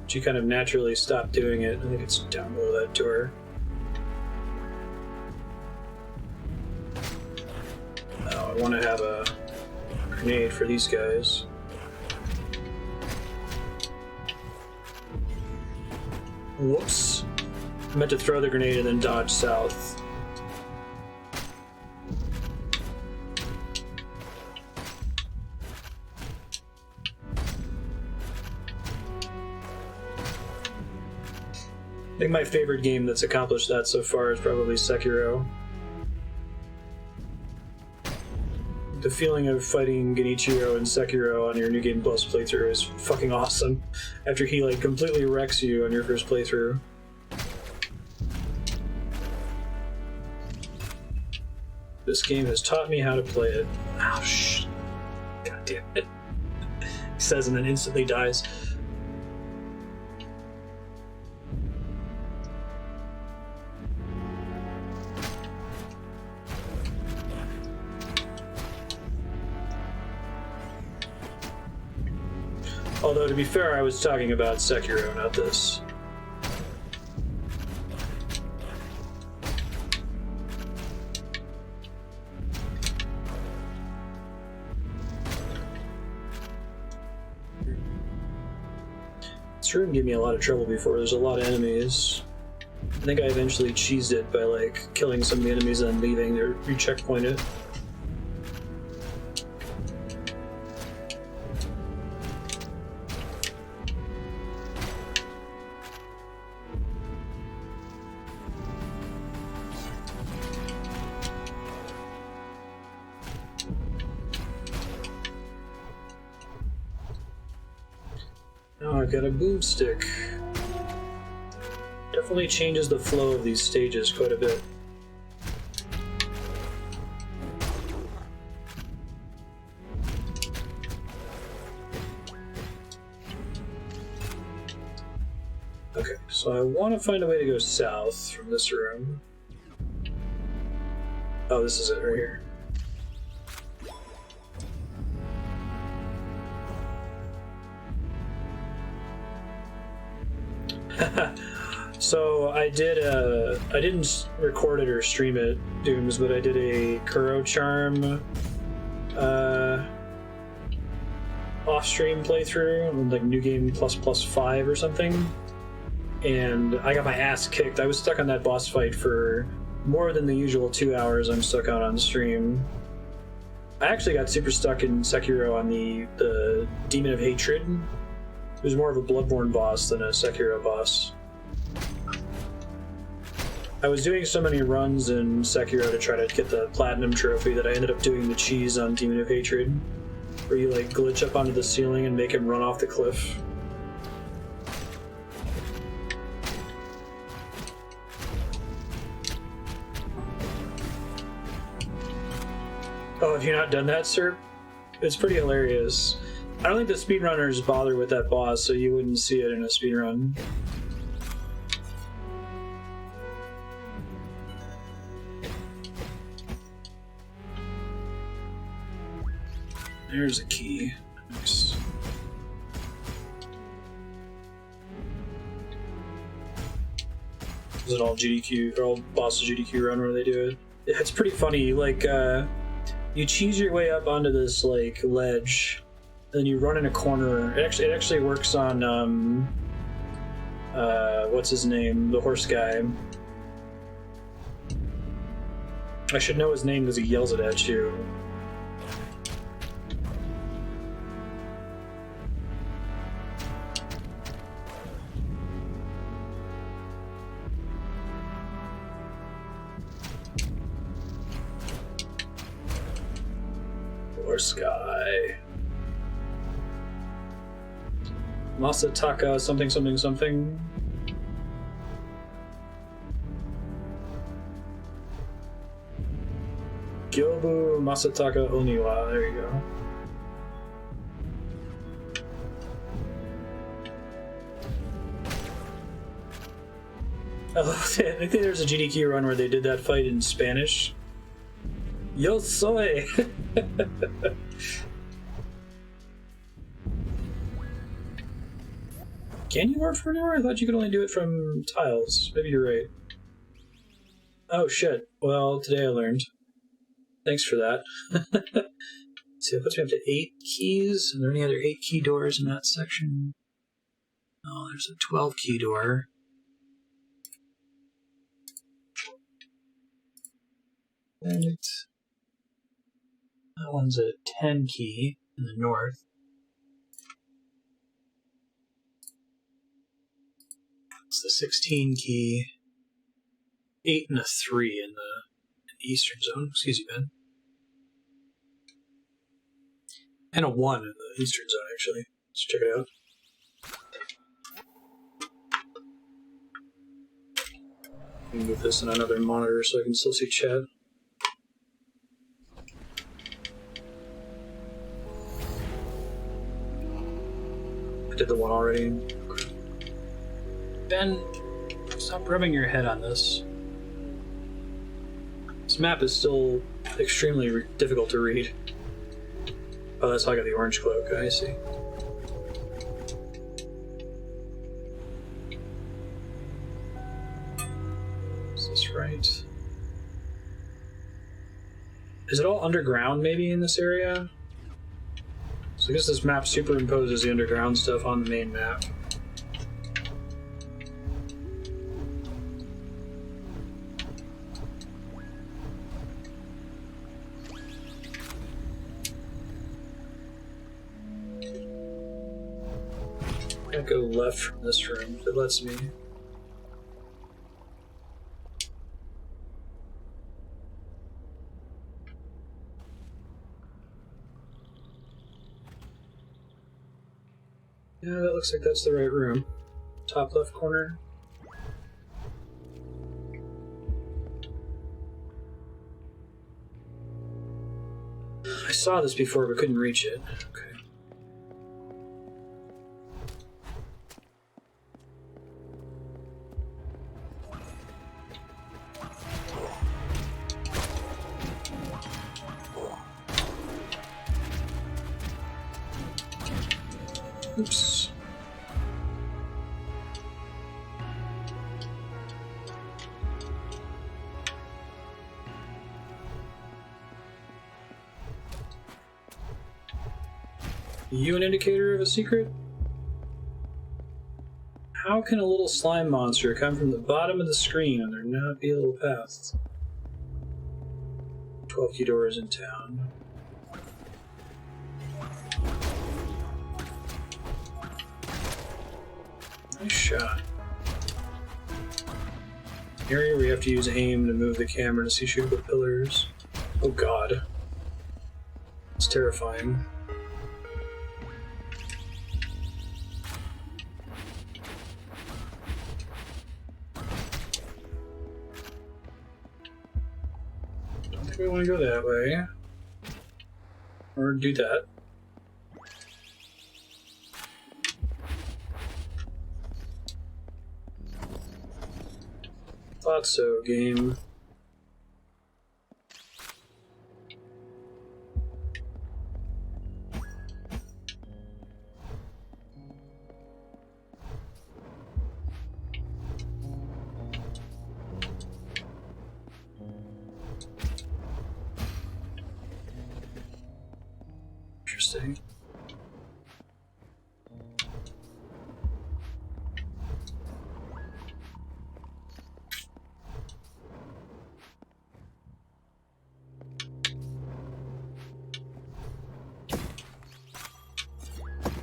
but you kind of naturally stop doing it. I think it's down below that door. Oh, want to have a grenade for these guys. Whoops. I meant to throw the grenade and then dodge south. I think my favorite game that's accomplished that so far is probably Sekiro. The feeling of fighting Genichiro in Sekiro on your New Game Plus playthrough is fucking awesome. After he like completely wrecks you on your first playthrough. This game has taught me how to play it. Oh shit. God damn it. He says and then instantly dies. Although, to be fair, I was talking about Sekiro, not this. This room gave me a lot of trouble before. There's a lot of enemies. I think I eventually cheesed it by, like, killing some of the enemies and then leaving or re-checkpoint it. Now I've got a boomstick. Definitely changes the flow of these stages quite a bit. Okay, so I want to find a way to go south from this room. Oh, this is it right here. So I didn't record it or stream it, Dooms, but I did a Kuro Charm off-stream playthrough, like New Game Plus 5 or something, and I got my ass kicked. I was stuck on that boss fight for more than the usual 2 hours I'm stuck on stream. I actually got super stuck in Sekiro on the Demon of Hatred. It was more of a Bloodborne boss than a Sekiro boss. I was doing so many runs in Sekiro to try to get the Platinum Trophy that I ended up doing the cheese on Demon of Hatred, where you like glitch up onto the ceiling and make him run off the cliff. Oh, have you not done that, sir? It's pretty hilarious. I don't think the speedrunners bother with that boss, so you wouldn't see it in a speedrun. There's a key. Nice. Is it all GDQ, or all bosses GDQ run where they do it? It's pretty funny. Like, you cheese your way up onto this like ledge, and then you run in a corner. It actually works on what's his name, the horse guy. I should know his name because he yells it at you. Sky. Masataka something something something. Gyobu Masataka Oniwa, there you go. Oh, I think there's a GDQ run where they did that fight in Spanish. Yo soy! Can you warp from anywhere? I thought you could only do it from tiles. Maybe you're right. Oh shit. Well, today I learned. Thanks for that. So it puts me up to 8 keys. Are there any other 8 key doors in that section? Oh, there's a 12 key door. Right. That one's a 10 key in the north. It's the 16 key. 8 and a 3 in the eastern zone. Excuse me, Ben. And a 1 in the eastern zone, actually. Let's check it out. Let me move this in another monitor so I can still see chat. I did the 1 already. Ben, stop rubbing your head on this. This map is still extremely difficult to read. Oh, that's how I got the orange cloak. I see. Is this right? Is it all underground, maybe, in this area? So I guess this map superimposes the underground stuff on the main map. I go left from this room if it lets me. Yeah, that looks like that's the right room. Top left corner. I saw this before but couldn't reach it. Okay. Oops. You an indicator of a secret? How can a little slime monster come from the bottom of the screen and there not be a little path? 12 key doors in town. Nice shot. Area where you have to use aim to move the camera to see shootable pillars. Oh god. It's terrifying. Don't think we want to go that way. Or do that. Thought so, game. Interesting.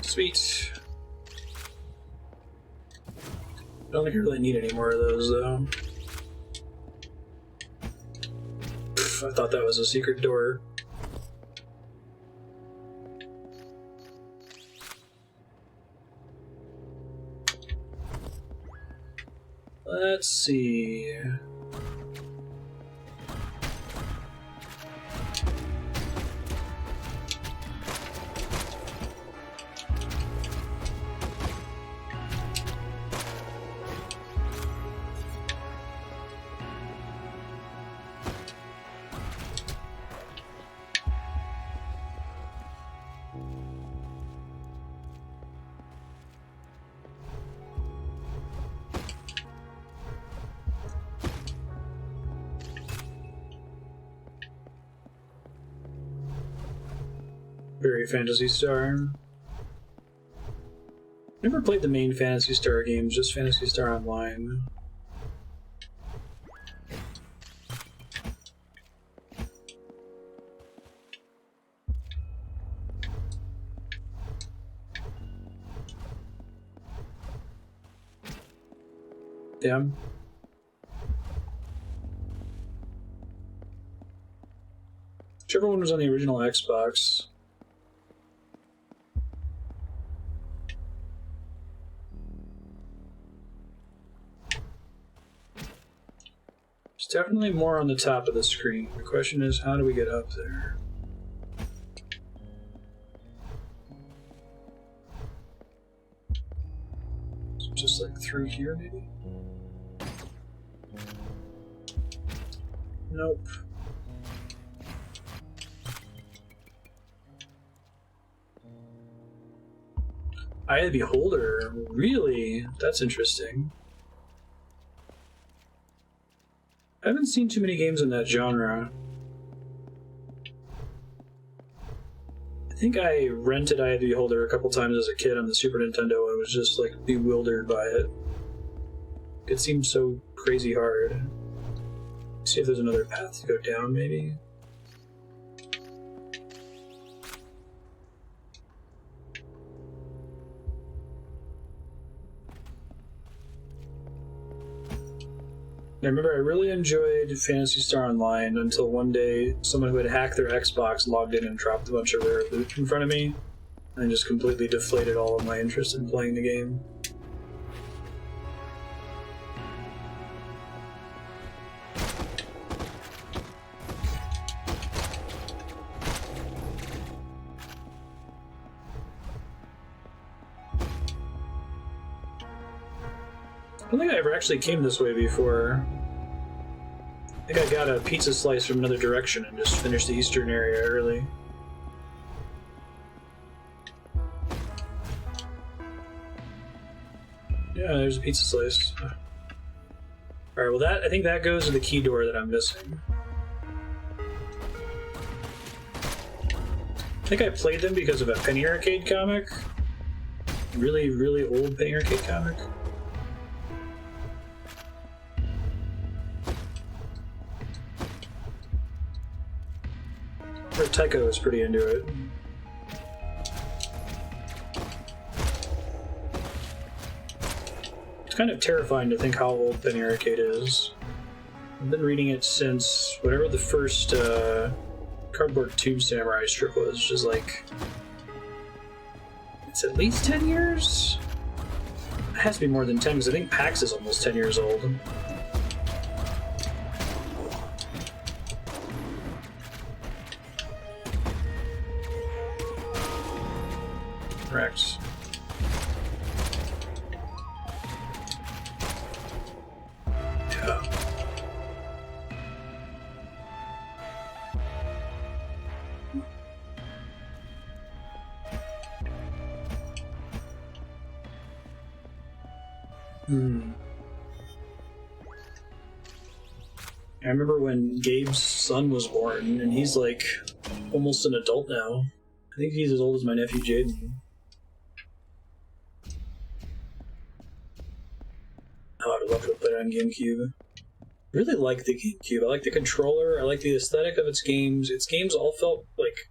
Sweet. I don't think I really need any more of those, though. I thought that was a secret door. Let's see. very Phantasy Star. Never played the main Phantasy Star games, just Phantasy Star Online. Yeah. Whichever one was on the original Xbox. It's definitely more on the top of the screen. The question is, how do we get up there? Just like through here, maybe? Nope. Eye of the Beholder? Really? That's interesting. I haven't seen too many games in that genre. I think I rented Eye of the Beholder a couple times as a kid on the Super Nintendo and was just like bewildered by it. It seemed so crazy hard. See if there's another path to go down, maybe? I remember I really enjoyed Phantasy Star Online until one day someone who had hacked their Xbox logged in and dropped a bunch of rare loot in front of me and just completely deflated all of my interest in playing the game. I don't think I ever actually came this way before. I think I got a pizza slice from another direction and just finished the eastern area early. Yeah, there's a pizza slice. Alright, well I think that goes to the key door that I'm missing. I think I played them because of a Penny Arcade comic. Really, really old Penny Arcade comic. Tycho is pretty into it. It's kind of terrifying to think how old Penny Arcade is. I've been reading it since whatever the first Cardboard Tube Samurai strip was, which is like... it's at least 10 years? It has to be more than 10, because I think PAX is almost 10 years old. Correct. Yeah. I remember when Gabe's son was born, and he's like almost an adult now. I think he's as old as my nephew Jaden. Oh, I would love to play it on GameCube. I really like the GameCube. I like the controller. I like the aesthetic of its games. Its games all felt like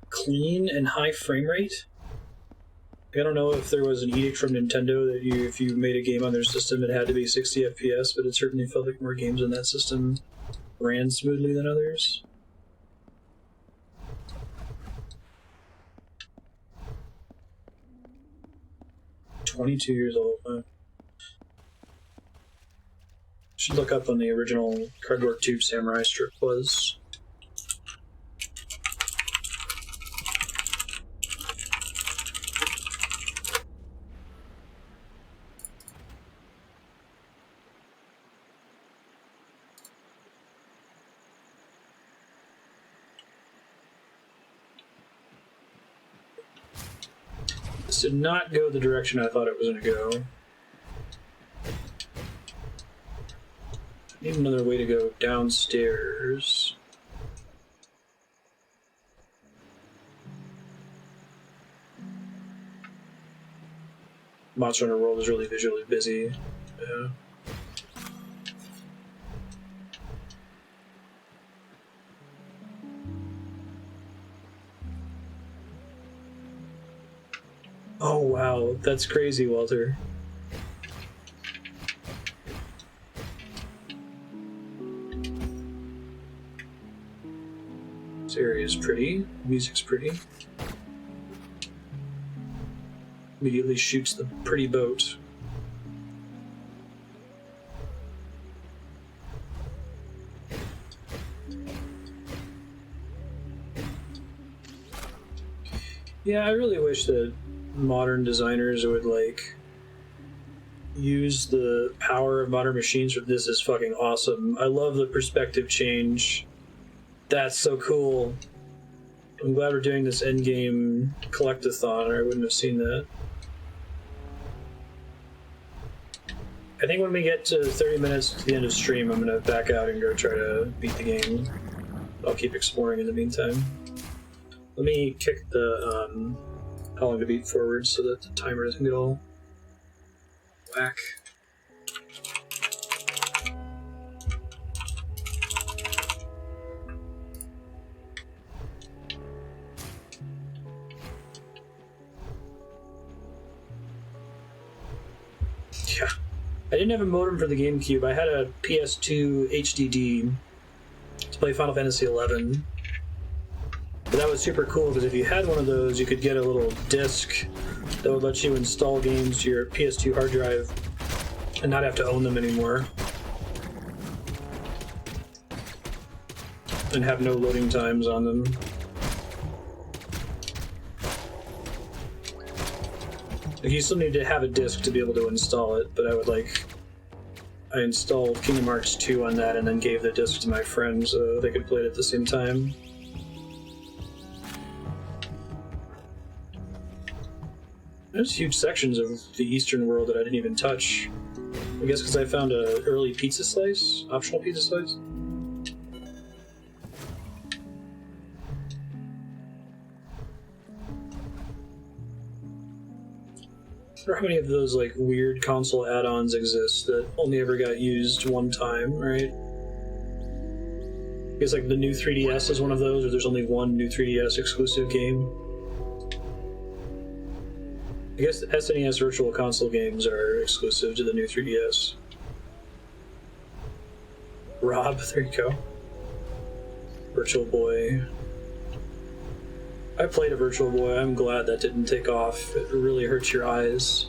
clean and high frame rate. I don't know if there was an edict from Nintendo that if you made a game on their system, it had to be 60 FPS, but it certainly felt like more games on that system ran smoothly than others. "22 years old, huh?" Should look up when the original Cardboard Tube Samurai strip was. This did not go the direction I thought it was going to go. Need another way to go downstairs. Monster Hunter World is really visually busy. Yeah. Oh wow, that's crazy, Walter. This area is pretty. Music's pretty. Immediately shoots the pretty boat. Yeah, I really wish that modern designers would like use the power of modern machines for this. Is fucking awesome. I love the perspective change. That's so cool. I'm glad we're doing this Endgame collectathon, or I wouldn't have seen that. I think when we get to 30 minutes to the end of stream, I'm gonna back out and go try to beat the game. I'll keep exploring in the meantime. Let me kick the how long to beat forward so that the timer doesn't get all whack. Yeah. I didn't have a modem for the GameCube. I had a PS2 HDD to play Final Fantasy XI. But that was super cool because if you had one of those, you could get a little disc that would let you install games to your PS2 hard drive and not have to own them anymore. And have no loading times on them. Like, you still need to have a disc to be able to install it, but I installed Kingdom Hearts 2 on that and then gave the disc to my friends so they could play it at the same time. There's huge sections of the Eastern world that I didn't even touch. I guess because I found an early pizza slice, optional pizza slice. I wonder how many of those like weird console add-ons exist that only ever got used one time, right? I guess like the new 3DS is one of those, or there's only one new 3DS exclusive game. I guess the SNES Virtual Console games are exclusive to the new 3DS. Rob, there you go. Virtual Boy. I played a Virtual Boy. I'm glad that didn't take off. It really hurts your eyes.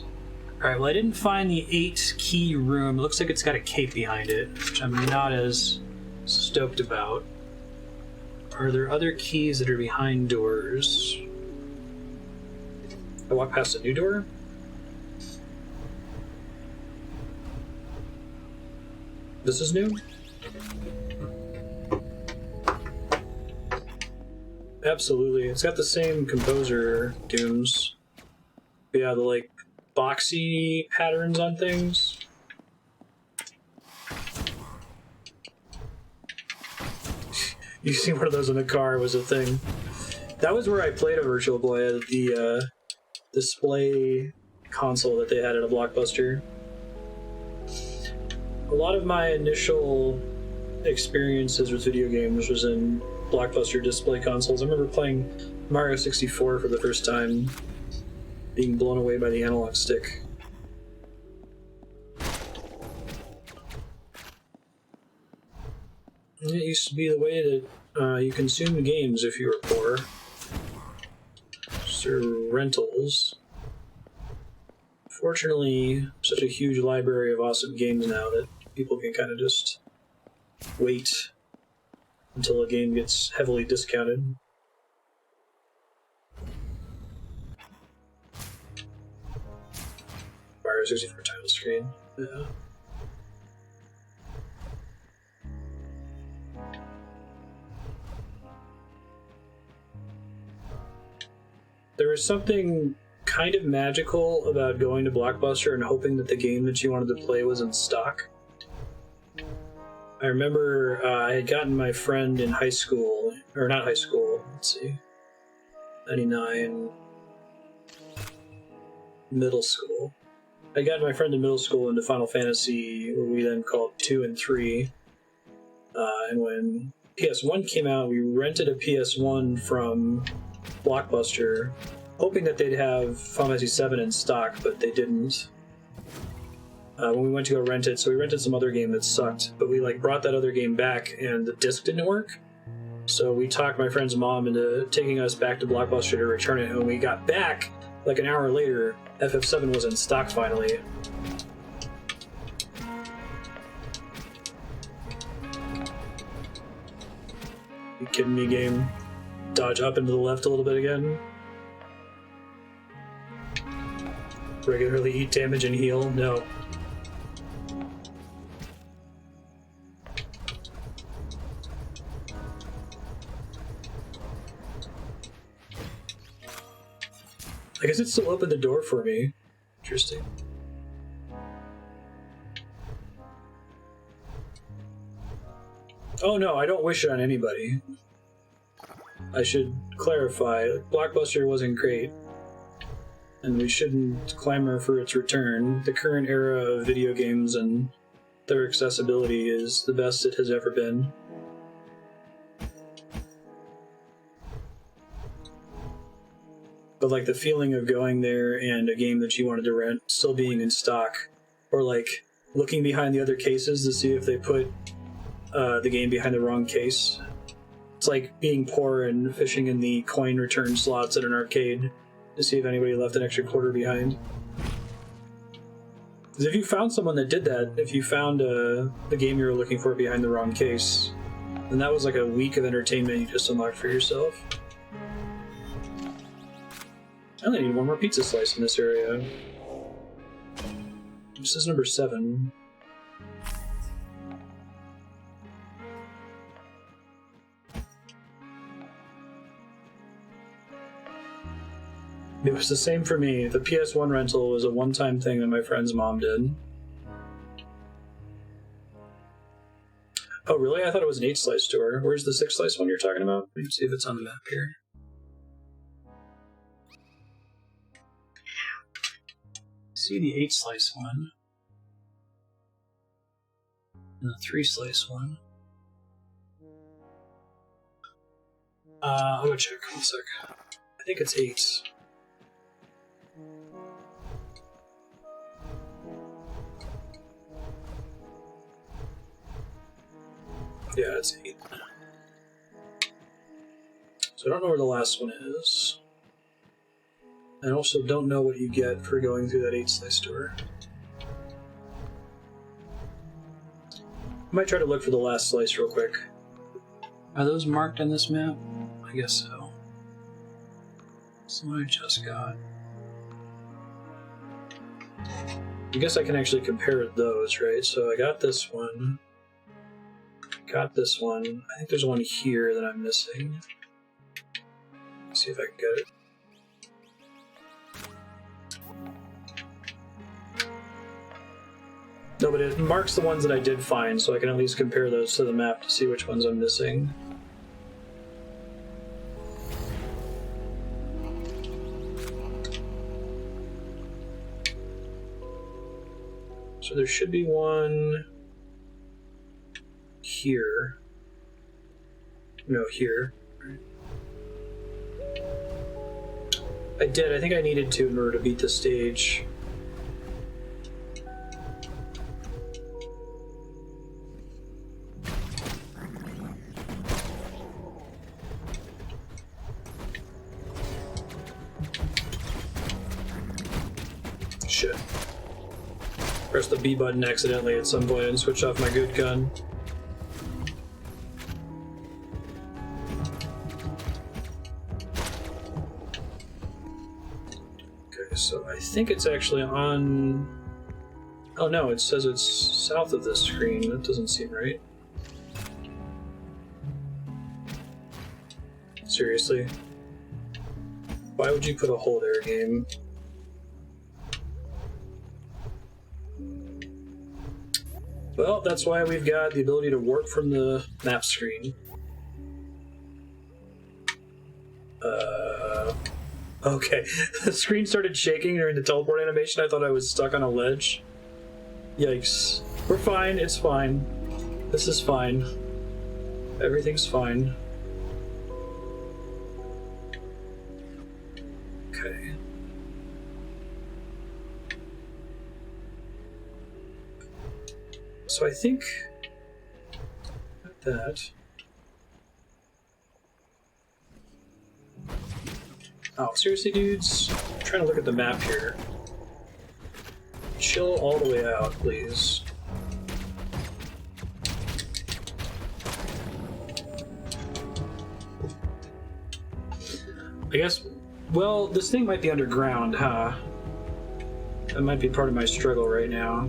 Alright, well I didn't find the 8-key room. It looks like it's got a cape behind it, which I'm not as stoked about. Are there other keys that are behind doors? I walk past a new door? This is new? Absolutely. It's got the same composer dooms. Yeah, the like boxy patterns on things. You see one of those in the car was a thing. That was where I played a Virtual Boy at the display console that they had at a Blockbuster. A lot of my initial experiences with video games was in Blockbuster display consoles. I remember playing Mario 64 for the first time, being blown away by the analog stick. It used to be the way that you consumed games if you were poor. Or rentals. Fortunately, such a huge library of awesome games now that people can kind of just wait until a game gets heavily discounted. Mario 64 title screen. Yeah. There was something kind of magical about going to Blockbuster and hoping that the game that you wanted to play was in stock. I remember I had gotten my friend in high school, or not high school, let's see, 99, middle school. I got my friend in middle school into Final Fantasy, what we then called 2 and 3. And when PS1 came out, we rented a PS1 from Blockbuster, hoping that they'd have Final Fantasy 7 in stock, but they didn't. When we went to go rent it, so we rented some other game that sucked, but we brought that other game back and the disc didn't work. So we talked my friend's mom into taking us back to Blockbuster to return it, and when we got back, an hour later, FF7 was in stock finally. You kidding me, game? Dodge up and to the left a little bit again. Regularly eat damage and heal? No. I guess it still opened the door for me. Interesting. Oh no, I don't wish it on anybody. I should clarify, Blockbuster wasn't great, and we shouldn't clamor for its return. The current era of video games and their accessibility is the best it has ever been. But the feeling of going there and a game that you wanted to rent still being in stock, or looking behind the other cases to see if they put the game behind the wrong case. It's like being poor and fishing in the coin return slots at an arcade to see if anybody left an extra quarter behind. Because if you found someone that did that, if you found the game you were looking for behind the wrong case, then that was a week of entertainment you just unlocked for yourself. I only need one more pizza slice in this area. This is number 7. It was the same for me. The PS1 rental was a one-time thing that my friend's mom did. Oh, really? I thought it was an 8-slice store. Where's the 6-slice one you're talking about? Let me see if it's on the map here. See the 8-slice one. And the 3-slice one. I'll go check. 1 sec. I think it's 8. Yeah, it's 8. So I don't know where the last one is. I also don't know what you get for going through that 8-slice store. I might try to look for the last slice real quick. Are those marked on this map? I guess so. So what I just got. I guess I can actually compare those, right? So I got this one. Got this one. I think there's one here that I'm missing. Let's see if I can get it. No, but it marks the ones that I did find, so I can at least compare those to the map to see which ones I'm missing. So there should be one here. No, here. I did. I think I needed to in order to beat the stage. Shit. Press the B button accidentally at some point and switch off my good gun. Okay, so I think it's actually on... Oh no, it says it's south of this screen. That doesn't seem right. Seriously? Why would you put a hole there, game? Well, that's why we've got the ability to warp from the map screen. Okay. The screen started shaking during the teleport animation. I thought I was stuck on a ledge. Yikes. We're fine. It's fine. This is fine. Everything's fine. Okay. So I think that. Oh, seriously, dudes? I'm trying to look at the map here. Chill all the way out, please. I guess, well, this thing might be underground, huh? That might be part of my struggle right now.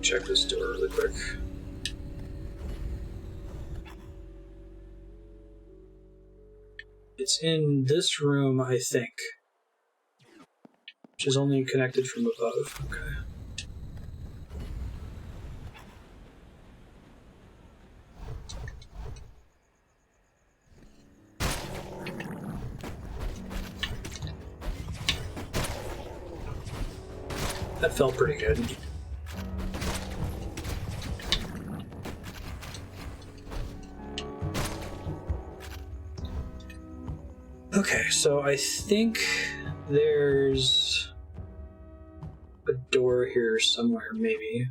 Check this door really quick. It's in this room, I think. Which is only connected from above. Okay. That felt pretty good. Okay, so I think there's a door here somewhere, maybe.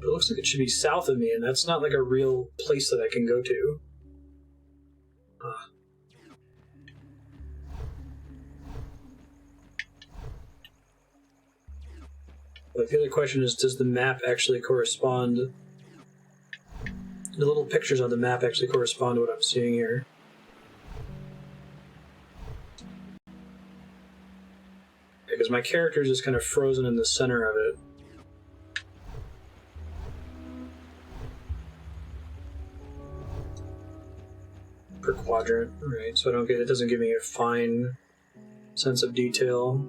It looks like it should be south of me, and that's not like a real place that I can go to. But the other question is, does the map actually correspond? The little pictures on the map actually correspond to what I'm seeing here. Because my character is just kind of frozen in the center of it. Per quadrant, right? So I don't get it. Doesn't give me a fine sense of detail.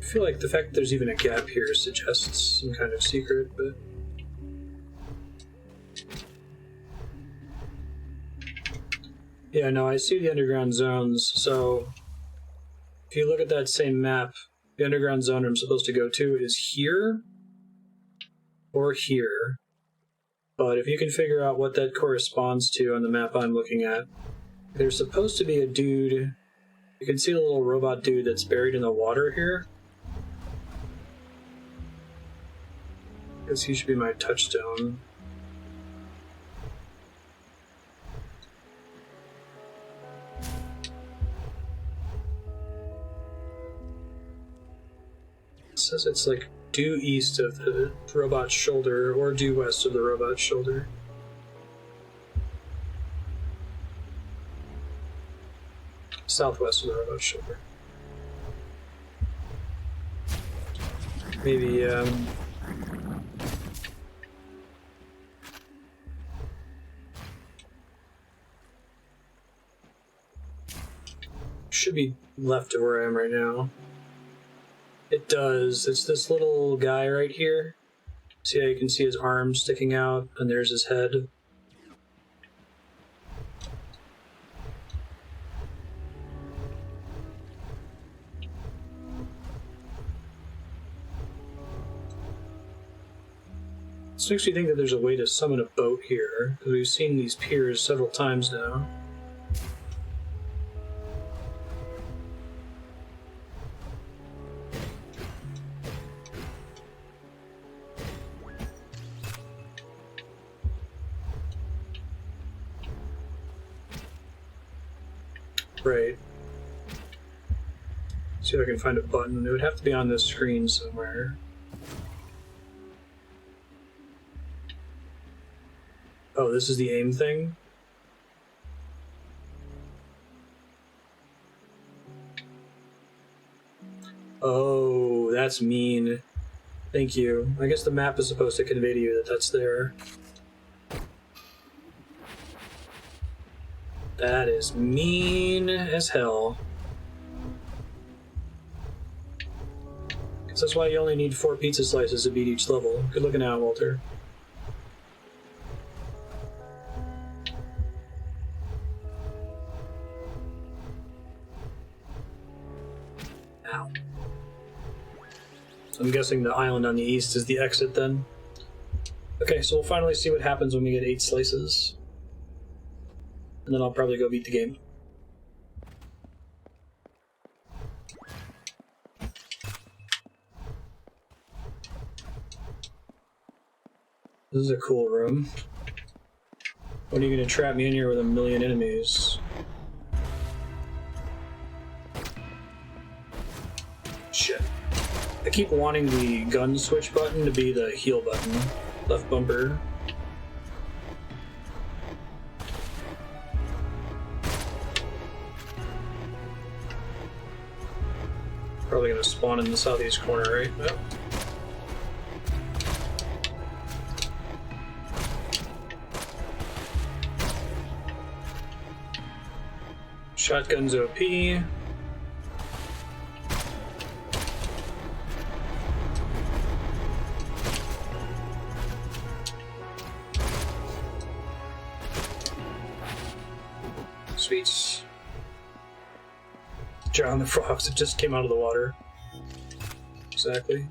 I feel like the fact that there's even a gap here suggests some kind of secret, but. Yeah, no, I see the underground zones, so if you look at that same map, the underground zone I'm supposed to go to is here or here. But if you can figure out what that corresponds to on the map I'm looking at, there's supposed to be a dude. You can see the little robot dude that's buried in the water here. I guess he should be my touchstone. It says it's like due east of the robot's shoulder or due west of the robot's shoulder. Southwest of the robot's shoulder. Maybe, should be left of where I am right now. It does. It's this little guy right here. See how you can see his arms sticking out, and there's his head. This makes me think that there's a way to summon a boat here, because we've seen these piers several times now. Right. See if I can find a button. It would have to be on this screen somewhere. Oh, this is the aim thing? Oh, that's mean. Thank you. I guess the map is supposed to convey to you that that's there. That is mean as hell. Guess that's why you only need 4 pizza slices to beat each level. Good looking out, Walter. Ow. So I'm guessing the island on the east is the exit then. Okay, so we'll finally see what happens when we get 8 slices. And then I'll probably go beat the game. This is a cool room. When are you going to trap me in here with a million enemies? Shit. I keep wanting the gun switch button to be the heal button. Left bumper. Probably going to spawn in the southeast corner, right? Yep. Shotgun's OP. Sweet. Drown the frogs, it just came out of the water. Exactly.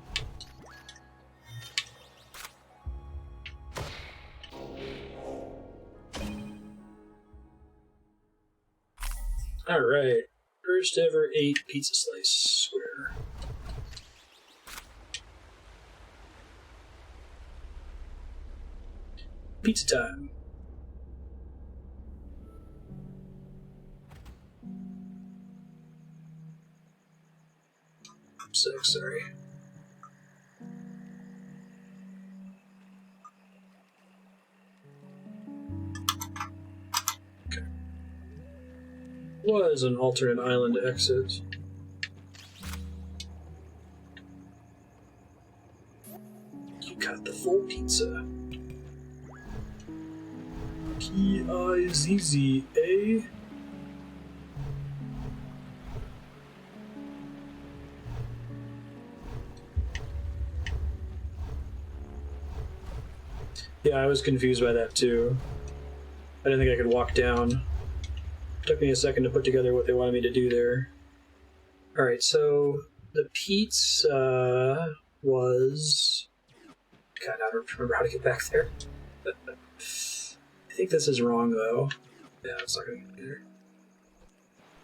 Alright. First ever 8 pizza slice square. Pizza time. Sorry. Okay. Was an alternate island exit. You got the full pizza. P-I-Z-Z-A. Yeah, I was confused by that too. I didn't think I could walk down. It took me a second to put together what they wanted me to do there. Alright, so the pizza was... God, I don't remember how to get back there. I think this is wrong though. Yeah, it's not gonna get there.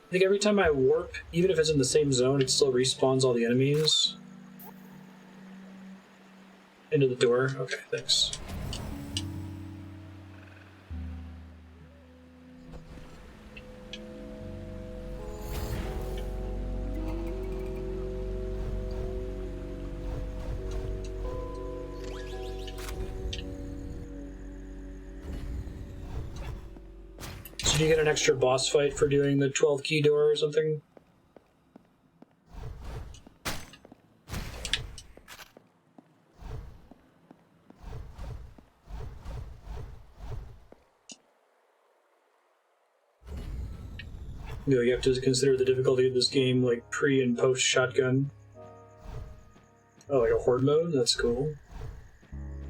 I think every time I warp, even if it's in the same zone, it still respawns all the enemies. Into the door? Okay, thanks. Did you get an extra boss fight for doing the 12 key door or something? You know, you have to consider the difficulty of this game, like pre and post shotgun. Oh, like a horde mode? That's cool.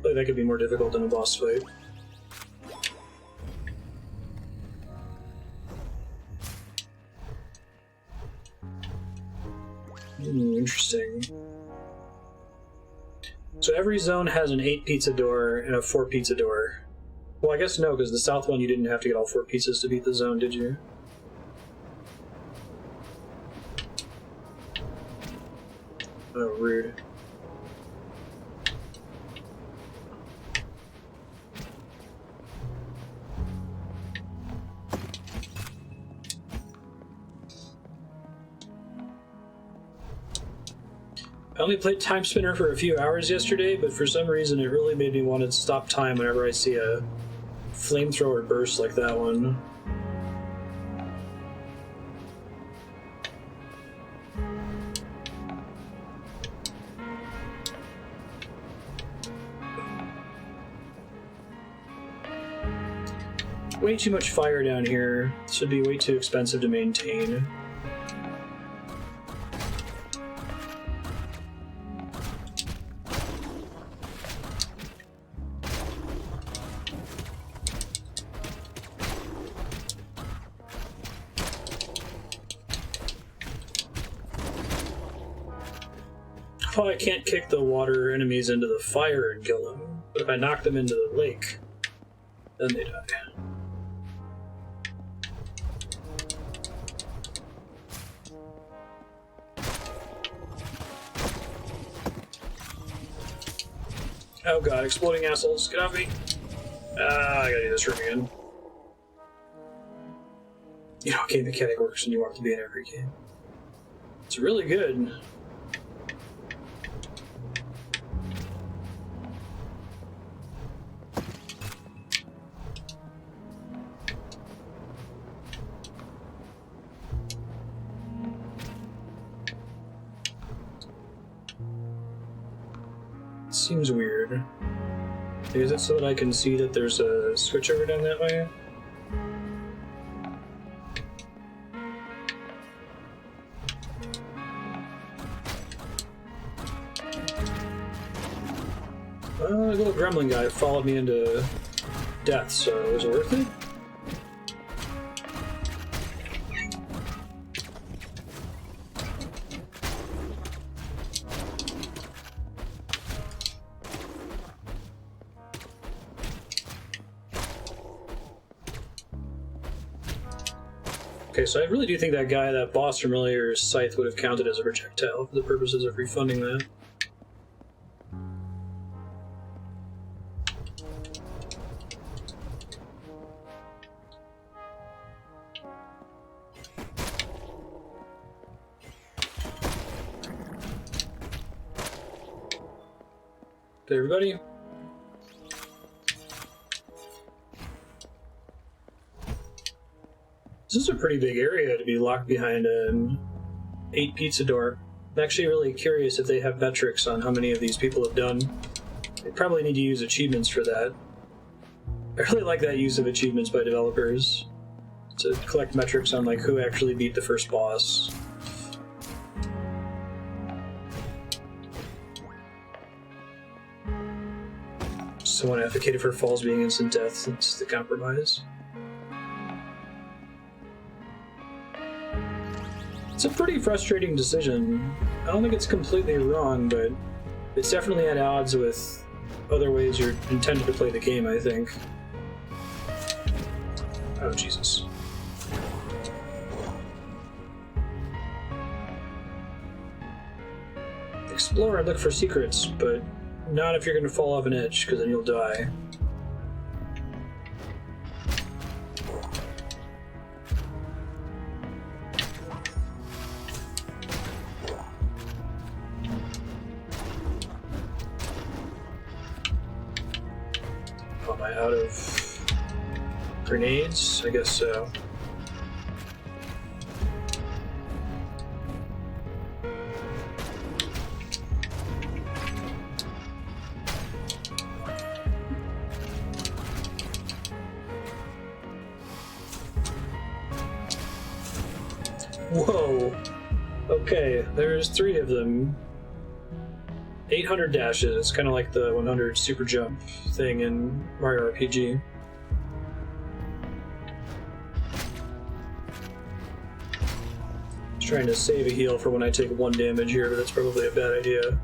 Like, that could be more difficult than a boss fight. Interesting. So every zone has an 8 pizza door and a 4 pizza door. Well, I guess no, because the south one you didn't have to get all 4 pizzas to beat the zone, did you? Oh, rude. I only played Time Spinner for a few hours yesterday, but for some reason it really made me want to stop time whenever I see a flamethrower bursts like that one. Way too much fire down here. This would be way too expensive to maintain. Oh, I can't kick the water enemies into the fire and kill them, but if I knock them into the lake, then they die. Oh god, exploding assholes, get off me! Ah, I gotta do this room again. You know how game mechanic works and you want it to be in every game. It's really good. Seems weird. Is it so that I can see that there's a switch over down that way? The little gremlin guy followed me into death, so was it worth it? Okay, so I really do think that guy, that boss from earlier, Scythe, would have counted as a projectile for the purposes of refunding that. Okay, everybody. This is a pretty big area to be locked behind an 8 pizza door. I'm actually really curious if they have metrics on how many of these people have done. They probably need to use achievements for that. I really like that use of achievements by developers to collect metrics on like who actually beat the first boss. Someone advocated for falls being instant death since the compromise. It's a pretty frustrating decision. I don't think it's completely wrong, but it's definitely at odds with other ways you're intended to play the game, I think. Oh, Jesus. Explore and look for secrets, but not if you're going to fall off an edge, because then you'll die. Am I out of grenades? I guess so. Whoa! Okay, there's 3 of them. 800 dashes, kind of like the 100 super jump thing in Mario RPG. Just trying to save a heal for when I take 1 damage here, but that's probably a bad idea.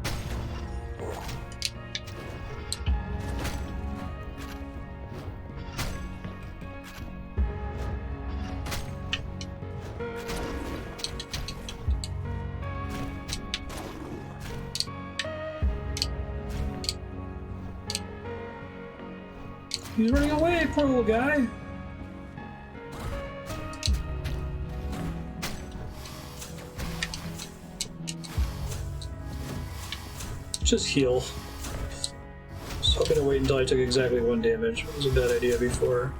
He's running away, poor little guy! Just heal. Just hoping to wait until I took exactly 1 damage. It was a bad idea before.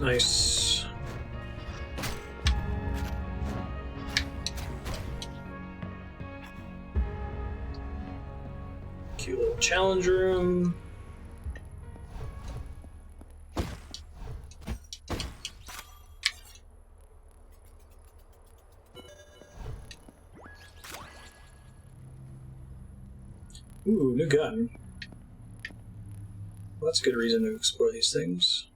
Nice. Cute little challenge room. Ooh, new gun. Well, that's a good reason to explore these things.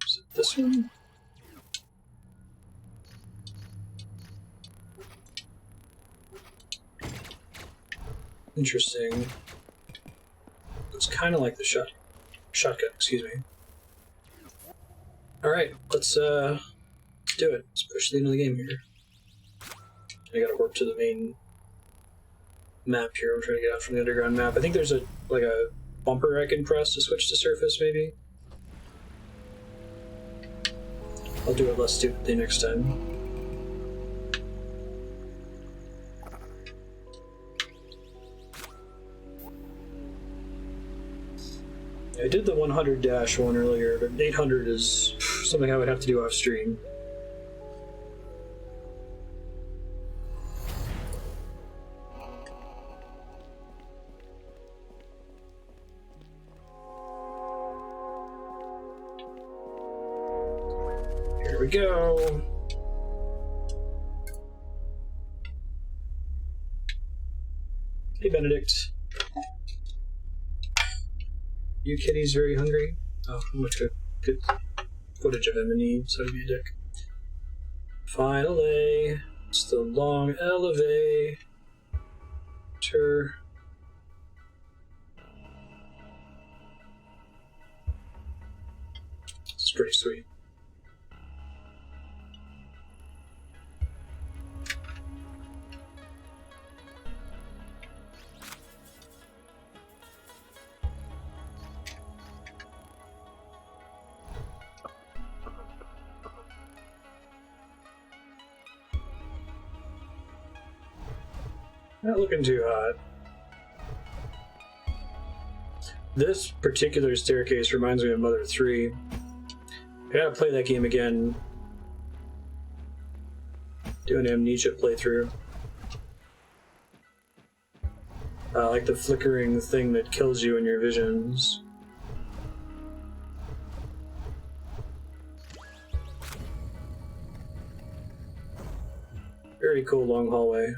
Is it this one? Interesting. It's kind of like the shotgun, excuse me. Alright, let's do it. Let's push the end of the game here. I gotta warp to the main map here. I'm trying to get out from the underground map. I think there's a bumper I can press to switch to surface, maybe. I'll do it less stupidly next time. I did the 100 one earlier, but 800 is something I would have to do off stream. Here we go. Hey, Benedict. You kitty's very hungry. Oh, much good footage of him, and he decided to be a dick. Finally, it's the long elevator. It's pretty sweet. Not looking too hot. This particular staircase reminds me of Mother 3. I gotta play that game again. Do an Amnesia playthrough. Like the flickering thing that kills you in your visions. Very cool long hallway.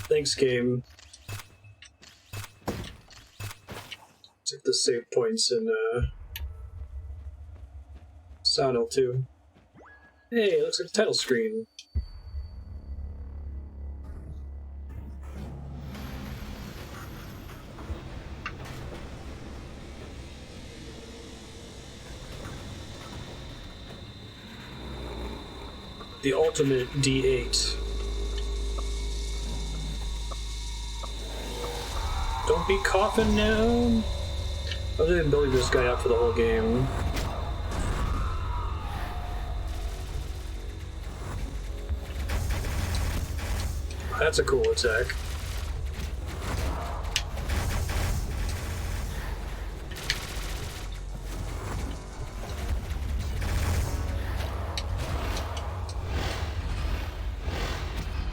Thanks, game. Took the save points in Soundhill too. Hey, it looks like the title screen. The ultimate D8. Don't be coughing now. I've been building this guy up for the whole game. That's a cool attack.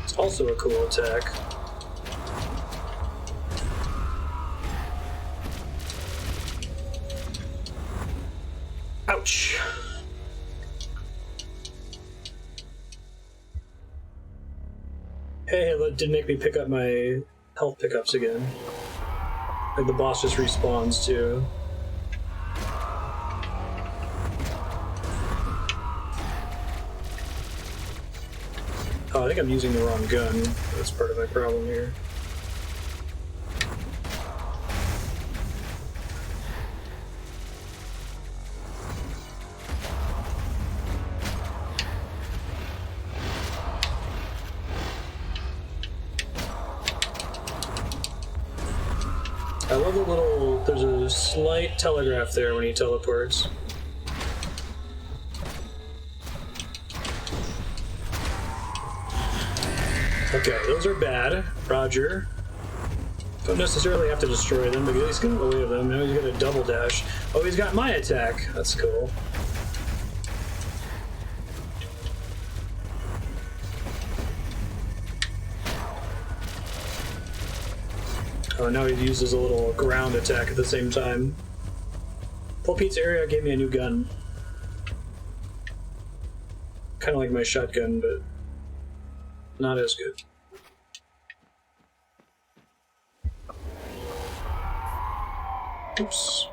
It's also a cool attack. Ouch. Hey, that did make me pick up my health pickups again. Like the boss just respawns too. Oh, I think I'm using the wrong gun. That's part of my problem here. I love the little, there's a slight telegraph there when he teleports. Okay, those are bad. Roger. Don't necessarily have to destroy them, but at least get in the way of them. Now he's got a double dash. Oh, he's got my attack. That's cool. Oh, now he uses a little ground attack at the same time. Full Pizza area gave me a new gun. Kind of like my shotgun, but not as good. Oops.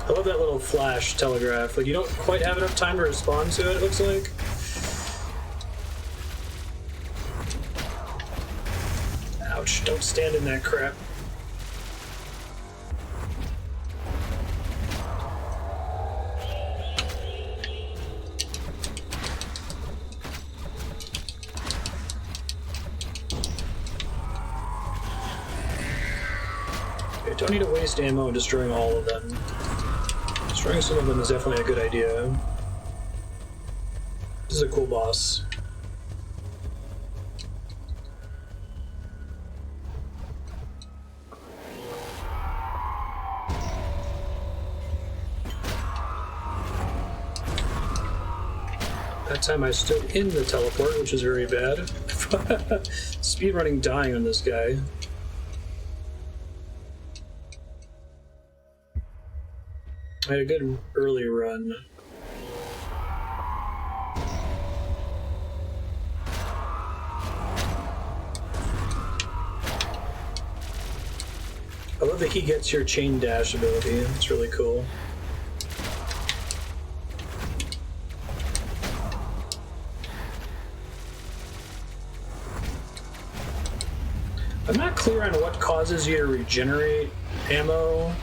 I love that little flash telegraph. Like, you don't quite have enough time to respond to it, it looks like. Ouch, don't stand in that crap. Okay, don't need to waste ammo destroying all of them. Destroying some of them is definitely a good idea. This is a cool boss. That time I stood in the teleport, which is very bad. Speedrunning dying on this guy. I had a good early run. I love that he gets your chain dash ability. It's really cool. I'm not clear on what causes you to regenerate ammo.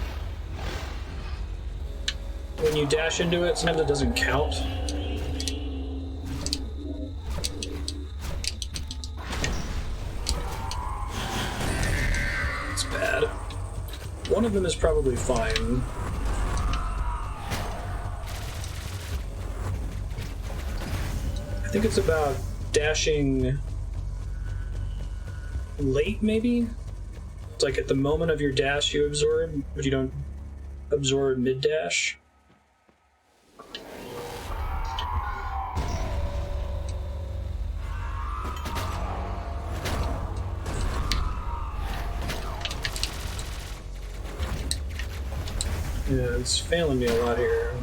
When you dash into it, sometimes it doesn't count. It's bad. One of them is probably fine. I think it's about dashing late, maybe? It's like at the moment of your dash you absorb, but you don't absorb mid-dash. Yeah, it's failing me a lot here.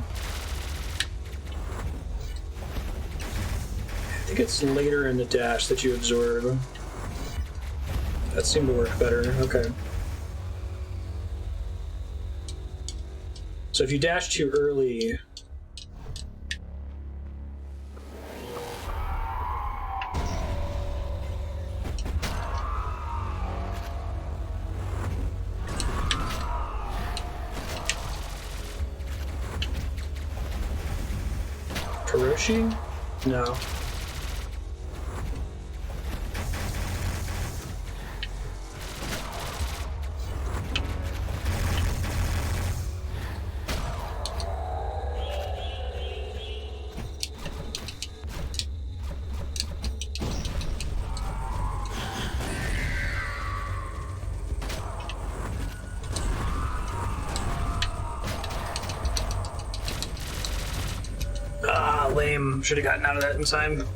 I think it's later in the dash that you absorb. That seemed to work better. Okay. So if you dash too early... Hiroshi? No. Lame. Should have gotten out of that in time.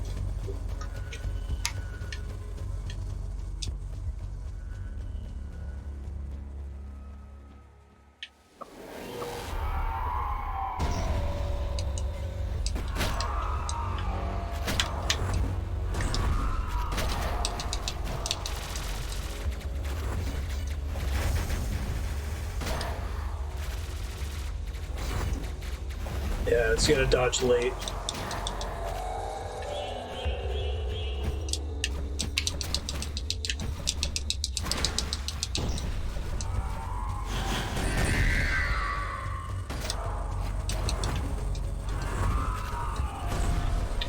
Yeah, it's gonna dodge late.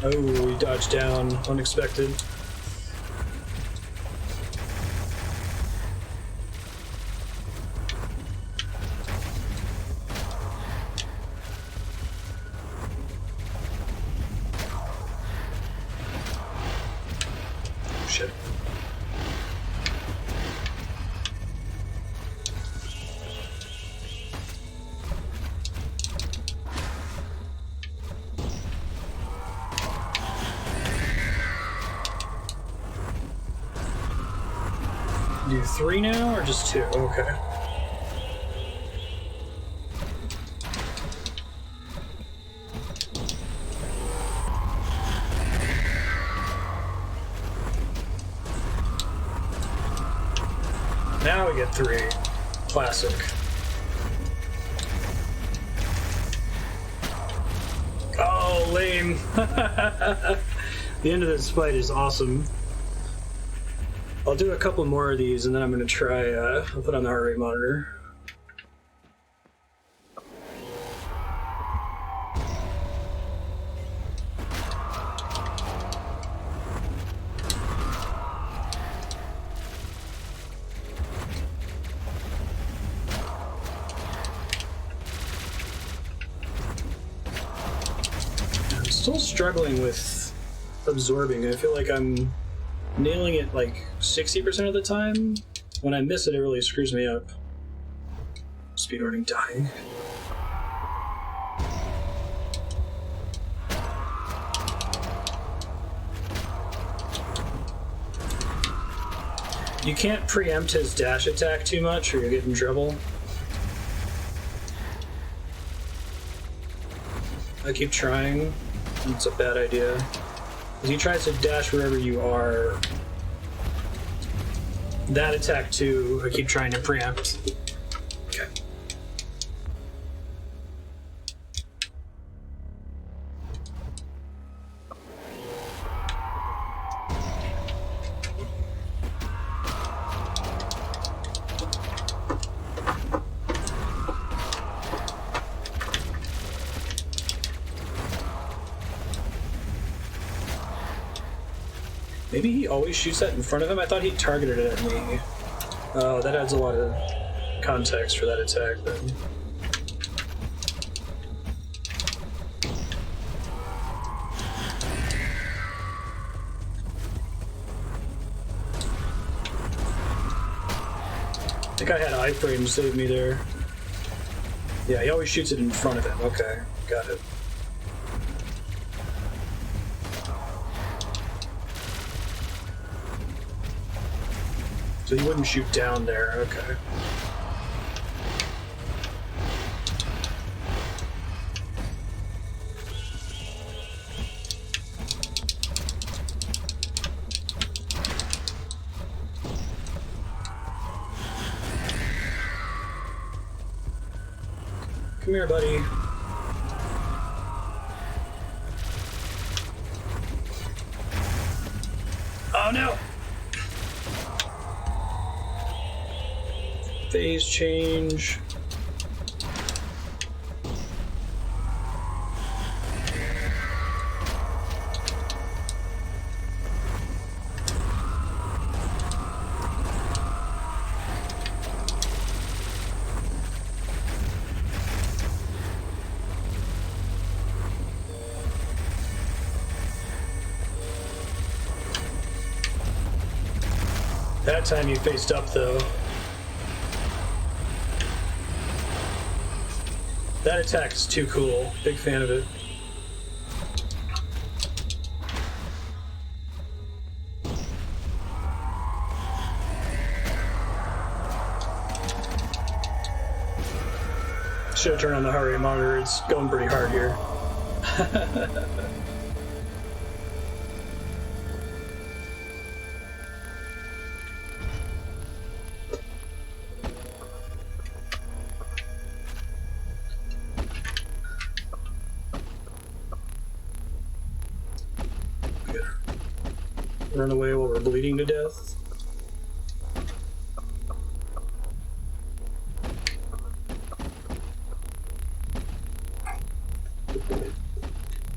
Oh, he dodged down. Unexpected. Shit. Do 3 now, or just 2? Okay. Now we get 3. Classic. Oh, lame. The end of this fight is awesome. I'll do a couple more of these, and then I'm going to try, I'll put on the heart rate monitor. I'm still struggling with absorbing. I feel like I'm nailing it like 60% of the time. When I miss it, it really screws me up. Speedrunning dying. You can't preempt his dash attack too much or you'll get in trouble. I keep trying. It's a bad idea. Because he tries to dash wherever you are. That attack too, I keep trying to preempt. Okay. Maybe he always shoots that in front of him? I thought he targeted it at me. Oh, that adds a lot of context for that attack then. I think I had iframe save me there. Yeah, he always shoots it in front of him. Okay, got it. So he wouldn't shoot down there, okay. Come here, buddy. Oh no! Phase change. That time you faced up though. That attack is too cool. Big fan of it. Should have turned on the heart rate monitor. It's going pretty hard here. Run away while we're bleeding to death.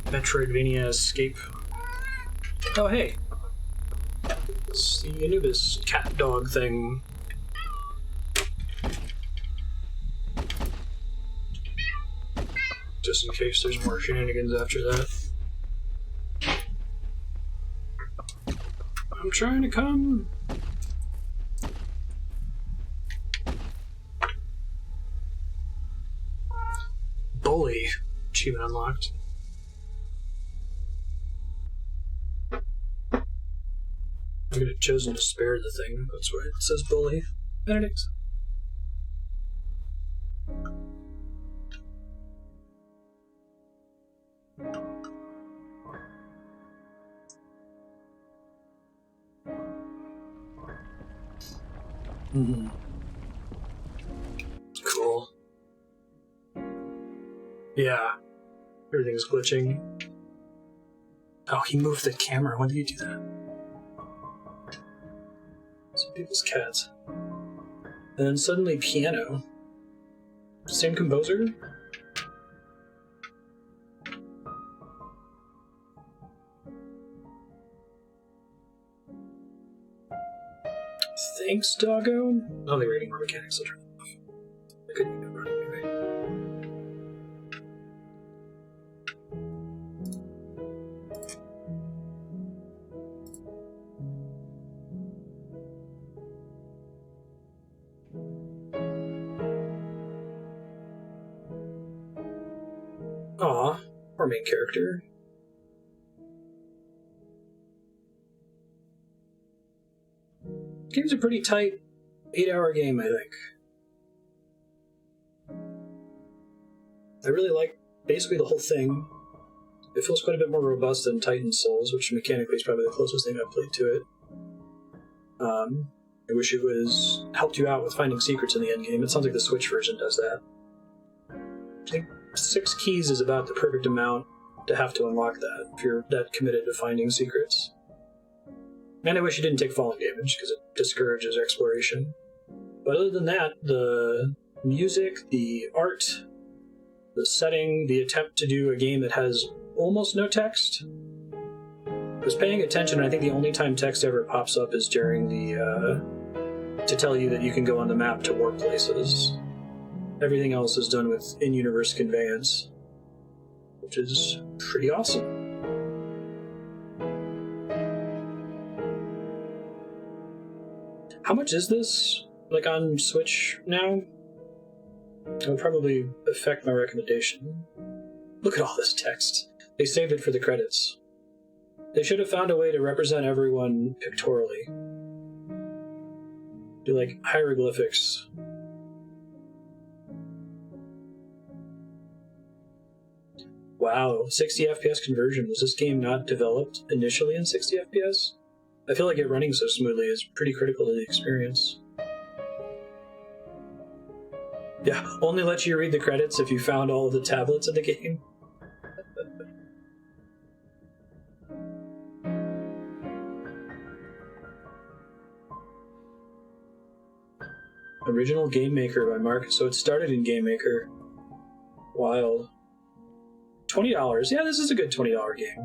Metroidvania escape. Oh, hey. It's the Anubis cat dog thing. Just in case there's more shenanigans after that. I'm trying to come. Bully. Achievement unlocked. I could have chosen to spare the thing. That's why it says bully. Benedict. Cool. Yeah. Everything's glitching. Oh, he moved the camera. When did he do that? Some people's cats. And then suddenly piano. Same composer? Thanks, doggo. Oh, they were eating more mechanics. I'll turn it off. I couldn't even run anyway. Aw, our main character. Game's a pretty tight 8-hour game, I think. I really like basically the whole thing. It feels quite a bit more robust than Titan Souls, which mechanically is probably the closest thing I've played to it. I wish it was helped you out with finding secrets in the endgame. It sounds like the Switch version does that. I think 6 keys is about the perfect amount to have to unlock that if you're that committed to finding secrets. And I wish it didn't take falling damage, because it discourages exploration. But other than that, the music, the art, the setting, the attempt to do a game that has almost no text. I was paying attention, and I think the only time text ever pops up is during the, to tell you that you can go on the map to warp places. Everything else is done with in-universe conveyance, which is pretty awesome. How much is this, like, on Switch now? It would probably affect my recommendation. Look at all this text. They saved it for the credits. They should have found a way to represent everyone pictorially. Do, like, hieroglyphics. Wow, 60 FPS conversion. Was this game not developed initially in 60 FPS? I feel like it running so smoothly is pretty critical to the experience. Yeah, only lets you read the credits if you found all of the tablets in the game. Original Game Maker by Mark. So it started in Game Maker. Wild. $20. Yeah, this is a good $20 game,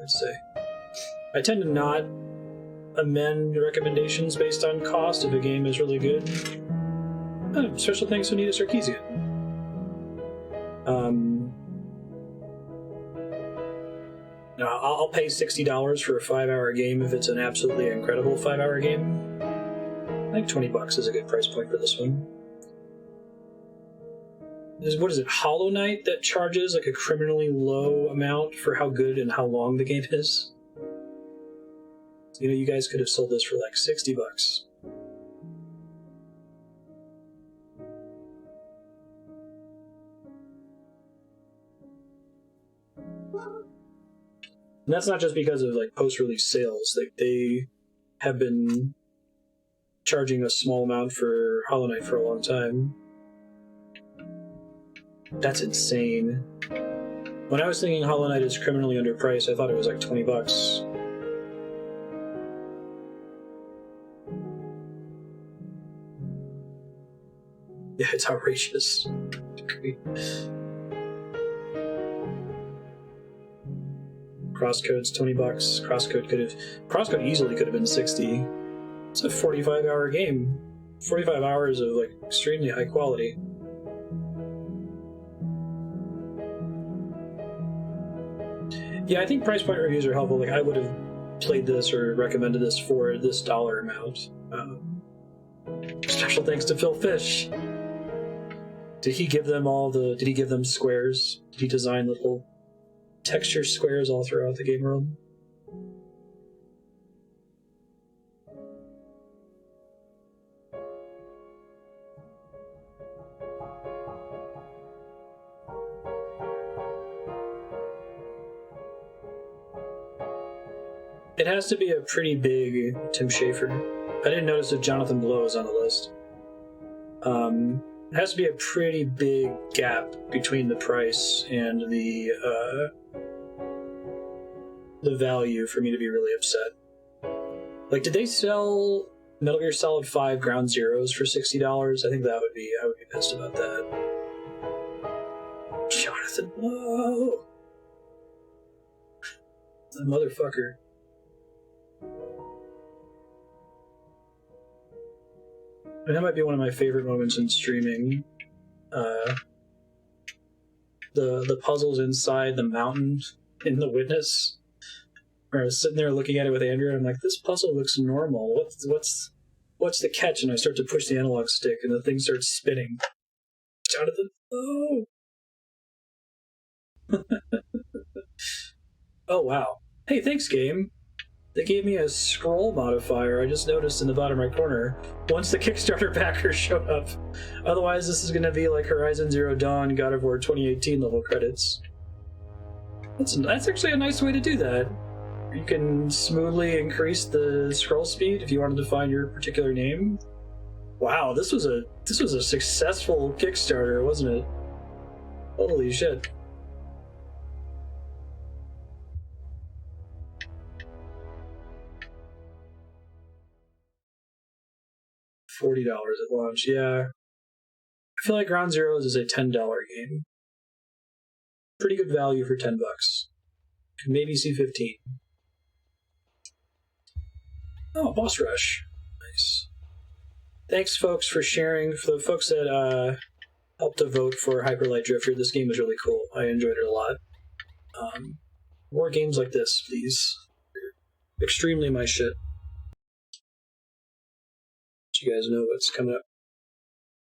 I'd say. I tend to not amend recommendations based on cost if a game is really good. Oh, special thanks to Anita Sarkeesian. No, I'll pay $60 for a 5-hour game if it's an absolutely incredible 5-hour game. I think $20 is a good price point for this one. What is it, Hollow Knight that charges like a criminally low amount for how good and how long the game is? You know, you guys could have sold this for like $60. And that's not just because of like post-release sales. Like they have been charging a small amount for Hollow Knight for a long time. That's insane. When I was thinking Hollow Knight is criminally underpriced, I thought it was like $20. Yeah, it's outrageous. Crosscode's $20. Crosscode easily could have been 60. It's a 45-hour game. 45 hours of like extremely high quality. Yeah, I think price point reviews are helpful. Like, I would have played this or recommended this for this dollar amount. Special thanks to Phil Fish. Did he give them squares? Did he design little texture squares all throughout the game world? It has to be a pretty big Tim Schafer. I didn't notice if Jonathan Blow was on the list. It has to be a pretty big gap between the price and the value for me to be really upset. Like, did they sell Metal Gear Solid 5 Ground Zeroes for $60? I think I would be pissed about that. Jonathan Blow! The motherfucker. And that might be one of my favorite moments in streaming. The puzzles inside the mountain in The Witness. Where I was sitting there looking at it with Andrew, and I'm like, this puzzle looks normal. What's the catch? And I start to push the analog stick, and the thing starts spinning. Jonathan, oh! Oh, wow. Hey, thanks, game. They gave me a scroll modifier, I just noticed in the bottom right corner, once the Kickstarter backers showed up. Otherwise, this is going to be like Horizon Zero Dawn, God of War 2018 level credits. That's actually a nice way to do that. You can smoothly increase the scroll speed if you wanted to find your particular name. Wow, this was a successful Kickstarter, wasn't it? Holy shit. $40 at launch, yeah. I feel like Ground Zeroes is a $10 game. Pretty good value for $10. Could maybe see 15. Oh, Boss Rush. Nice. Thanks, folks, for sharing. For the folks that helped to vote for Hyperlight Drifter, this game is really cool. I enjoyed it a lot. More games like this, please. Extremely my shit. You guys know what's coming up